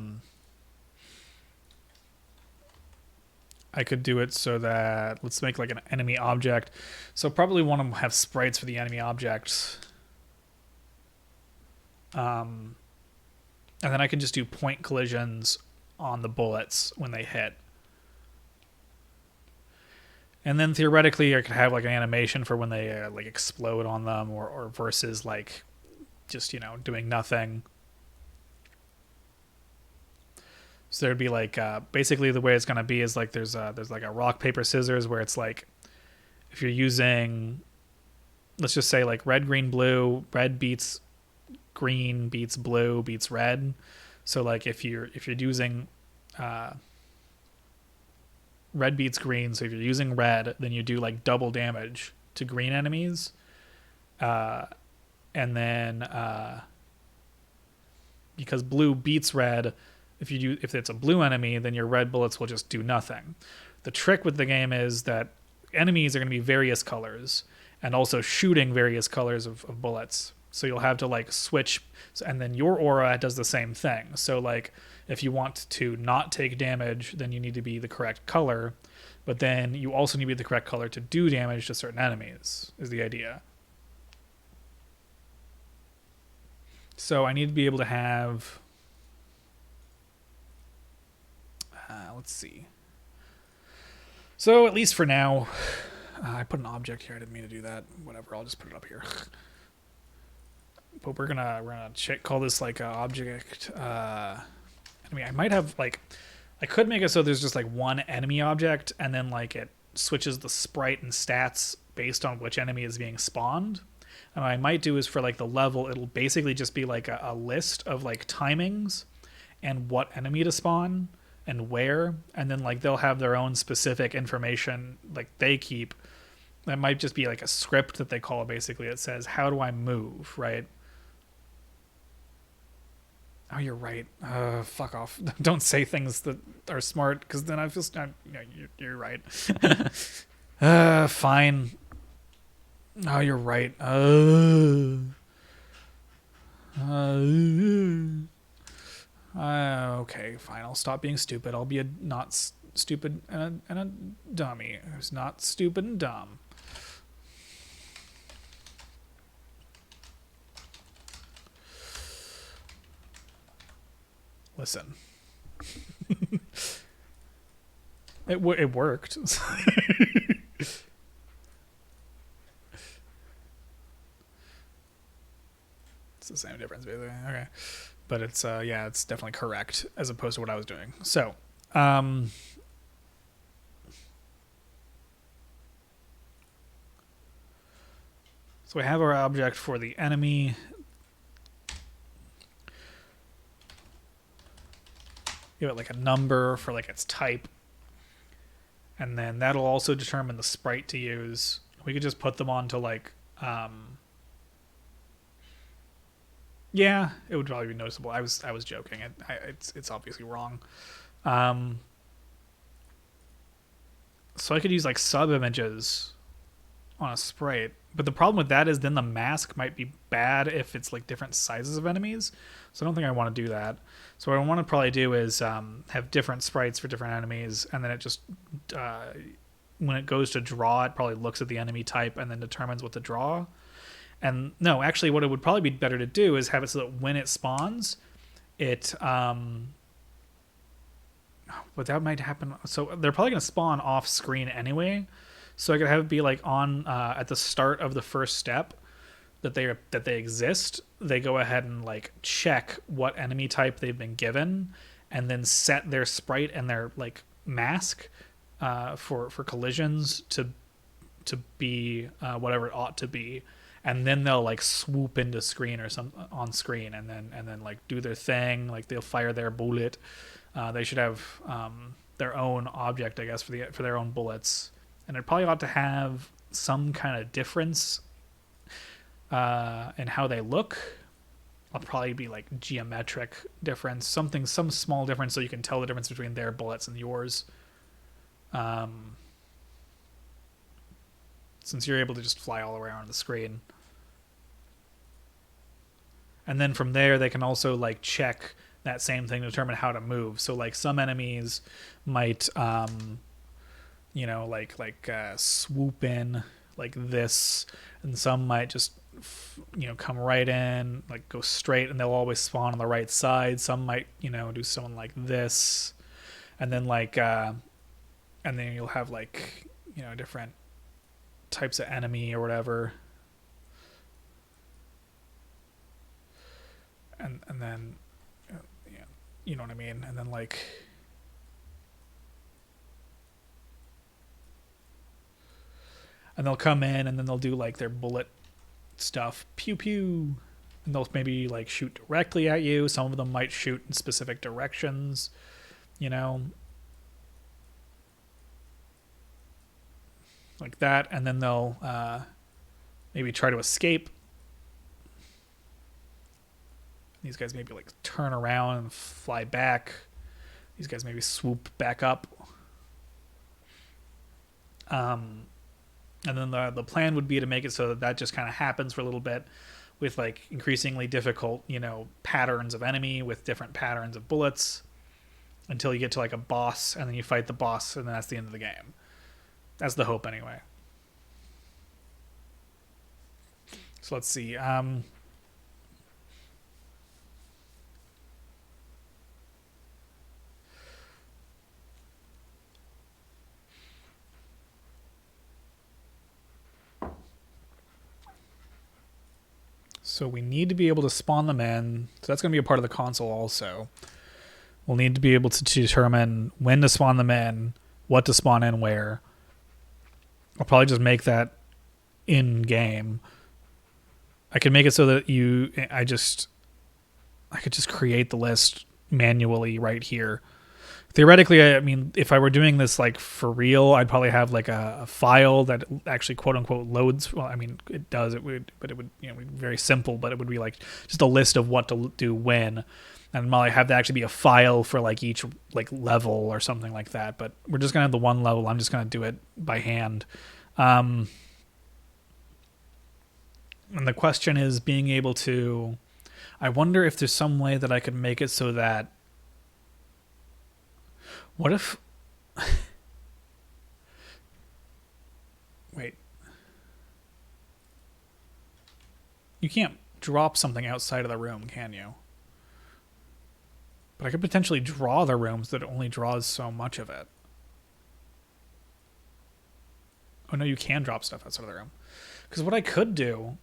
could do it so that let's make like an enemy object. So probably want to have sprites for the enemy objects. And then I can just do point collisions on the bullets when they hit. And then theoretically, I could have like an animation for when they like explode on them, or versus like just doing nothing. So there'd be like basically the way it's gonna be is like there's like a rock paper scissors where it's like if you're using, let's just say like red green blue, red beats green beats blue beats red. So like if you're using red beats green, so if you're using red, then you do like double damage to green enemies, and then because blue beats red, if it's a blue enemy, then your red bullets will just do nothing. The trick with the game is that enemies are going to be various colors, and also shooting various colors of bullets. So you'll have to like switch, and then your aura does the same thing. So like if you want to not take damage, then you need to be the correct color, but then you also need to be the correct color to do damage to certain enemies, is the idea. So I need to be able to have, let's see. So at least for now, I put an object here. I didn't mean to do that. Whatever, I'll just put it up here. But we're gonna call this like an object. I mean, I might have like, I could make it so there's just like one enemy object, and then like it switches the sprite and stats based on which enemy is being spawned. And what I might do is for like the level, it'll basically just be like a list of like timings and what enemy to spawn and where, and then like they'll have their own specific information like they keep. That might just be like a script that they call it. Basically, it says, how do I move, right? Oh, you're right. Fuck off. Don't say things that are smart, because then I feel... you're right. Fine. Oh, you're right. Okay, fine. I'll stop being stupid. I'll be a not stupid and a dummy who's not stupid and dumb. Listen. It worked. It's the same difference, basically. Okay. But it's, yeah, it's definitely correct as opposed to what I was doing. So, so we have our object for the enemy. Give it like a number for like its type. And then that'll also determine the sprite to use. We could just put them onto like, yeah, it would probably be noticeable. I was joking. It's obviously wrong. So I could use like sub images on a sprite, but the problem with that is then the mask might be bad if it's like different sizes of enemies. So I don't think I want to do that. So what I want to probably do is have different sprites for different enemies, and then it just when it goes to draw, it probably looks at the enemy type and then determines what to draw. And no, actually, what it would probably be better to do is have it so that when it spawns, it but that might happen. So they're probably going to spawn off screen anyway. So I could have it be like on at the start of the first step that they exist. They go ahead and like check what enemy type they've been given, and then set their sprite and their like mask for collisions to be whatever it ought to be, and then they'll like swoop into screen or some on screen, and then like do their thing. Like they'll fire their bullet. They should have their own object, I guess, for their own bullets. And it probably ought to have some kind of difference in how they look. I'll probably be like geometric difference, some small difference, so you can tell the difference between their bullets and yours. Since you're able to just fly all around the screen. And then from there, they can also like check that same thing to determine how to move. So like some enemies might swoop in like this, and some might just come right in, like go straight, and they'll always spawn on the right side. Some might do someone like this, and then and then you'll have like different types of enemy or whatever, and then you know what I mean, and then like. And they'll come in, and then they'll do like their bullet stuff, pew pew, and they'll maybe like shoot directly at you. Some of them might shoot in specific directions, like that, and then they'll maybe try to escape. These guys maybe like turn around and fly back. These guys maybe swoop back up. And then the plan would be to make it so that just kind of happens for a little bit with like increasingly difficult, patterns of enemy with different patterns of bullets until you get to like a boss, and then you fight the boss, and then that's the end of the game. That's the hope anyway. So let's see. So we need to be able to spawn them in. So that's going to be a part of the console also. We'll need to be able to determine when to spawn them in, what to spawn in where. I'll probably just make that in game. I can make it so that I could just create the list manually right here. Theoretically, I mean, if I were doing this like for real, I'd probably have like a file that actually quote unquote loads. Well, I mean, it does. It would be very simple, but it would be like just a list of what to do when, and I'll have to actually be a file for like each like level or something like that. But we're just gonna have the one level. I'm just gonna do it by hand. And the question is being able to. I wonder if there's some way that I could make it so that. What if... Wait. You can't drop something outside of the room, can you? But I could potentially draw the rooms that only draws so much of it. Oh no, you can drop stuff outside of the room. Because what I could do,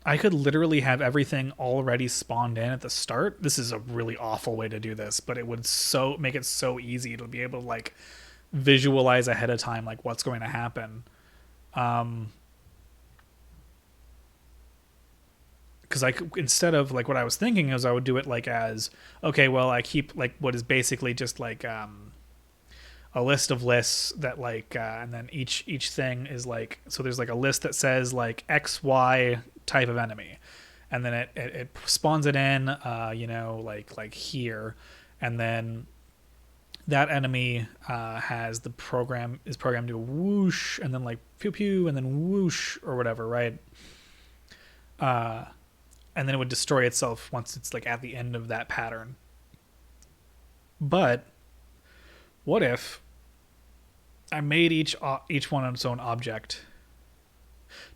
I could literally have everything already spawned in at the start. This is a really awful way to do this, but it would so make it so easy to be able to like visualize ahead of time like what's going to happen. Because instead of like what I was thinking is I would do it like as okay, well I keep like what is basically just like a list of lists that like and then each thing is like, so there's like a list that says like XY type of enemy, and then it spawns it in like here, and then that enemy has the program is programmed to whoosh and then like pew pew and then whoosh or whatever, right? And then it would destroy itself once it's like at the end of that pattern. But what if I made each one on its own object?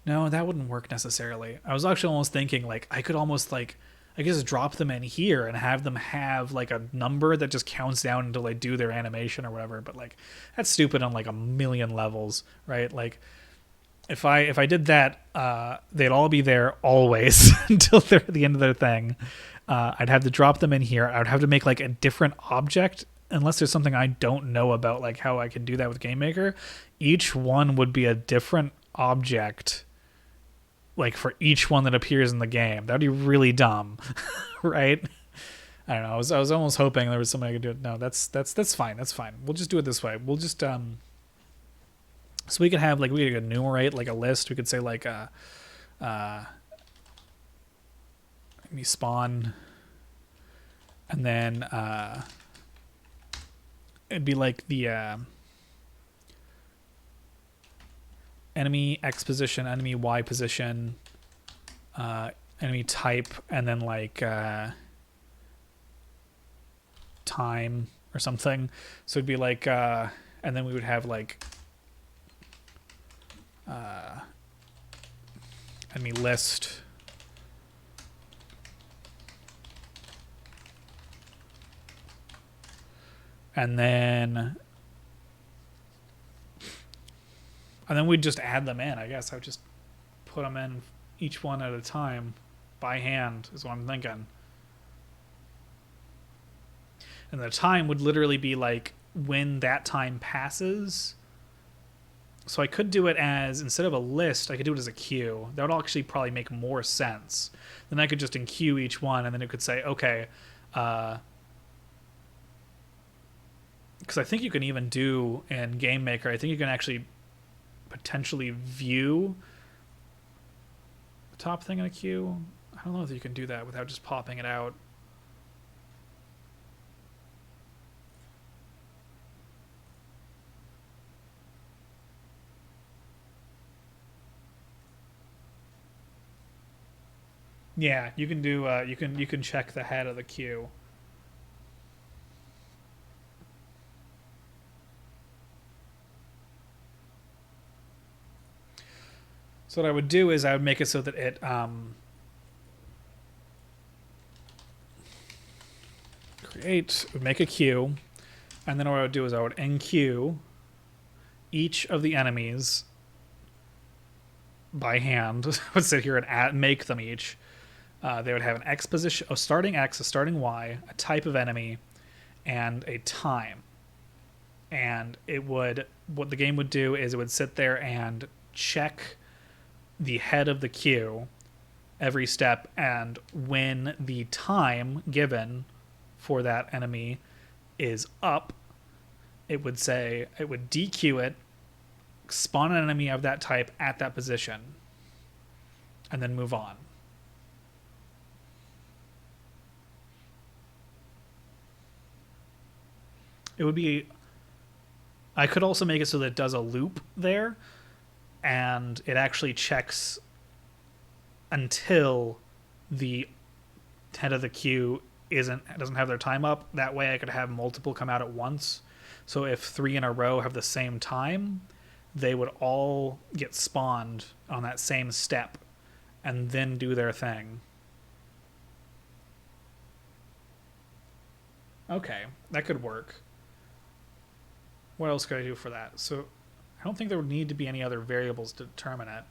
No, that wouldn't work necessarily. I was actually almost thinking like I could almost like I guess drop them in here and have them have like a number that just counts down until they do their animation or whatever. But like that's stupid on like a million levels, right? Like if I did that, they'd all be there always until they're at the end of their thing. I'd have to drop them in here. I would have to make like a different object unless there's something I don't know about, like how I can do that with GameMaker. Each one would be a different object, like for each one that appears in the game. That'd be really dumb, right? I don't know. I was almost hoping there was something I could do. No, that's fine. That's fine. We'll just do it this way. We'll just so we could have like we could enumerate like a list. We could say like let me spawn, and then it'd be like the enemy X position, enemy Y position, enemy type, and then like time or something. So it'd be like and then we would have like enemy list, and then we'd just add them in. I guess I would just put them in each one at a time by hand is what I'm thinking. And the time would literally be like when that time passes. So I could do it as, instead of a list, I could do it as a queue. That would actually probably make more sense. Then I could just enqueue each one, and then it could say, okay, because I think you can even do in GameMaker, I think you can actually potentially view the top thing in a queue. I don't know if you can do that without just popping it out. Yeah, you can do. You can check the head of the queue. So what I would do is I would make it so that it would make a queue, and then what I would do is I would enqueue each of the enemies by hand. I would sit here and make them each. They would have an X position, a starting X, a starting Y, a type of enemy, and a time. And what the game would do is it would sit there and check the head of the queue every step, and when the time given for that enemy is up, it would dequeue it, spawn an enemy of that type at that position, and then move on. It would be, I could also make it so that it does a loop there, and it actually checks until the head of the queue doesn't have their time up. That way I could have multiple come out at once. So if 3 in a row have the same time, they would all get spawned on that same step and then do their thing. Okay, that could work. What else could I do for that? So I don't think there would need to be any other variables to determine it.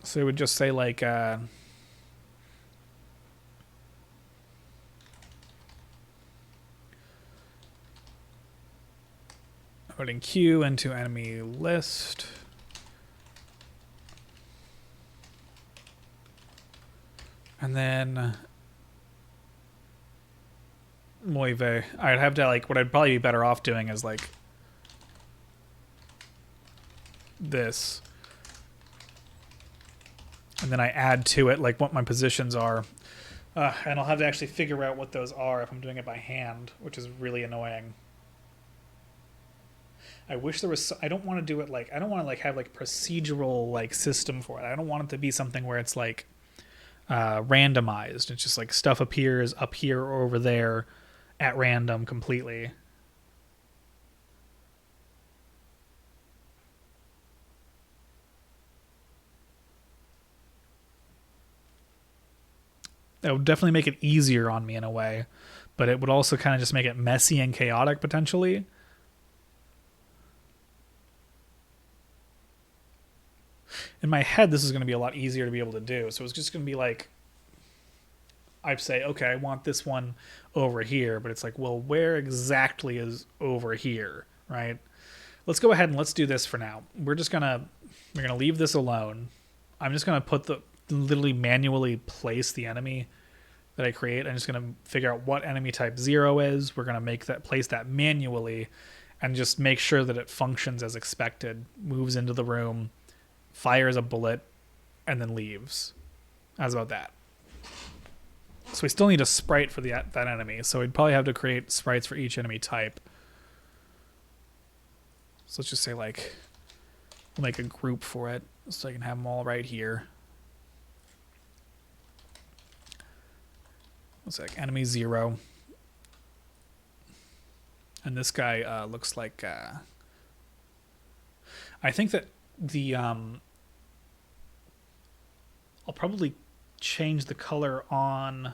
So it would just say like putting Q into enemy list. And then Moive. I'd have to like, what I'd probably be better off doing is like this. And then I add to it like what my positions are. And I'll have to actually figure out what those are if I'm doing it by hand, which is really annoying. I wish there was. I don't want to do it like. I don't want to like have like procedural like system for it. I don't want it to be something where it's like randomized. It's just like stuff appears up here or over there at random completely. That would definitely make it easier on me in a way, but it would also kind of just make it messy and chaotic potentially. In my head, this is going to be a lot easier to be able to do. So it's just going to be like, I'd say, okay, I want this one over here, but it's like, well, where exactly is over here, right? Let's go ahead and let's do this for now. We're gonna leave this alone. I'm just gonna literally manually place the enemy that I create. I'm just gonna figure out what enemy type 0 is. We're gonna place that manually, and just make sure that it functions as expected. Moves into the room, fires a bullet, and then leaves. How's about that? So we still need a sprite for that enemy. So we'd probably have to create sprites for each enemy type. So let's just say like, we'll make a group for it so I can have them all right here. Looks like enemy 0. And this guy looks like, I think that I'll probably change the color on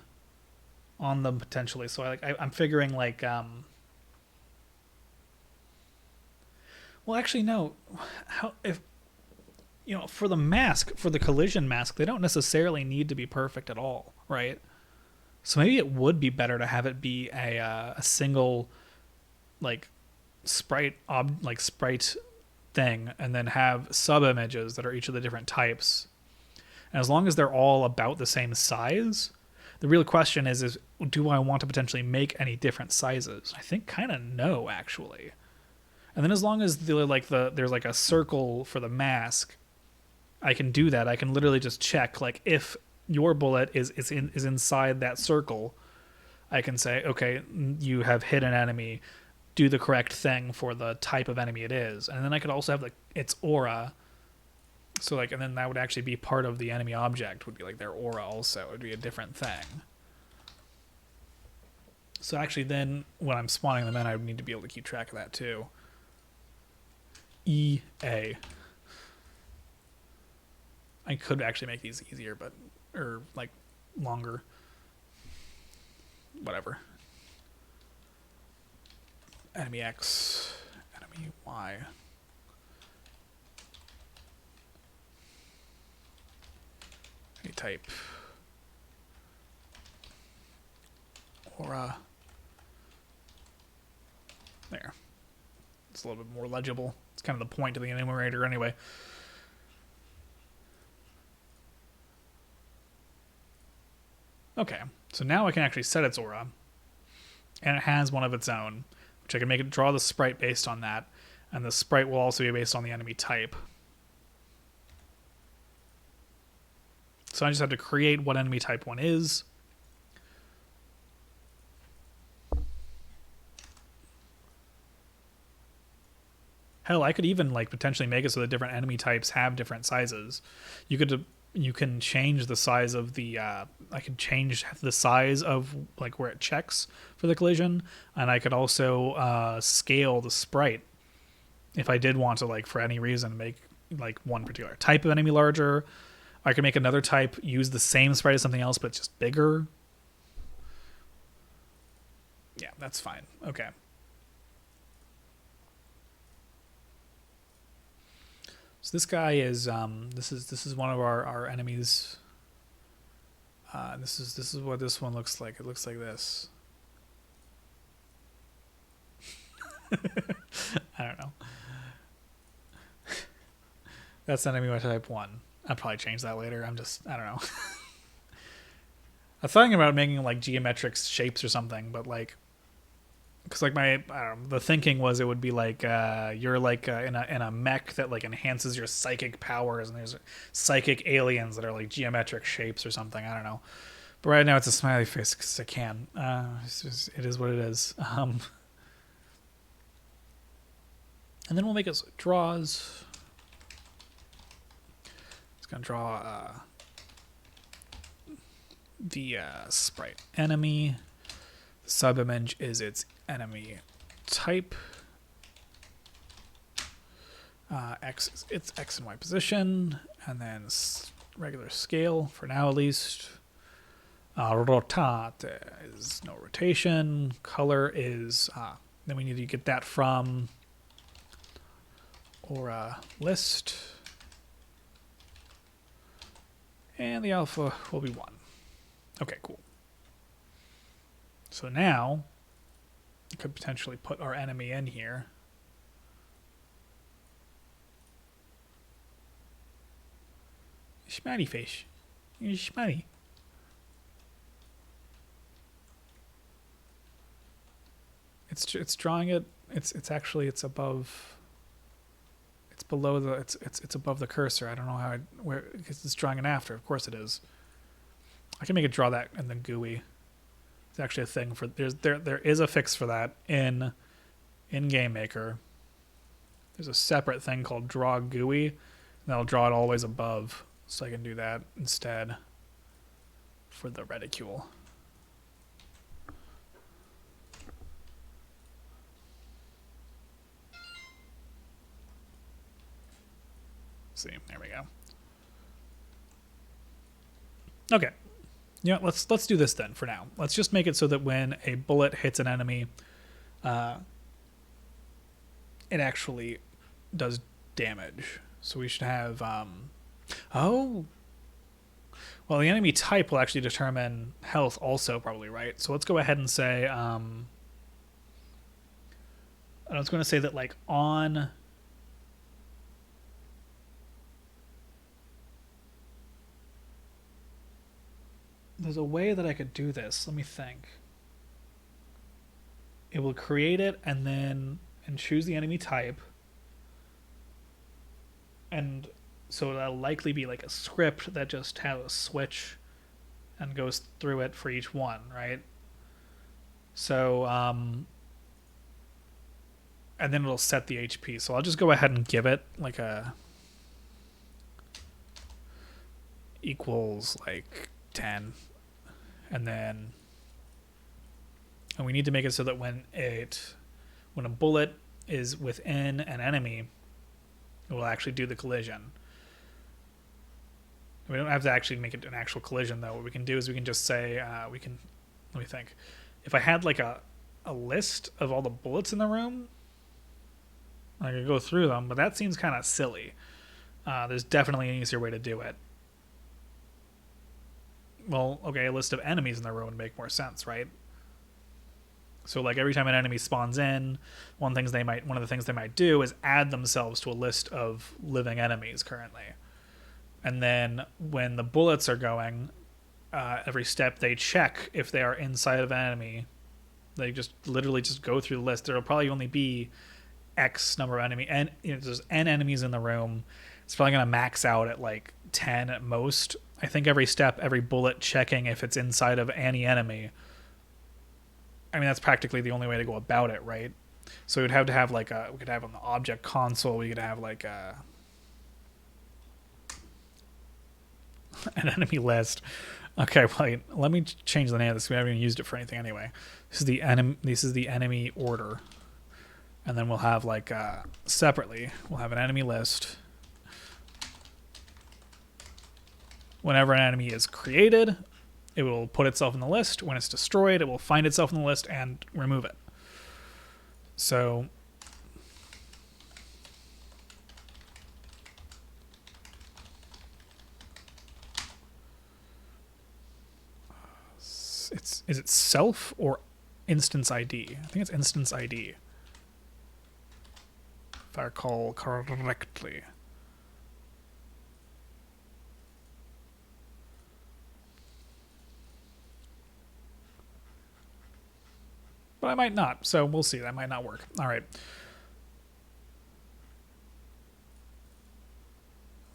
them potentially. So I'm figuring like, well, actually, no. For the mask, for the collision mask, they don't necessarily need to be perfect at all, right? So maybe it would be better to have it be a single, like, sprite thing, and then have sub images that are each of the different types. And as long as they're all about the same size, the real question is do I want to potentially make any different sizes? I think kind of no, actually. And then as long as there's like a circle for the mask, I can do that. I can literally just check like if your bullet is inside that circle, I can say, okay, you have hit an enemy. Do the correct thing for the type of enemy it is. And then I could also have like its aura. So like, and then that would actually be part of the enemy object, would be like their aura also. It would be a different thing. So actually then when I'm spawning them in, I would need to be able to keep track of that too. EA. I could actually make these easier, or like longer. Whatever. Enemy X, enemy Y. Any type. Aura. There. It's a little bit more legible. It's kind of the point of the enumerator anyway. Okay, so now I can actually set its aura. And it has one of its own, which I can make it draw the sprite based on that. And the sprite will also be based on the enemy type. So I just have to create what enemy type 1 is. Hell, I could even like potentially make it so that different enemy types have different sizes. You can change the size of the I could change the size of like where it checks for the collision, and I could also scale the sprite if I did want to, like, for any reason make like one particular type of enemy larger, I can make another type, use the same sprite as something else, but just bigger. Yeah, that's fine. Okay. So this guy is this is one of our enemies. This is what this one looks like. It looks like this. I don't know. That's enemy type 1. I'll probably change that later. I don't know. I'm thinking about making like geometric shapes or something, but like, because like I don't know, the thinking was it would be like you're like in a mech that like enhances your psychic powers, and there's psychic aliens that are like geometric shapes or something. I don't know. But right now it's a smiley face because I can. It is what it is. And then we'll make it so it draws. It's gonna draw the sprite enemy. The subimage is its enemy type. It's X and Y position, and then regular scale for now at least. Rotate is no rotation. Color is then we need to get that from or list, and the alpha will be 1. Okay, cool. So now we could potentially put our enemy in here. Smiley face. You're smiley. It's drawing it. It's actually it's above. It's below the. It's above the cursor. I don't know how where because it's drawing it after. Of course it is. I can make it draw that and then GUI. It's actually a thing for there is a fix for that in GameMaker. There's a separate thing called Draw GUI, and that'll draw it always above. So I can do that instead for the reticule. See, there we go. Okay. Yeah, let's do this then for now. Let's just make it so that when a bullet hits an enemy, it actually does damage. So we should have oh. Well, the enemy type will actually determine health also probably, right? So let's go ahead and say I was going to say that like on there's a way that I could do this. Let me think. It will create it and choose the enemy type. And so that'll likely be like a script that just has a switch and goes through it for each one, right? So, and then it'll set the HP. So I'll just go ahead and give it like a equals like 10. And then, and we need to make it so that when a bullet is within an enemy, it will actually do the collision. We don't have to actually make it an actual collision though. What we can do is we can just say, let me think. If I had like a list of all the bullets in the room, I could go through them, but that seems kind of silly. There's definitely an easier way to do it. Well, okay, a list of enemies in the room would make more sense, right? So like every time an enemy spawns in, one of the things they might do is add themselves to a list of living enemies currently. And then when the bullets are going, every step they check if they are inside of an enemy. They just literally just go through the list. There'll probably only be X number of enemy, and there's N enemies in the room. It's probably gonna max out at like 10 at most. I think every step, every bullet checking if it's inside of any enemy. I mean, that's practically the only way to go about it, right? So we'd have to have like we could have on the object console, we could have like an enemy list. Okay, wait, let me change the name of this. We haven't even used it for anything anyway. This is the enemy order. And then we'll have like separately, we'll have an enemy list. Whenever an enemy is created, it will put itself in the list. When it's destroyed, it will find itself in the list and remove it. So is it self or instance ID? I think it's instance ID, if I recall correctly. But I might not, so we'll see. That might not work. All right.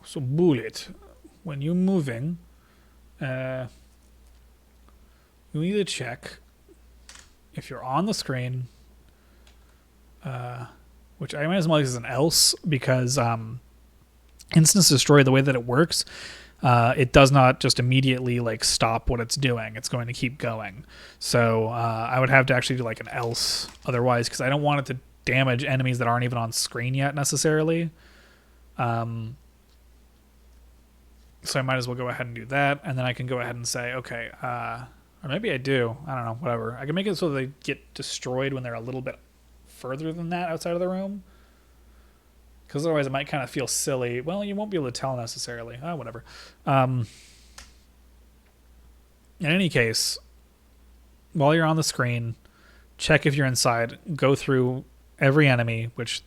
So bullet, when you're moving, you need to check if you're on the screen, which I might as well use as an else, because instance destroy, the way that it works, it does not just immediately like stop what it's doing. It's going to keep going. So I would have to actually do like an else otherwise, because I don't want it to damage enemies that aren't even on screen yet necessarily. So I might as well go ahead and do that, and then I can go ahead and say, okay, or maybe I do. I don't know, whatever. I can make it so they get destroyed when they're a little bit further than that outside of the room. Because otherwise it might kind of feel silly. Well, you won't be able to tell necessarily. Whatever. In any case, while you're on the screen, check if you're inside. Go through every enemy, which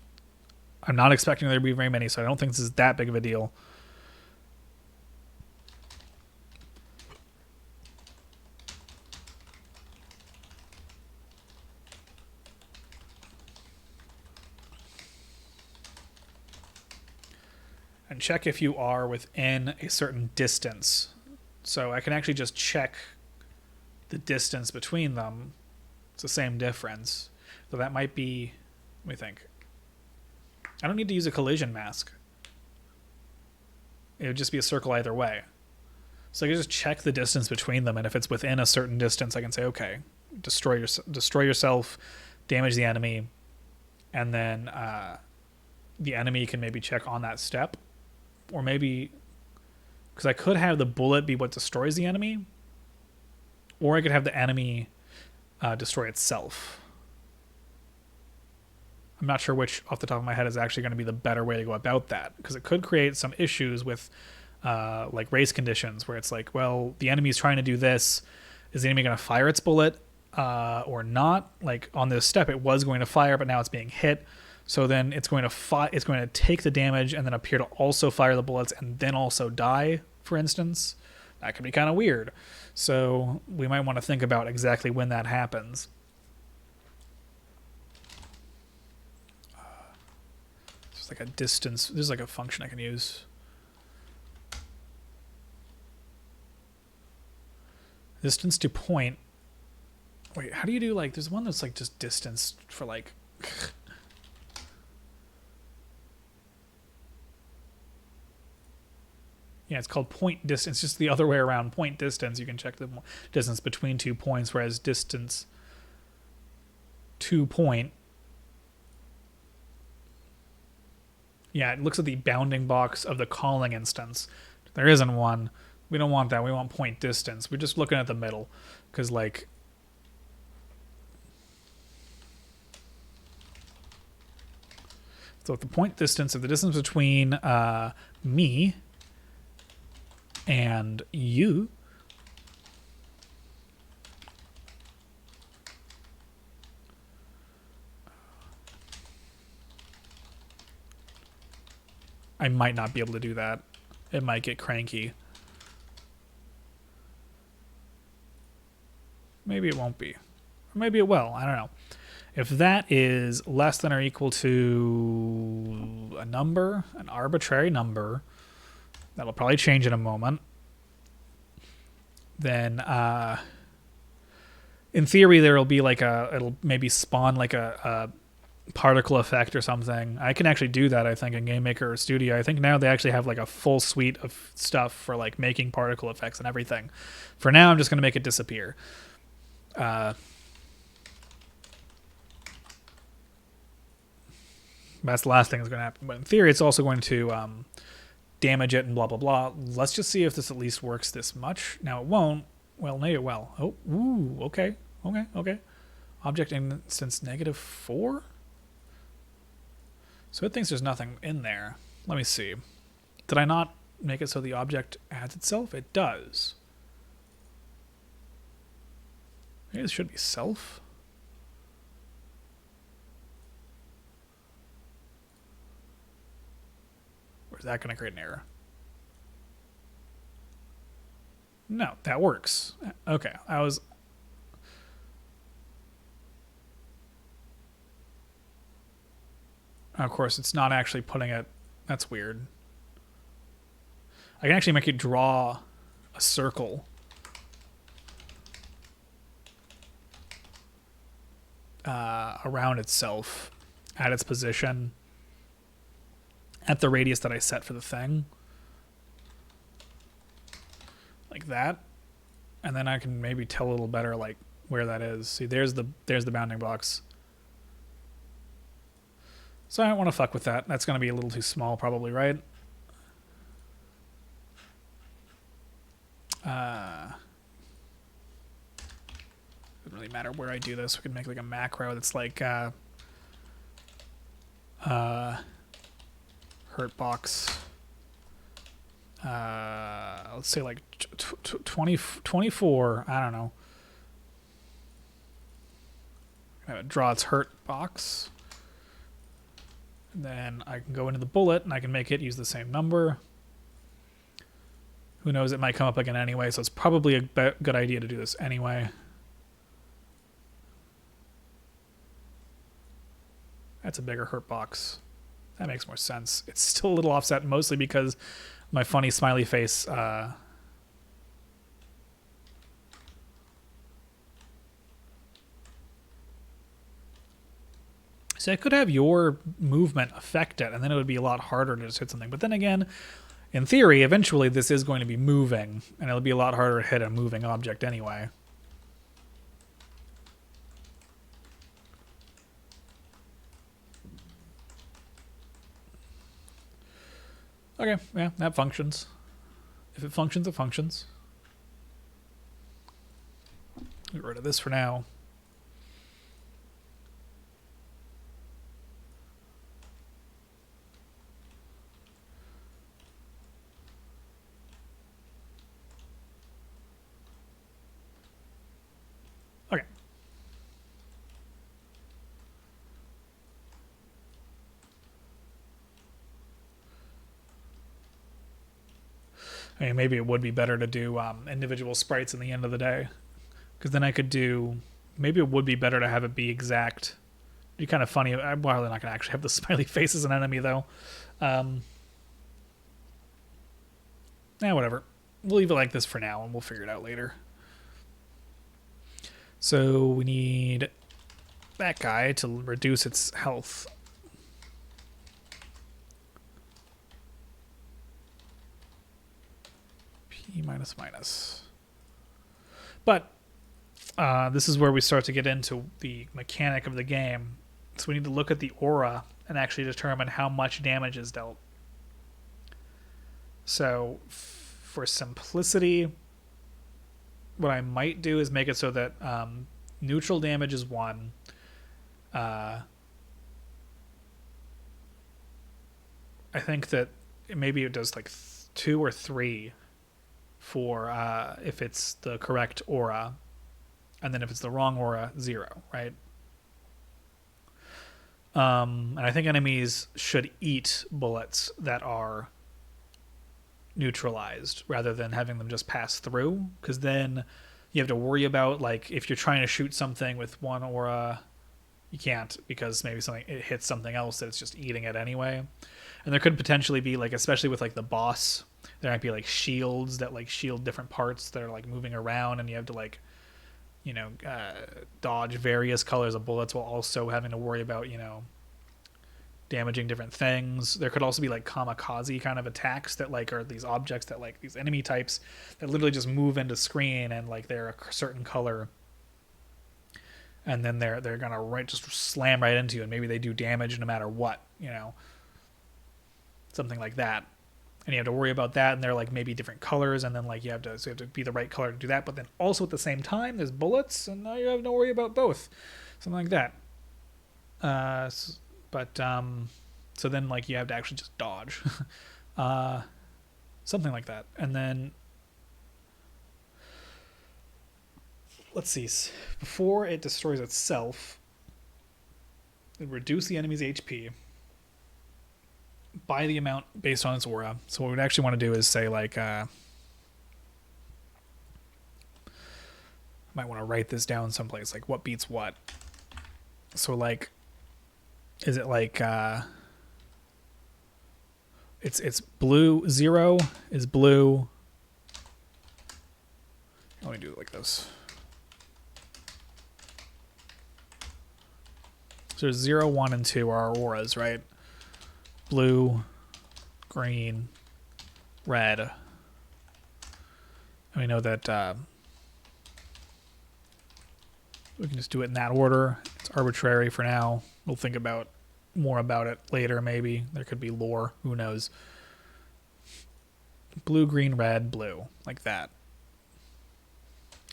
I'm not expecting there to be very many, so I don't think this is that big of a deal. And check if you are within a certain distance. So I can actually just check the distance between them. It's the same difference. So that might be, let me think. I don't need to use a collision mask. It would just be a circle either way. So I can just check the distance between them, and if it's within a certain distance, I can say, okay, destroy yourself, damage the enemy, and then the enemy can maybe check on that step. Or maybe, because I could have the bullet be what destroys the enemy, or I could have the enemy destroy itself. I'm not sure which off the top of my head is actually going to be the better way to go about that, because it could create some issues with like race conditions, where it's like, well, the enemy's trying to do this. Is the enemy going to fire its bullet or not? Like on this step, it was going to fire, but now it's being hit. So then it's going to take the damage and then appear to also fire the bullets and then also die, for instance. That could be kind of weird. So we might want to think about exactly when that happens. There's like a distance. There's like a function I can use. Distance to point. Wait, how do you do like, there's one that's like just distance for like... Yeah, it's called point distance. Just the other way around. Point distance. You can check the distance between 2 points, whereas distance to point. Yeah, it looks at the bounding box of the calling instance. There isn't one. We don't want that. We want point distance. We're just looking at the middle, because like... So if the point distance, if the distance between me and you I might not be able to do that. It might get cranky. Maybe it won't be. Or maybe it will. I don't know. If that is less than or equal to a number, an arbitrary number, that'll probably change in a moment, then in theory there'll be like it'll maybe spawn like a particle effect or something. I can actually do that, I think, in GameMaker Studio. I think now they actually have like a full suite of stuff for like making particle effects and everything. For now, I'm just going to make it disappear. That's the last thing that's going to happen. But in theory, it's also going to damage it and blah blah blah. Let's just see if this at least works this much. Now it won't. Well, maybe it will. Oh, ooh, okay, okay. Object instance -4. So it thinks there's nothing in there. Let me see. Did I not make it so the object adds itself? It does. Maybe this should be self. Or is that going to create an error? No, that works. Okay, of course, it's not actually putting it. That's weird. I can actually make it draw a circle. Around itself at its position at the radius that I set for the thing. Like that. And then I can maybe tell a little better like where that is. See, there's the bounding box. So I don't want to fuck with that. That's going to be a little too small probably, right? Doesn't really matter where I do this. We can make like a macro that's like hurt box. Let's say like 24. I don't know. Draw its hurt box. And then I can go into the bullet and I can make it use the same number. Who knows, it might come up again anyway, so it's probably a good idea to do this anyway. That's a bigger hurt box. That makes more sense. It's still a little offset, mostly because my funny smiley face. So I could have your movement affect it, and then it would be a lot harder to just hit something. But then again, in theory, eventually this is going to be moving, and it'll be a lot harder to hit a moving object anyway. Okay, yeah, that functions. If it functions, it functions. Get rid of this for now. Okay. I mean, maybe it would be better to do individual sprites in the end of the day. Because then I could do... Maybe it would be better to have it be exact. It'd be kind of funny. I'm probably not going to actually have the smiley face as an enemy, though. Whatever. We'll leave it like this for now, and we'll figure it out later. So we need that guy to reduce its health. P minus minus. But this is where we start to get into the mechanic of the game. So we need to look at the aura and actually determine how much damage is dealt. So for simplicity, what I might do is make it so that neutral damage is 1. I think that maybe it does like 2 or 3 for if it's the correct aura, and then if it's the wrong aura, 0, right? And I think enemies should eat bullets that are neutralized rather than having them just pass through, because then you have to worry about, like, if you're trying to shoot something with one aura, you can't, because maybe it hits something else that it's just eating it anyway. And there could potentially be, like, especially with like the boss, there might be like shields that like shield different parts that are like moving around, and you have to like, you know, dodge various colors of bullets while also having to worry about, you know, damaging different things. There could also be like kamikaze kind of attacks that like are these objects that like these enemy types that literally just move into screen and like they're a certain color, and then they're gonna just slam right into you, and maybe they do damage no matter what, you know, something like that. and you have to worry about that, and they're like maybe different colors, and then like you have to be the right color to do that, but then also at the same time there's bullets, and now you have to worry about both, something like that. But so then like you have to actually just dodge, something like that, and then let's see, before it destroys itself, it reduce the enemy's HP by the amount based on its aura. So what we'd actually want to do is say like I might want to write this down someplace, like what beats what. So like, is it like it's blue, 0 is blue. Let me do it like this. So there's 0, 1, and 2 are our auras, right? Blue, green, red. And we know that we can just do it in that order. It's arbitrary for now. We'll think about more about it later, maybe. There could be lore. Who knows? Blue, green, red, blue. Like that.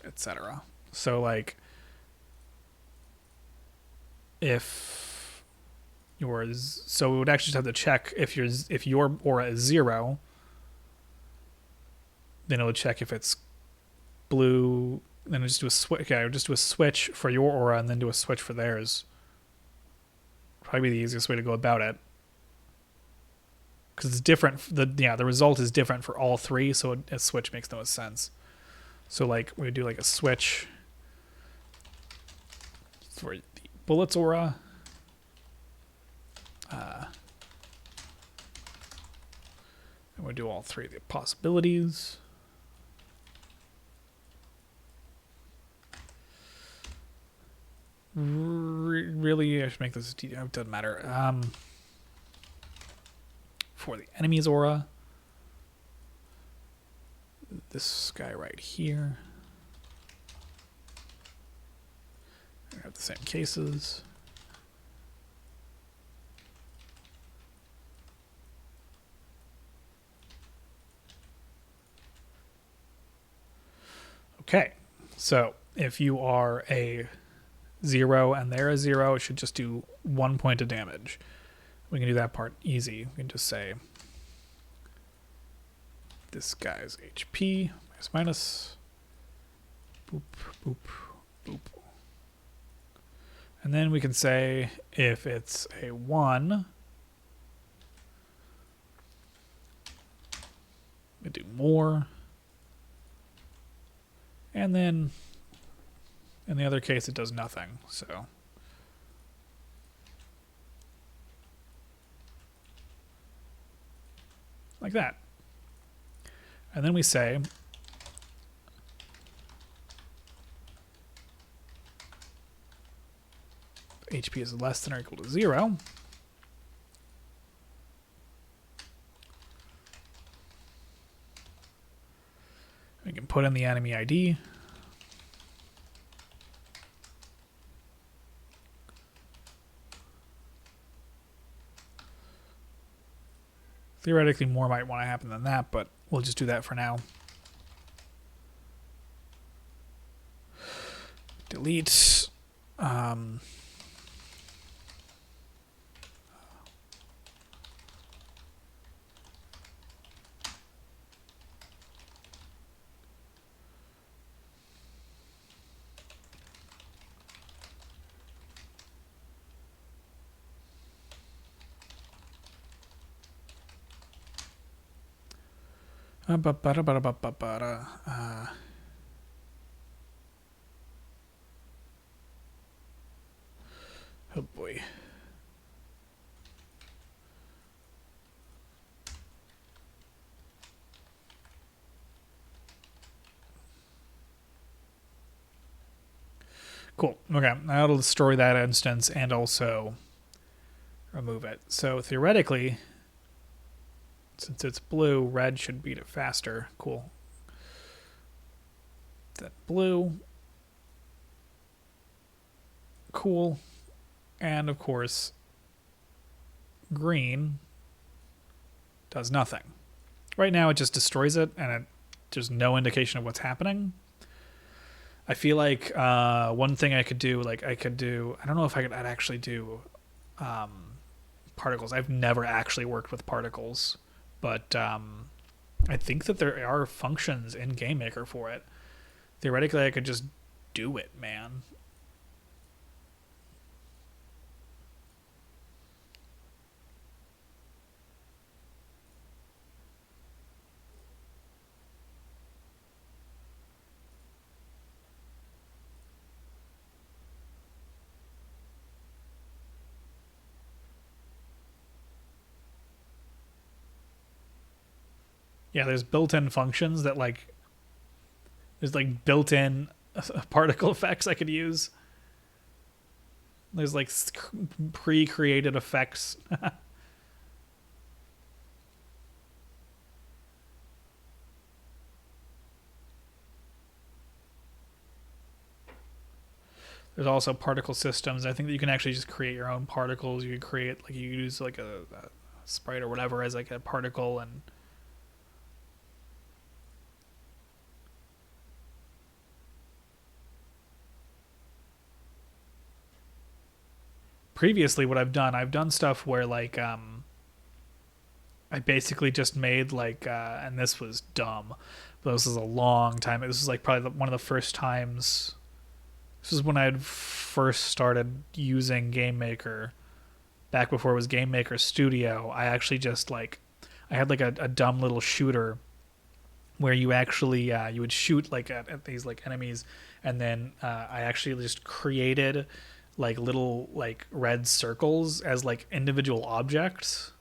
Etc. So, like, if yours... So we would actually just have to check if your aura is 0, then it would check if it's blue... Then just do a switch. Okay, just do a switch for your aura and then do a switch for theirs. Probably the easiest way to go about it, because it's different. The result is different for all three, so a switch makes no sense. So like we would do like a switch for the bullets aura. And we'll do all three of the possibilities. Really, I should make this. It doesn't matter. For the enemy's aura, this guy right here. We have the same cases. Okay, so if you are a 0 and they're a 0, it should just do 1 point of damage. We can do that part easy. We can just say this guy's HP minus, boop, boop, boop. And then we can say if it's a 1, we do more. And then in the other case, it does nothing. So like that. And then we say HP is less than or equal to 0. We can put in the enemy ID. Theoretically, more might want to happen than that, but we'll just do that for now. Delete. Oh boy. Cool. Okay, that'll destroy that instance and also remove it. So theoretically, since it's blue, red should beat it faster. Cool. That blue. Cool. And of course, green does nothing. Right now, it just destroys it, and there's no indication of what's happening. I feel like one thing I could do, like I don't know if I'd actually do particles. I've never actually worked with particles, but I think that there are functions in GameMaker for it. Theoretically, I could just do it, man. Yeah, there's built-in functions that like there's like built-in particle effects I could use. There's like pre-created effects. There's also particle systems. I think that you can actually just create your own particles. You can create like you use like a sprite or whatever as like a particle, and previously what I've done stuff where like I basically just made like and this was dumb. But this was a long time. This was like probably one of the first times. This is when I had first started using GameMaker, back before it was GameMaker Studio. I actually just like I had like a dumb little shooter where you actually you would shoot like at these like enemies, and then I actually just created like little like red circles as like individual objects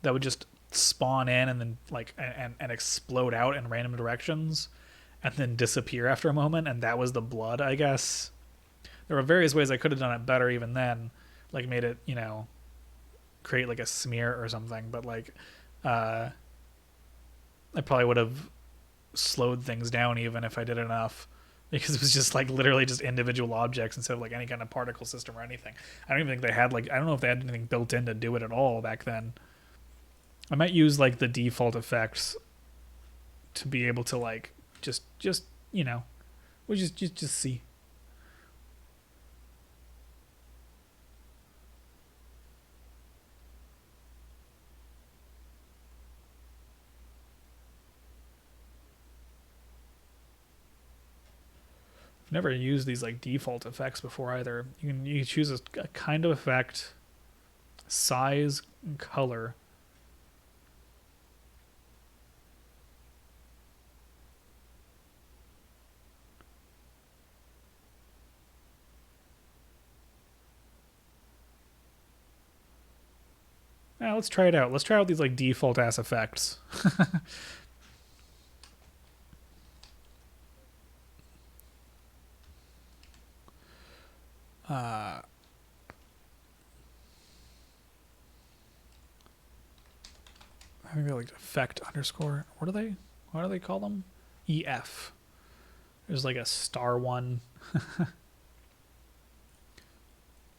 that would just spawn in and then like and explode out in random directions and then disappear after a moment, and that was the blood, I guess. There were various ways I could have done it better even then, like made it, create like a smear or something, but like uh I probably would have slowed things down even if I did enough, because it was just like literally just individual objects instead of like any kind of particle system or anything. I don't even think they had like I don't know if they had anything built in to do it at all back then. I might use like the default effects to be able to like just we'll just see. I've never used these like default effects before either. You can choose a kind of effect, size, and color. Yeah, let's try it out. Let's try out these like default ass effects. uh, Maybe like effect underscore. What do they call them? EF. There's like a star one.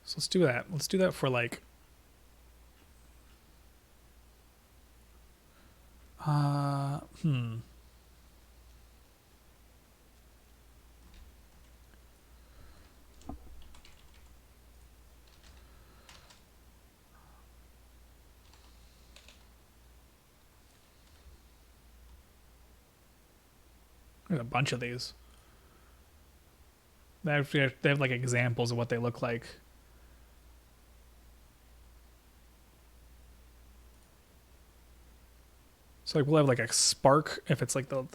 So let's do that. Let's do that for like hmm. There's a bunch of these. They have like examples of what they look like. So like we'll have like a spark if it's like the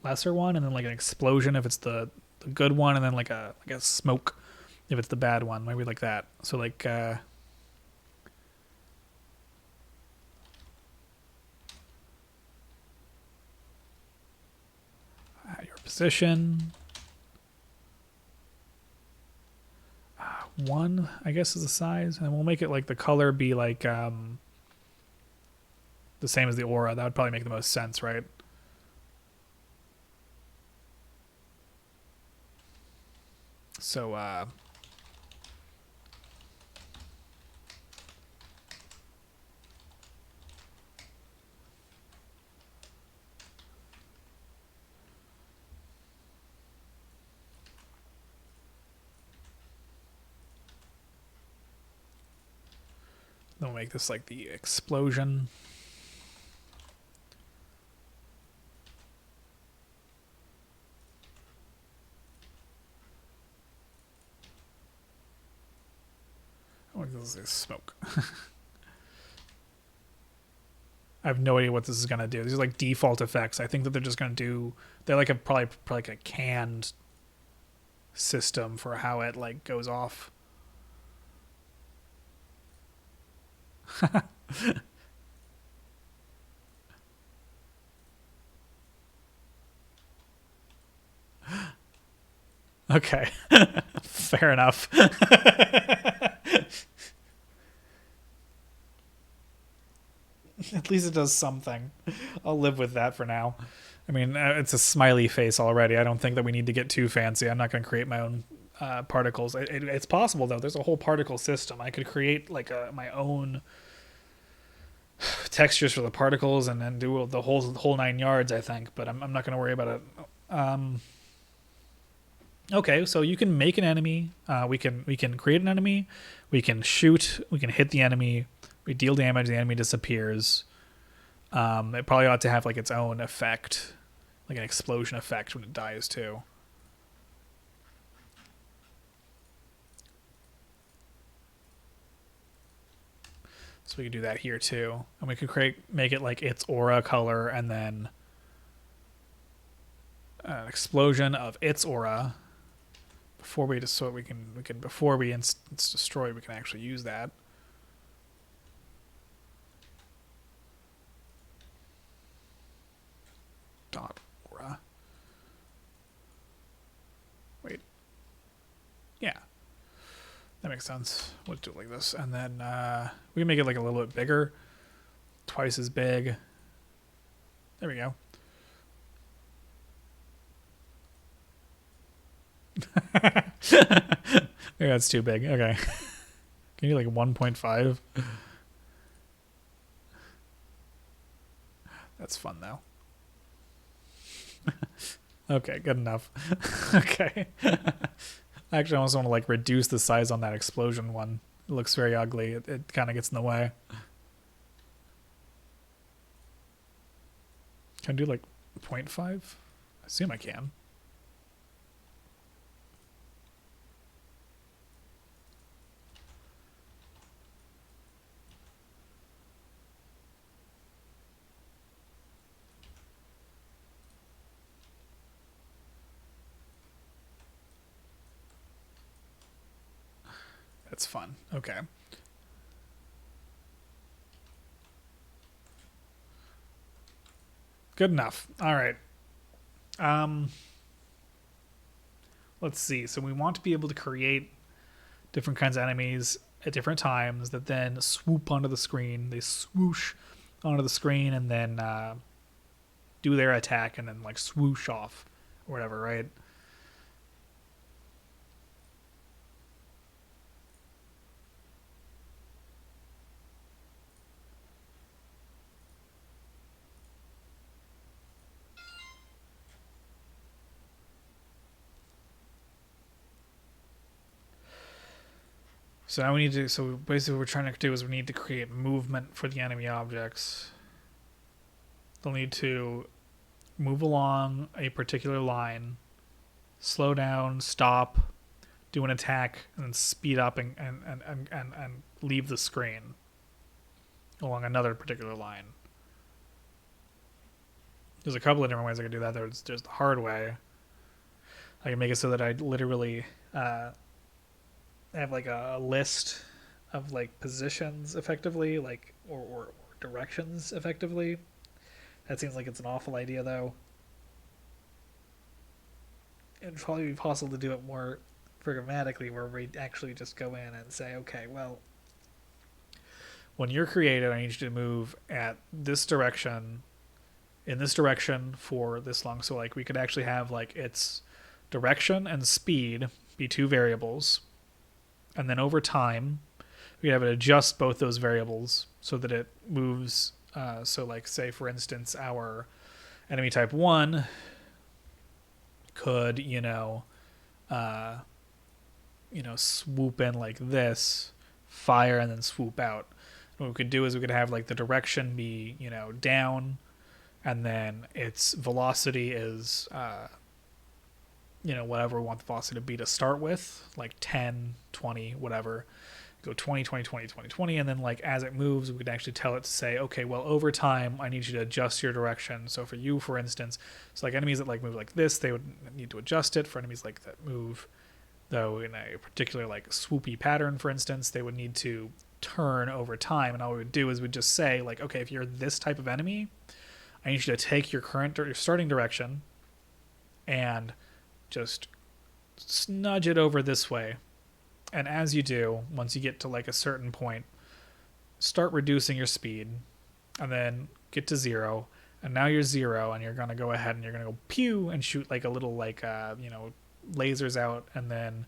lesser one, and then like an explosion if it's the good one, and then like a smoke if it's the bad one. Maybe like that. So like your position. One, I guess, is the size, and we'll make it like the color be like the same as the aura. That would probably make the most sense, right? So Then we'll make this like the explosion. Oh, this is smoke. I have no idea what this is gonna do. These are like default effects. I think that they're just gonna do. They're like a probably like a canned system for how it like goes off. Okay, fair enough. At least it does something. I'll live with that for now. I mean, it's a smiley face already. I don't think that we need to get too fancy. I'm not going to create my own particles. It's possible though. There's a whole particle system. I could create like my own textures for the particles and then do the whole 9 yards. I think, but I'm not going to worry about it. Okay, so you can make an enemy. We can create an enemy. We can shoot. We can hit the enemy. We deal damage. The enemy disappears. It probably ought to have like its own effect, like an explosion effect when it dies too. So we could do that here too, and we could make it like its aura color, and then an explosion of its aura. Before we destroy, we can before we instance destroy, we can actually use that. Dot aura. Wait. Yeah. That makes sense. Let's do it like this. And then we can make it like a little bit bigger. Twice as big. There we go. Maybe that's too big. Okay. Can you do like 1.5? That's fun though. Okay, good enough. Okay. I actually almost want to like reduce the size on that explosion one. It looks very ugly. It kind of gets in the way. Can I do like 0.5? I assume I can. That's fun. Okay. Good enough. All right. Let's see. So we want to be able to create different kinds of enemies at different times that then swoop onto the screen. They swoosh onto the screen and then do their attack and then like swoosh off or whatever, right? So now we need to. So basically, what we're trying to do is we need to create movement for the enemy objects. They'll need to move along a particular line, slow down, stop, do an attack, and then speed up and leave the screen along another particular line. There's a couple of different ways I can do that. There's the hard way. I can make it so that I literally have like a list of like positions effectively, like or directions effectively. That seems like it's an awful idea though. It'd probably be possible to do it more programmatically where we actually just go in and say, okay, well, when you're created, I need you to move at this direction, in this direction for this long. So like we could actually have like its direction and speed be two variables, and then over time we have it adjust both those variables so that it moves. So like say for instance our enemy type 1 could swoop in like this, fire, and then swoop out. what we could do is we could have like the direction be, you know, down, and then its velocity is, you know, whatever we want the velocity to be to start with, like 10, 20, whatever. Go 20, 20, 20, 20, 20, and then like as it moves, we could actually tell it to say, okay, well, over time, I need you to adjust your direction. So for you, for instance, so like enemies that like move like this, they would need to adjust it. For enemies like that move, though, in a particular like swoopy pattern, for instance, they would need to turn over time. And all we would do is we'd just say like, okay, if you're this type of enemy, I need you to take your your starting direction and just nudge it over this way. And as you do, once you get to like a certain point, start reducing your speed and then get to 0. And now you're 0, and you're going to go ahead and you're going to go pew and shoot like a little like, you know, lasers out. And then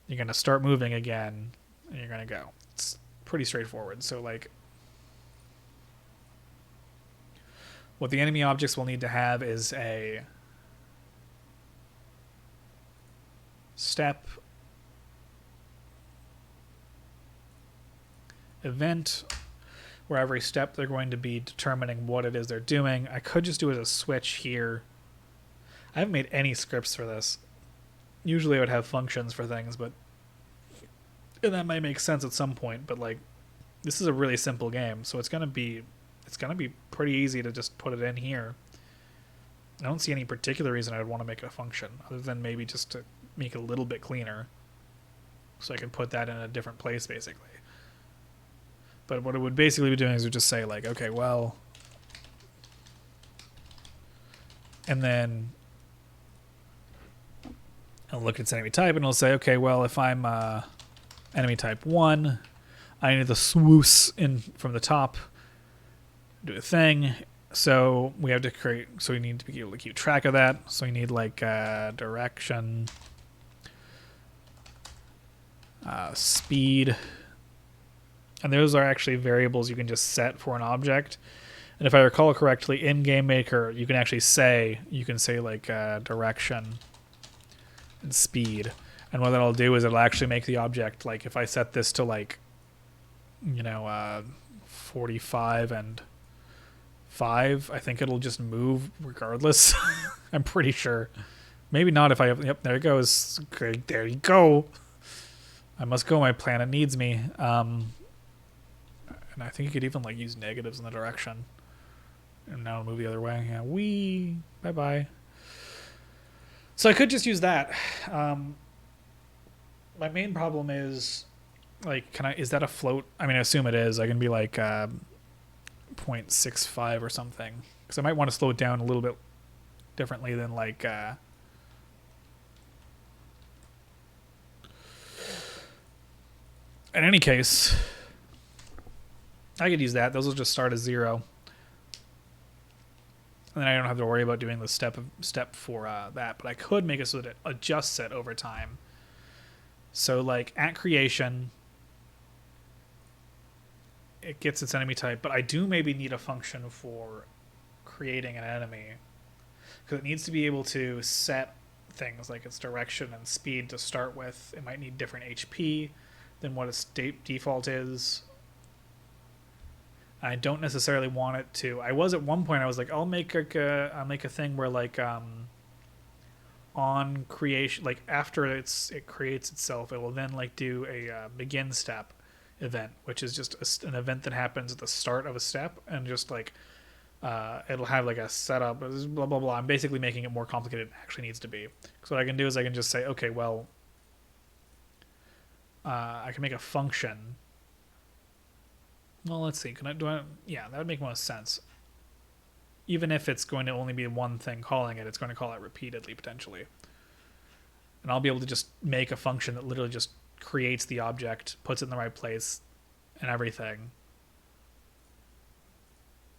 you're going to start moving again and you're going to go. It's pretty straightforward. So like what the enemy objects will need to have is a step, event, where every step they're going to be determining what it is they're doing. I could just do it as a switch here. I haven't made any scripts for this. Usually I would have functions for things, but and that might make sense at some point, but like this is a really simple game, so it's gonna be pretty easy to just put it in here. I don't see any particular reason I would want to make it a function, other than maybe just to make it a little bit cleaner, so I can put that in a different place, basically. But what it would basically be doing is it would just say, like, okay, well, and then I'll look at its enemy type, and it'll say, okay, well, if I'm enemy type 1, I need the swoosh in from the top, do a thing. So we have to create, so we need to be able to keep track of that. So we need like direction, speed, and those are actually variables you can just set for an object. And if I recall correctly, in Game Maker, you can actually say, like direction and speed. And what that'll do is it'll actually make the object, like if I set this to like, you know, 45 and 5, I think it'll just move regardless. I'm pretty sure. Maybe not if I have, yep, there it goes. Okay, there you go. I must go, my planet needs me. And I think you could even like use negatives in the direction. And now move the other way. Yeah, wee. Bye-bye. So I could just use that. My main problem is, like, is that a float? I mean, I assume it is. I can be like 0.65 or something. Because I might want to slow it down a little bit differently than like... In any case, I could use that. Those will just start as 0. And then I don't have to worry about doing the step for that. But I could make it so that it adjusts it over time. So like at creation, it gets its enemy type. But I do maybe need a function for creating an enemy. Because it needs to be able to set things like its direction and speed to start with. It might need different HP than what its default is. I don't necessarily want it to. I was at one point. I was like, I'll make a thing where like on creation, like after it creates itself, it will then like do a begin step event, which is just an event that happens at the start of a step, and just like it'll have like a setup, blah blah blah. I'm basically making it more complicated than it actually needs to be. So what I can do is I can just say, okay, well, I can make a function. Well, let's see. Yeah, that would make most sense. Even if it's going to only be one thing calling it, it's going to call it repeatedly, potentially. And I'll be able to just make a function that literally just creates the object, puts it in the right place, and everything.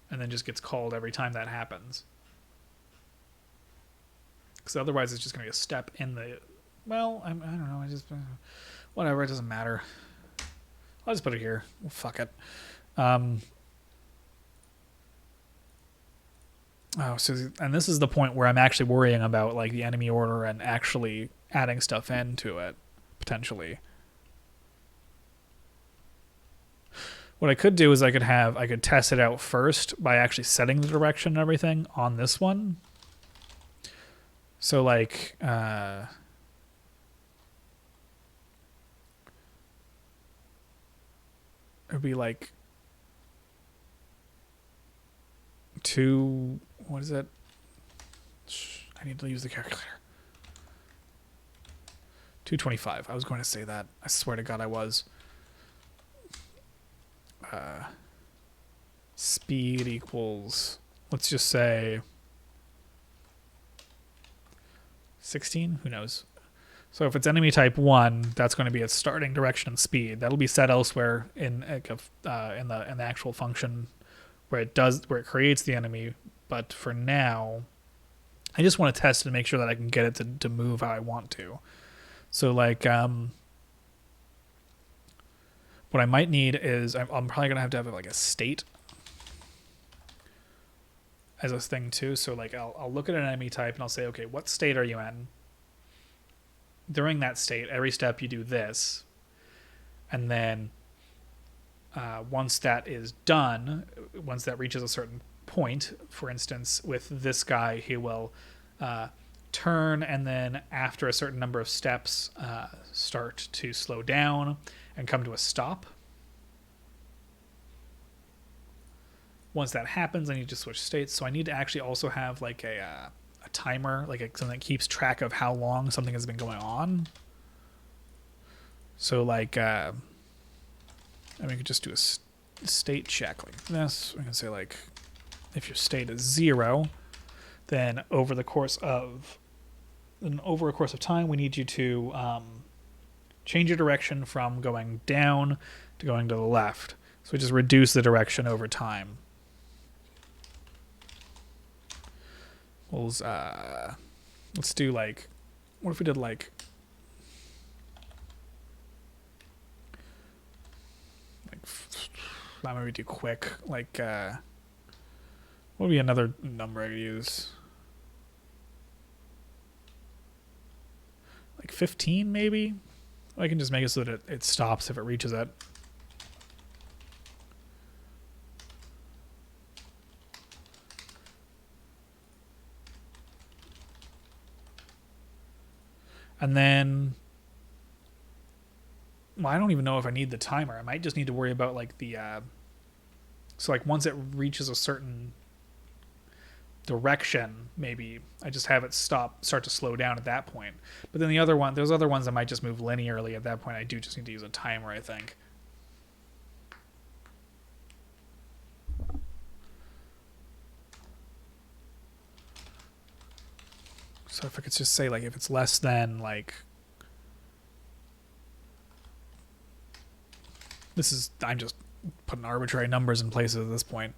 And then just gets called every time that happens. Because otherwise it's just going to be a step in the... Well, I don't know. Whatever, it doesn't matter. I'll just put it here. Well, fuck it. And this is the point where I'm actually worrying about like the enemy order and actually adding stuff into it, potentially. What I could do is I could test it out first by actually setting the direction and everything on this one. So like it would be like what is it? I need to use the calculator. 225. I was going to say that. I swear to God I was. Speed equals, let's just say 16. Who knows? So if it's enemy type 1, that's going to be its starting direction and speed. That'll be set elsewhere in the actual function where it creates the enemy. But for now, I just want to test and make sure that I can get it to move how I want to. So like what I might need is I'm probably gonna have to have like a state as a thing too. So like I'll look at an enemy type and I'll say, okay, what state are you in? During that state, every step you do this, and then once that is done, once that reaches a certain point, for instance, with this guy, he will turn, and then after a certain number of steps, start to slow down and come to a stop. Once that happens, I need to switch states. So I need to actually also have like a timer, like something that keeps track of how long something has been going on. So like, I mean, we could just do a state check like this. We can say like, if your state is 0, then over a course of time, we need you to change your direction from going down to going to the left. So we just reduce the direction over time. Let's do like, what if we did like not maybe do quick, like what would be another number I could use? Like 15 maybe? I can just make it so that it stops if it reaches it. And then, well, I don't even know if I need the timer. I might just need to worry about like the, so like once it reaches a certain direction, maybe I just have it start to slow down at that point. But then those other ones I might just move linearly at that point. I do just need to use a timer, I think. So if I could just say like if it's less than like, I'm just putting arbitrary numbers in places at this point.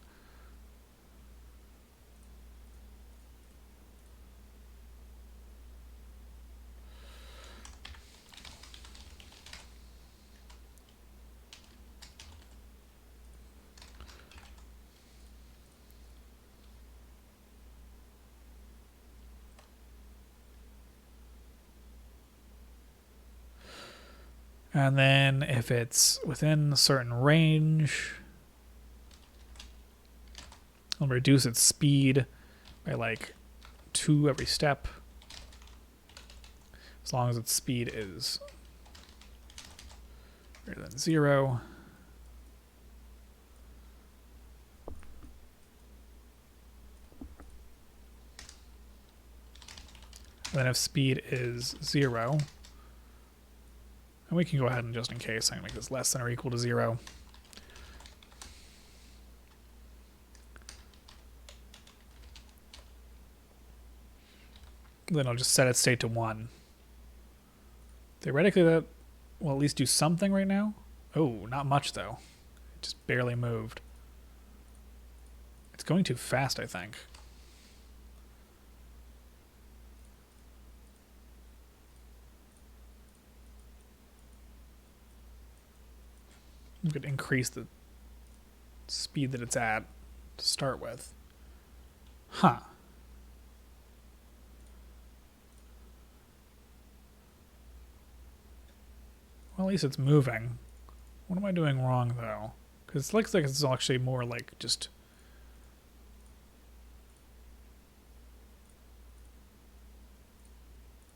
And then if it's within a certain range, I'll reduce its speed by like 2 every step, as long as its speed is greater than 0. And then if speed is 0, and we can go ahead and just in case, I can make this less than or equal to 0. Then I'll just set its state to 1. Theoretically, that will at least do something right now. Oh, not much though. It just barely moved. It's going too fast, I think. We could increase the speed that it's at to start with. Huh. Well, at least it's moving. What am I doing wrong, though? Because it looks like it's actually more like just...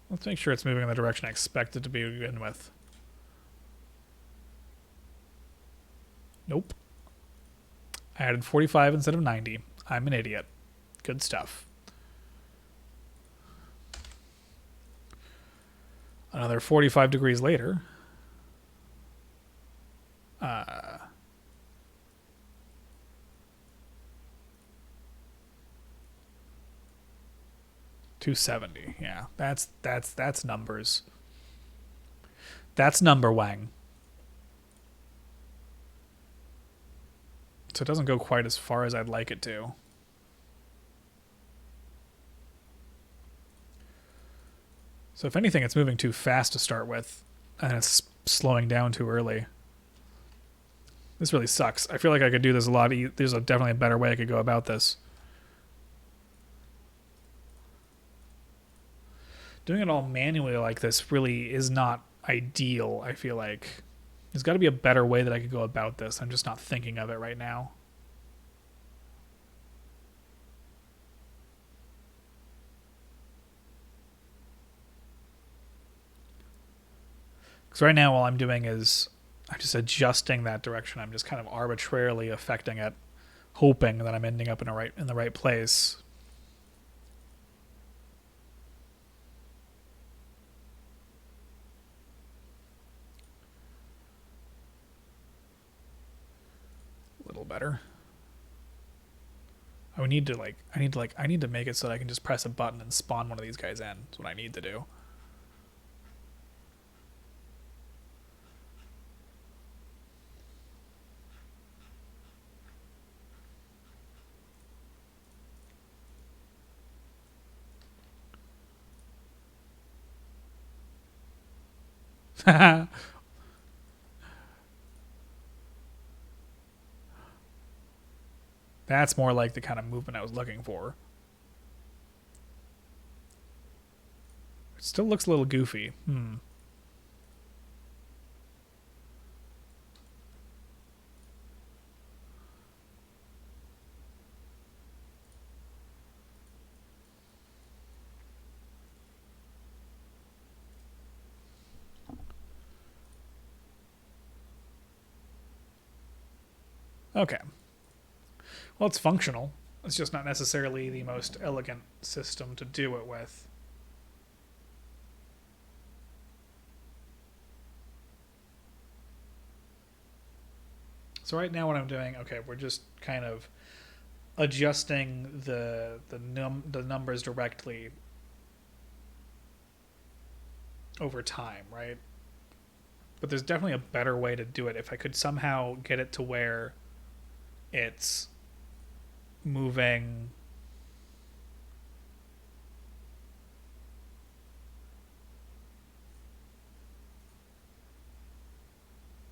Let's make sure it's moving in the direction I expect it to be to begin with. Nope. I added 45 instead of 90. I'm an idiot. Good stuff. Another 45 degrees later. 270. Yeah, that's numbers. That's number Wang. So it doesn't go quite as far as I'd like it to. So if anything, it's moving too fast to start with, and it's slowing down too early. This really sucks. I feel like I could do this a lot. There's definitely a better way I could go about this. Doing it all manually like this really is not ideal, I feel like. There's got to be a better way that I could go about this. I'm just not thinking of it right now. Because right now all I'm doing is I'm just adjusting that direction. I'm just kind of arbitrarily affecting it, hoping that I'm ending up in the right place. A little better. I need to make it so that I can just press a button and spawn one of these guys in. That's what I need to do. That's more like the kind of movement I was looking for. It still looks a little goofy. Okay. Well, it's functional. It's just not necessarily the most elegant system to do it with. So right now what I'm doing, okay, we're just kind of adjusting the numbers directly over time, right? But there's definitely a better way to do it. If I could somehow get it to where it's moving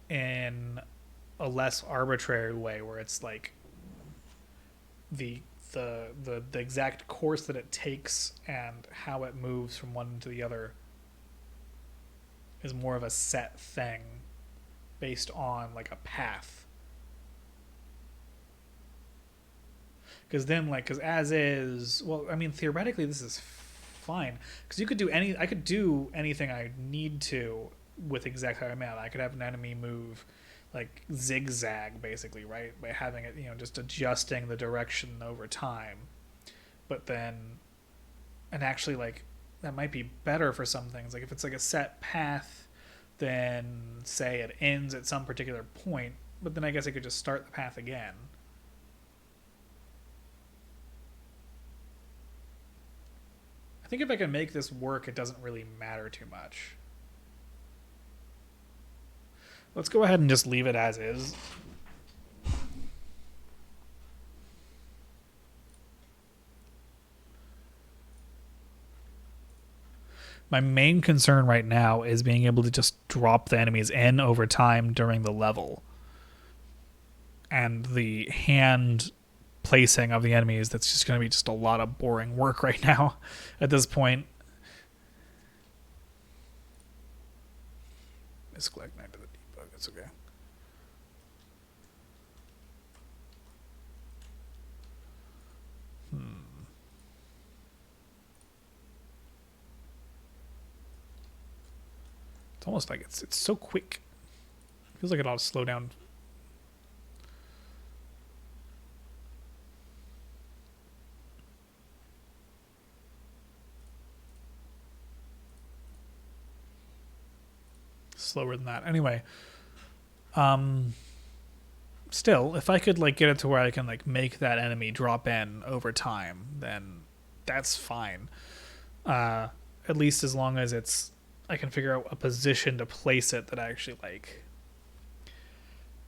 in a less arbitrary way, where it's like the exact course that it takes and how it moves from one to the other is more of a set thing based on like a path. Because then, like, because as is, well, I mean, theoretically, this is fine. Because you could do I could do anything I need to with exact how I'm at. I could have an enemy move, like, zigzag, basically, right? By having it, just adjusting the direction over time. But then, and actually, like, that might be better for some things. Like, if it's like a set path, then say it ends at some particular point, but then I guess I could just start the path again. I think if I can make this work, it doesn't really matter too much. Let's go ahead and just leave it as is. My main concern right now is being able to just drop the enemies in over time during the level. And the hand placing of the enemies, that's just going to be just a lot of boring work right now at this point. Misclick 9 to the debug, that's okay. It's almost like it's so quick. Feels like it ought to slow down. Slower than that. Anyway, still, if I could like get it to where I can like make that enemy drop in over time, then that's fine. At least as long as I can figure out a position to place it that I actually like.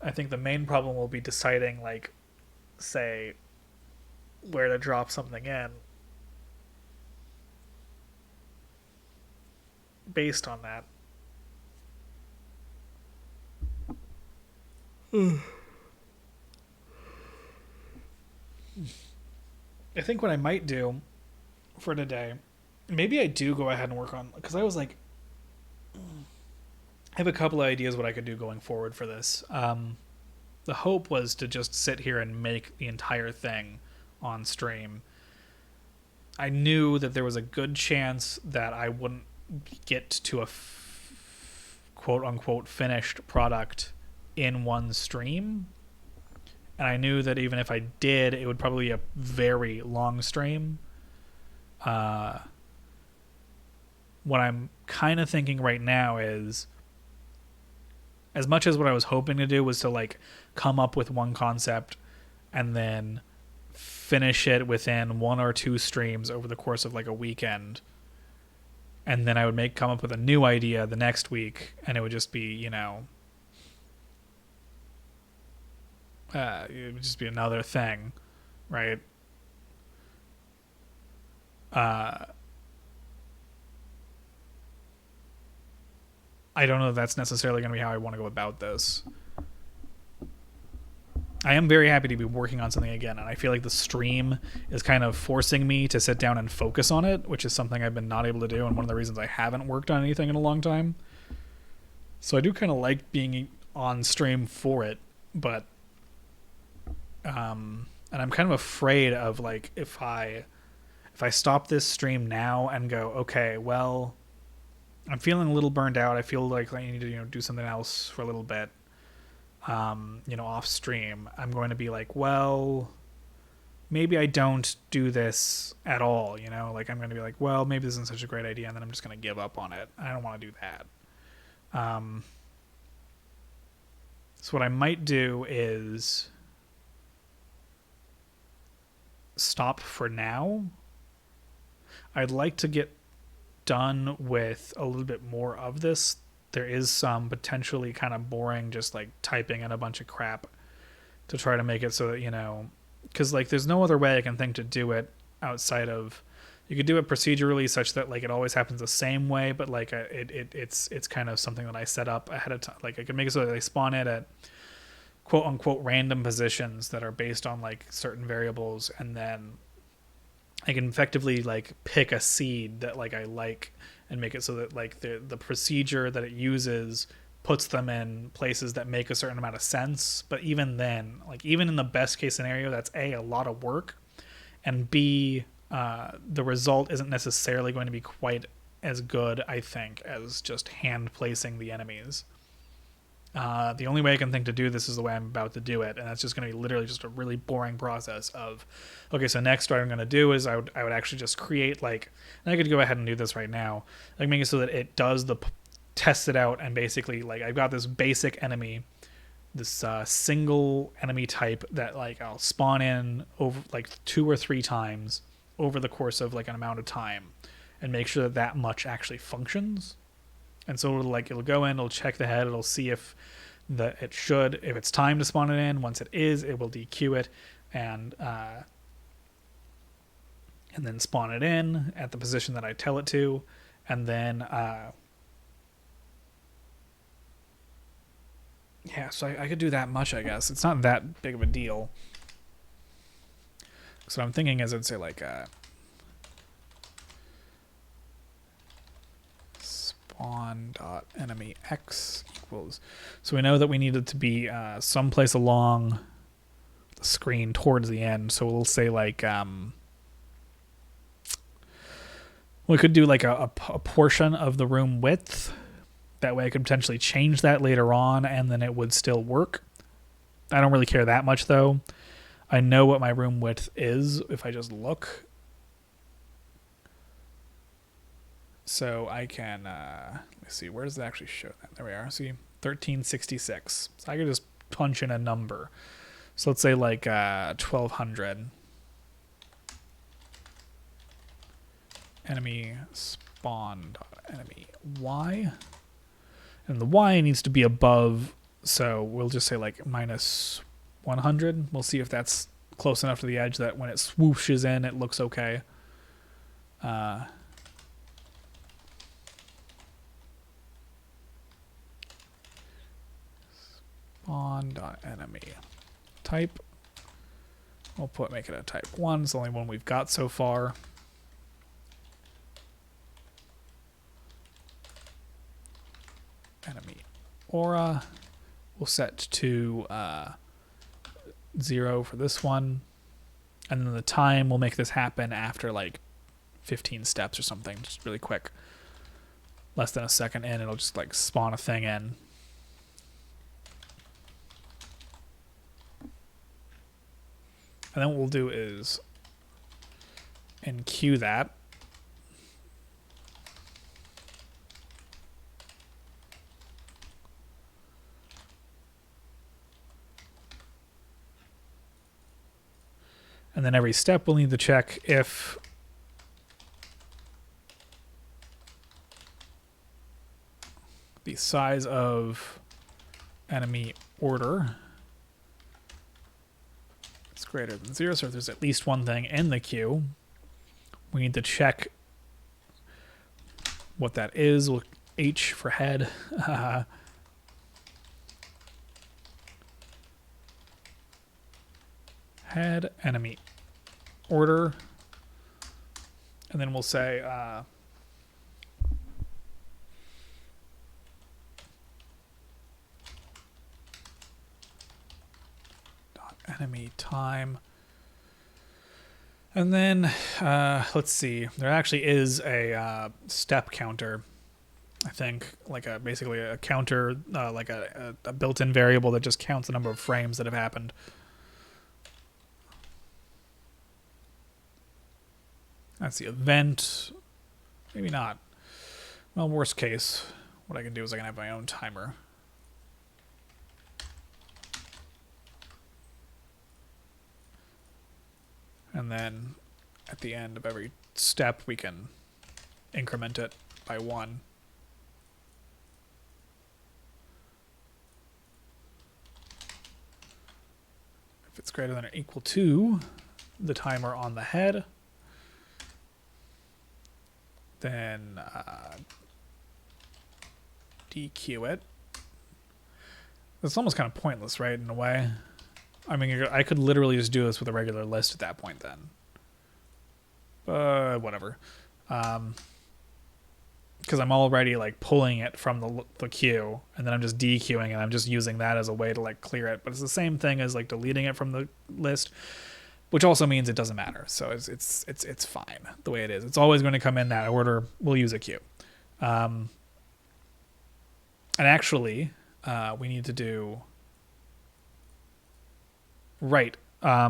I think the main problem will be deciding, like, say, where to drop something in based on that. I think what I might do for today, maybe I do go ahead and work on, because I was like, I have a couple of ideas what I could do going forward for this. The hope was to just sit here and make the entire thing on stream. I knew that there was a good chance that I wouldn't get to a quote unquote finished product in one stream. And I knew that even if I did, it would probably be a very long stream. What I'm kind of thinking right now is, as much as what I was hoping to do was to like come up with one concept and then finish it within 1 or 2 streams over the course of like a weekend, and then I would come up with a new idea the next week, and it would just be, you know, it would just be another thing, right? I don't know if that's necessarily going to be how I want to go about this. I am very happy to be working on something again, and I feel like the stream is kind of forcing me to sit down and focus on it, which is something I've been not able to do, and one of the reasons I haven't worked on anything in a long time. So I do kind of like being on stream for it, but and I'm kind of afraid of like if I stop this stream now and go, okay, well, I'm feeling a little burned out. I feel like I need to, you know, do something else for a little bit, you know, off stream. I'm going to be like, well, maybe I don't do this at all, you know? Like, I'm going to be like, well, maybe this isn't such a great idea, and then I'm just going to give up on it. I don't want to do that. So what I might do is stop for now. I'd like to get done with a little bit more of this. There is some potentially kind of boring just like typing in a bunch of crap to try to make it so that, you know, because like there's no other way I can think to do it outside of, you could do it procedurally such that like it always happens the same way, but like it's kind of something that I set up ahead of time. Like I can make it so that they spawn it at quote unquote random positions that are based on like certain variables, and then I can effectively like pick a seed that like I like and make it so that like the procedure that it uses puts them in places that make a certain amount of sense. But even then, like even in the best case scenario, that's a lot of work, and B, the result isn't necessarily going to be quite as good, I think, as just hand placing the enemies. The only way I can think to do this is the way I'm about to do it, and that's just going to be literally just a really boring process of, okay, so next what I'm going to do is I would actually just create like, and I could go ahead and do this right now, like make it so that it does test it out, and basically like I've got this basic enemy, this single enemy type that like I'll spawn in over like 2 or 3 times over the course of like an amount of time, and make sure that much actually functions. And so it'll go in, it'll check the head, it'll see if it's time to spawn it in. Once it is, it will DQ it and then spawn it in at the position that I tell it to, and then yeah, so I could do that much, I guess. It's not that big of a deal. So what I'm thinking is I'd say like spawn.enemy x equals, so we know that we need it to be someplace along the screen towards the end, so we'll say like we could do like a portion of the room width That way I could potentially change that later on and then it would still work. I don't really care that much though. I know what my room width is if I just look. So I can, let's see, where does it actually show that? There we are. See, 1366. So I could just punch in a number. So let's say like 1200. Enemy spawn enemy Y. And the Y needs to be above, so we'll just say like minus 100. We'll see if that's close enough to the edge that when it swooshes in, it looks okay. Spawn.enemy type. We'll make it a type 1. It's the only one we've got so far. Enemy aura. We'll set to 0 for this one. And then the time, we'll make this happen after like 15 steps or something, just really quick. Less than a second in, it'll just like spawn a thing in. And then what we'll do is enqueue that. And then every step we'll need to check if the size of enemy order is greater than 0. So if there's at least one thing in the queue, we need to check what that is. We'll H for head. Head, enemy order, and then we'll say enemy time. And then let's see, there actually is a step counter, I think, like basically a counter, like a built-in variable that just counts the number of frames that have happened. That's the event. Maybe not. Well, worst case, what I can do is I can have my own timer. And then at the end of every step, we can increment it by 1. If it's greater than or equal to the timer on the head, then dequeue it. It's almost kind of pointless, right, in a way? I mean, I could literally just do this with a regular list at that point then. Whatever. Because I'm already like pulling it from the queue, and then I'm just dequeuing, and I'm just using that as a way to like clear it. But it's the same thing as like deleting it from the list, which also means it doesn't matter. So it's fine the way it is. It's always going to come in that order. We'll use a queue. And actually, we need to do right. I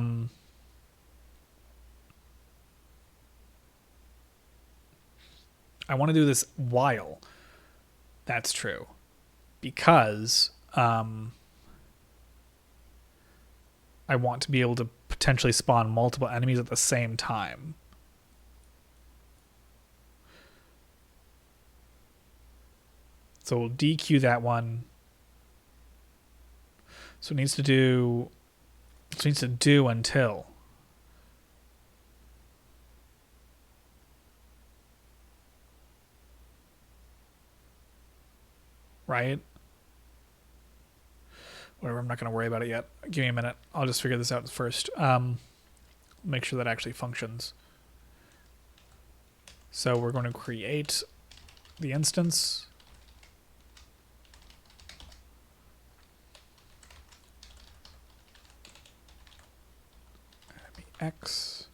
want to do this while that's true, because I want to be able to potentially spawn multiple enemies at the same time. So we'll dequeue that one. So it needs to do until. Right? Whatever, I'm not going to worry about it yet. Give me a minute. I'll just figure this out first. Make sure that actually functions. So we're going to create the instance. Enemy X.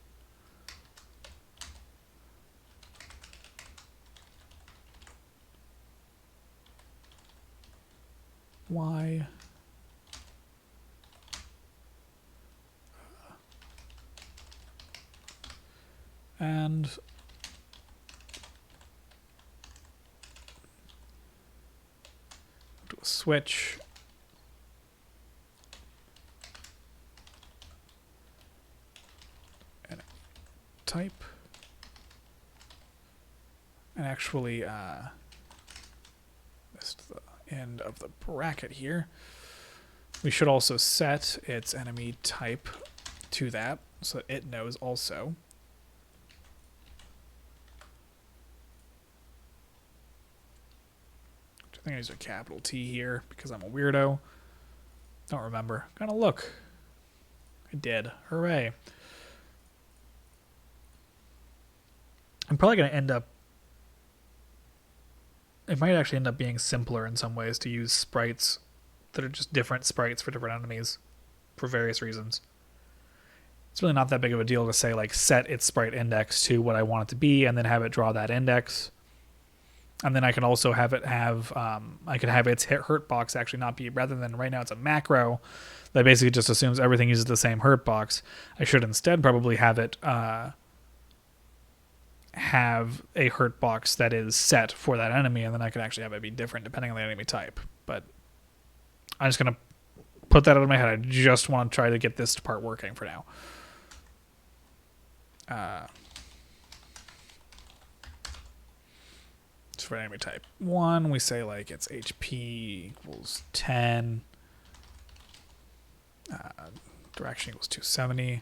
Y. And do a switch. And type. And actually, missed the end of the bracket here. We should also set its enemy type to that so that it knows also. I think I use a capital T here because I'm a weirdo. Don't remember. Gonna look. I did. Hooray. I'm probably gonna end up. It might actually end up being simpler in some ways to use sprites that are just different sprites for different enemies for various reasons. It's really not that big of a deal to say, like, set its sprite index to what I want it to be and then have it draw that index. And then I can also have it have, I could have its hurt box actually not be, rather than right now it's a macro that basically just assumes everything uses the same hurt box. I should instead probably have it have a hurt box that is set for that enemy, and then I can actually have it be different depending on the enemy type. But I'm just going to put that out of my head. I just want to try to get this part working for now. For enemy type 1, we say like its HP equals 10, direction equals 270,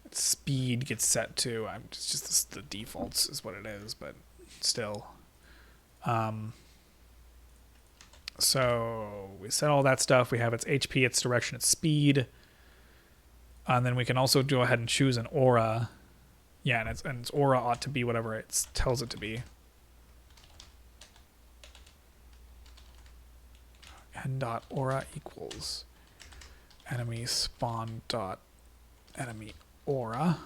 its speed gets set to, it's just the defaults is what it is, but still. So we set all that stuff. We have its HP, its direction, its speed, and then we can also go ahead and choose an aura. Yeah, and its aura ought to be whatever it tells it to be. Dot aura equals enemy spawn dot enemy aura.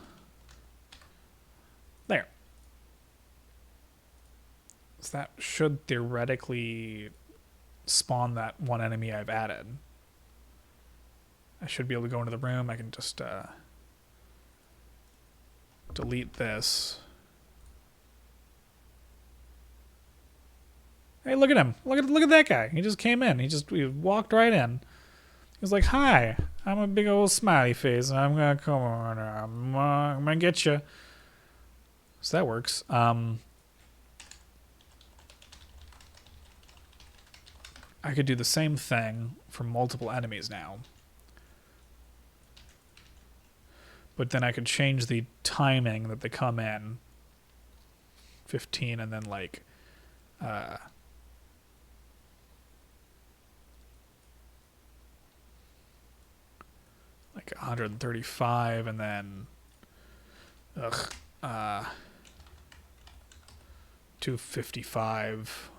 There. So that should theoretically spawn that one enemy I've added. I should be able to go into the room. I can just delete this. Hey, look at him. Look at that guy. He just came in. He walked right in. He was like, hi, I'm a big old smiley face. I'm going to come on. I'm going to get you. So that works. I could do the same thing for multiple enemies now. But then I could change the timing that they come in. 15 and then like 135 and then 255,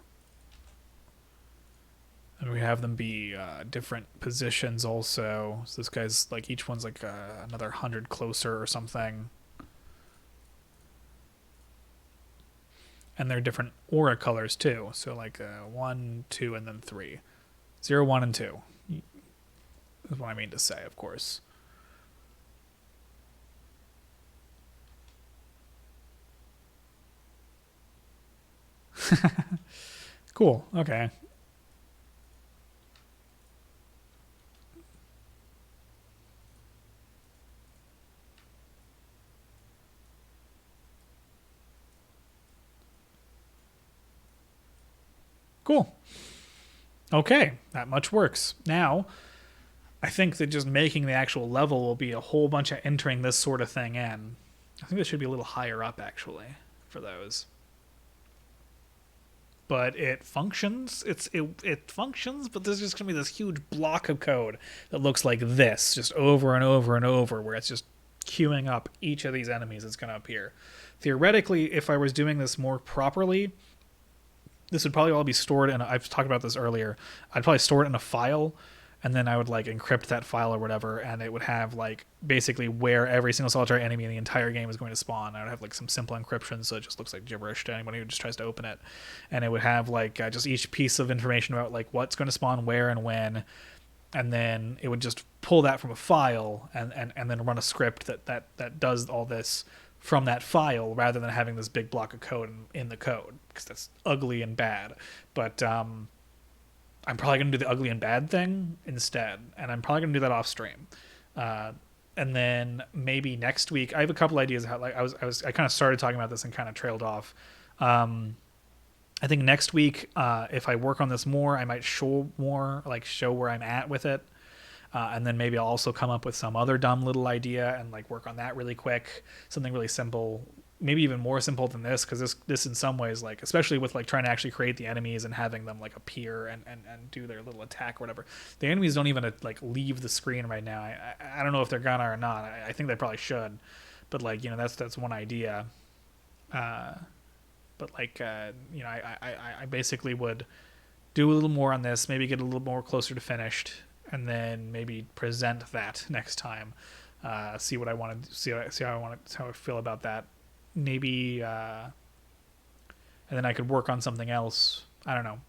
and we have them be different positions also. So this guy's like, each one's like another 100 closer or something, and they're different aura colors too. So like 1, 2, and then 3. 0, 1, and 2 is what I mean to say, of course. Cool. Okay. Cool. Okay, that much works. Now, I think that just making the actual level will be a whole bunch of entering this sort of thing in. I think this should be a little higher up, actually, for those. But it functions. It functions, but there's just going to be this huge block of code that looks like this, just over and over and over, where it's just queuing up each of these enemies that's going to appear. Theoretically, if I was doing this more properly, this would probably all be stored in I've talked about this earlier. I'd probably store it in a file, and then I would like encrypt that file or whatever, and it would have like basically where every single solitary enemy in the entire game is going to spawn. I would have like some simple encryption, so it just looks like gibberish to anyone who just tries to open it, and it would have like just each piece of information about like what's going to spawn where and when, and then it would just pull that from a file and then run a script that does all this from that file rather than having this big block of code in the code, because that's ugly and bad. But I'm probably going to do the ugly and bad thing instead, and I'm probably going to do that off stream. And then maybe next week, I have a couple ideas how, like, I kind of started talking about this and kind of trailed off. I think next week, if I work on this more, I might show where I'm at with it. And then maybe I'll also come up with some other dumb little idea and like work on that really quick. Something really simple, maybe even more simple than this, because this in some ways, like especially with like trying to actually create the enemies and having them like appear and do their little attack or whatever. The enemies don't even like leave the screen right now. I don't know if they're gonna or not. I think they probably should, but like that's one idea. But like I basically would do a little more on this, maybe get a little more closer to finished, and then maybe present that next time. See what I want to see how I feel about that. Maybe and then I could work on something else. I don't know.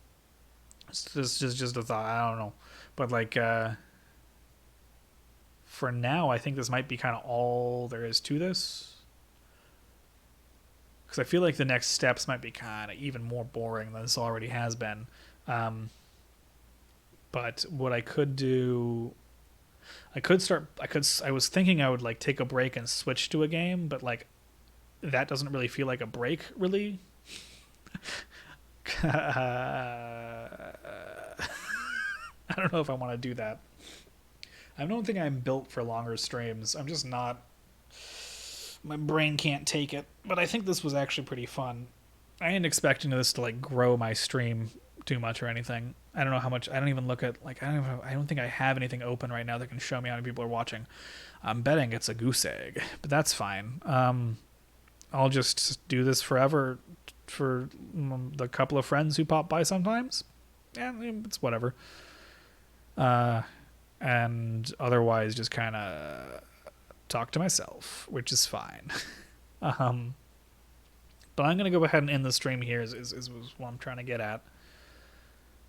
It's just a thought. I don't know, but like for now, I think this might be kind of all there is to this. Because I feel like the next steps might be kind of even more boring than this already has been. But what I could do, I was thinking I would like take a break and switch to a game, but like that doesn't really feel like a break, really. I don't know if I want to do that. I don't think I'm built for longer streams. I'm just not. My brain can't take it. But I think this was actually pretty fun. I ain't expecting this to like grow my stream too much or anything. I don't know how much. I don't even look at like I don't think I have anything open right now that can show me how many people are watching. I'm betting it's a goose egg, but that's fine. I'll just do this forever for the couple of friends who pop by sometimes. Yeah, it's whatever. And otherwise just kind of talk to myself, which is fine. But I'm going to go ahead and end the stream here is what I'm trying to get at.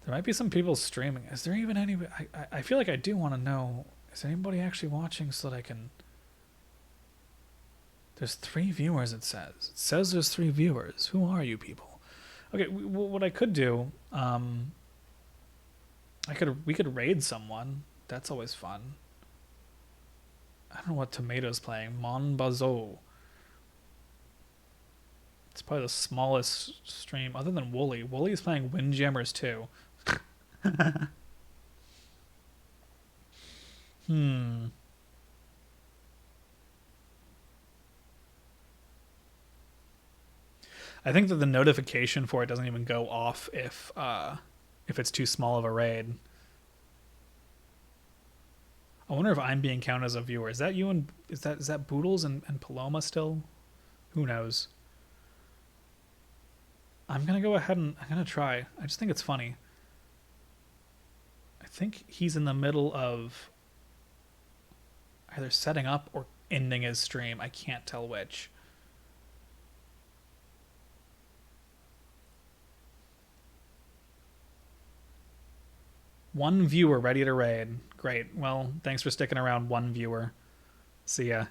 There might be some people streaming. Is there even any... I feel like I do want to know, is anybody actually watching so that I can... There's 3 viewers, it says. It says there's 3 viewers. Who are you people? Okay, what I could do... we could raid someone. That's always fun. I don't know what Tomato's playing. Mon Bazo. It's probably the smallest stream other than Wooly. Wooly's playing Windjammers too. I think that the notification for it doesn't even go off if it's too small of a raid. I wonder if I'm being counted as a viewer. Is that you and is that Boodles and Paloma still? Who knows? I'm gonna go ahead and I'm gonna try. I just think it's funny. I think he's in the middle of either setting up or ending his stream. I can't tell which. One viewer ready to raid. Great. Well, thanks for sticking around, one viewer. See ya.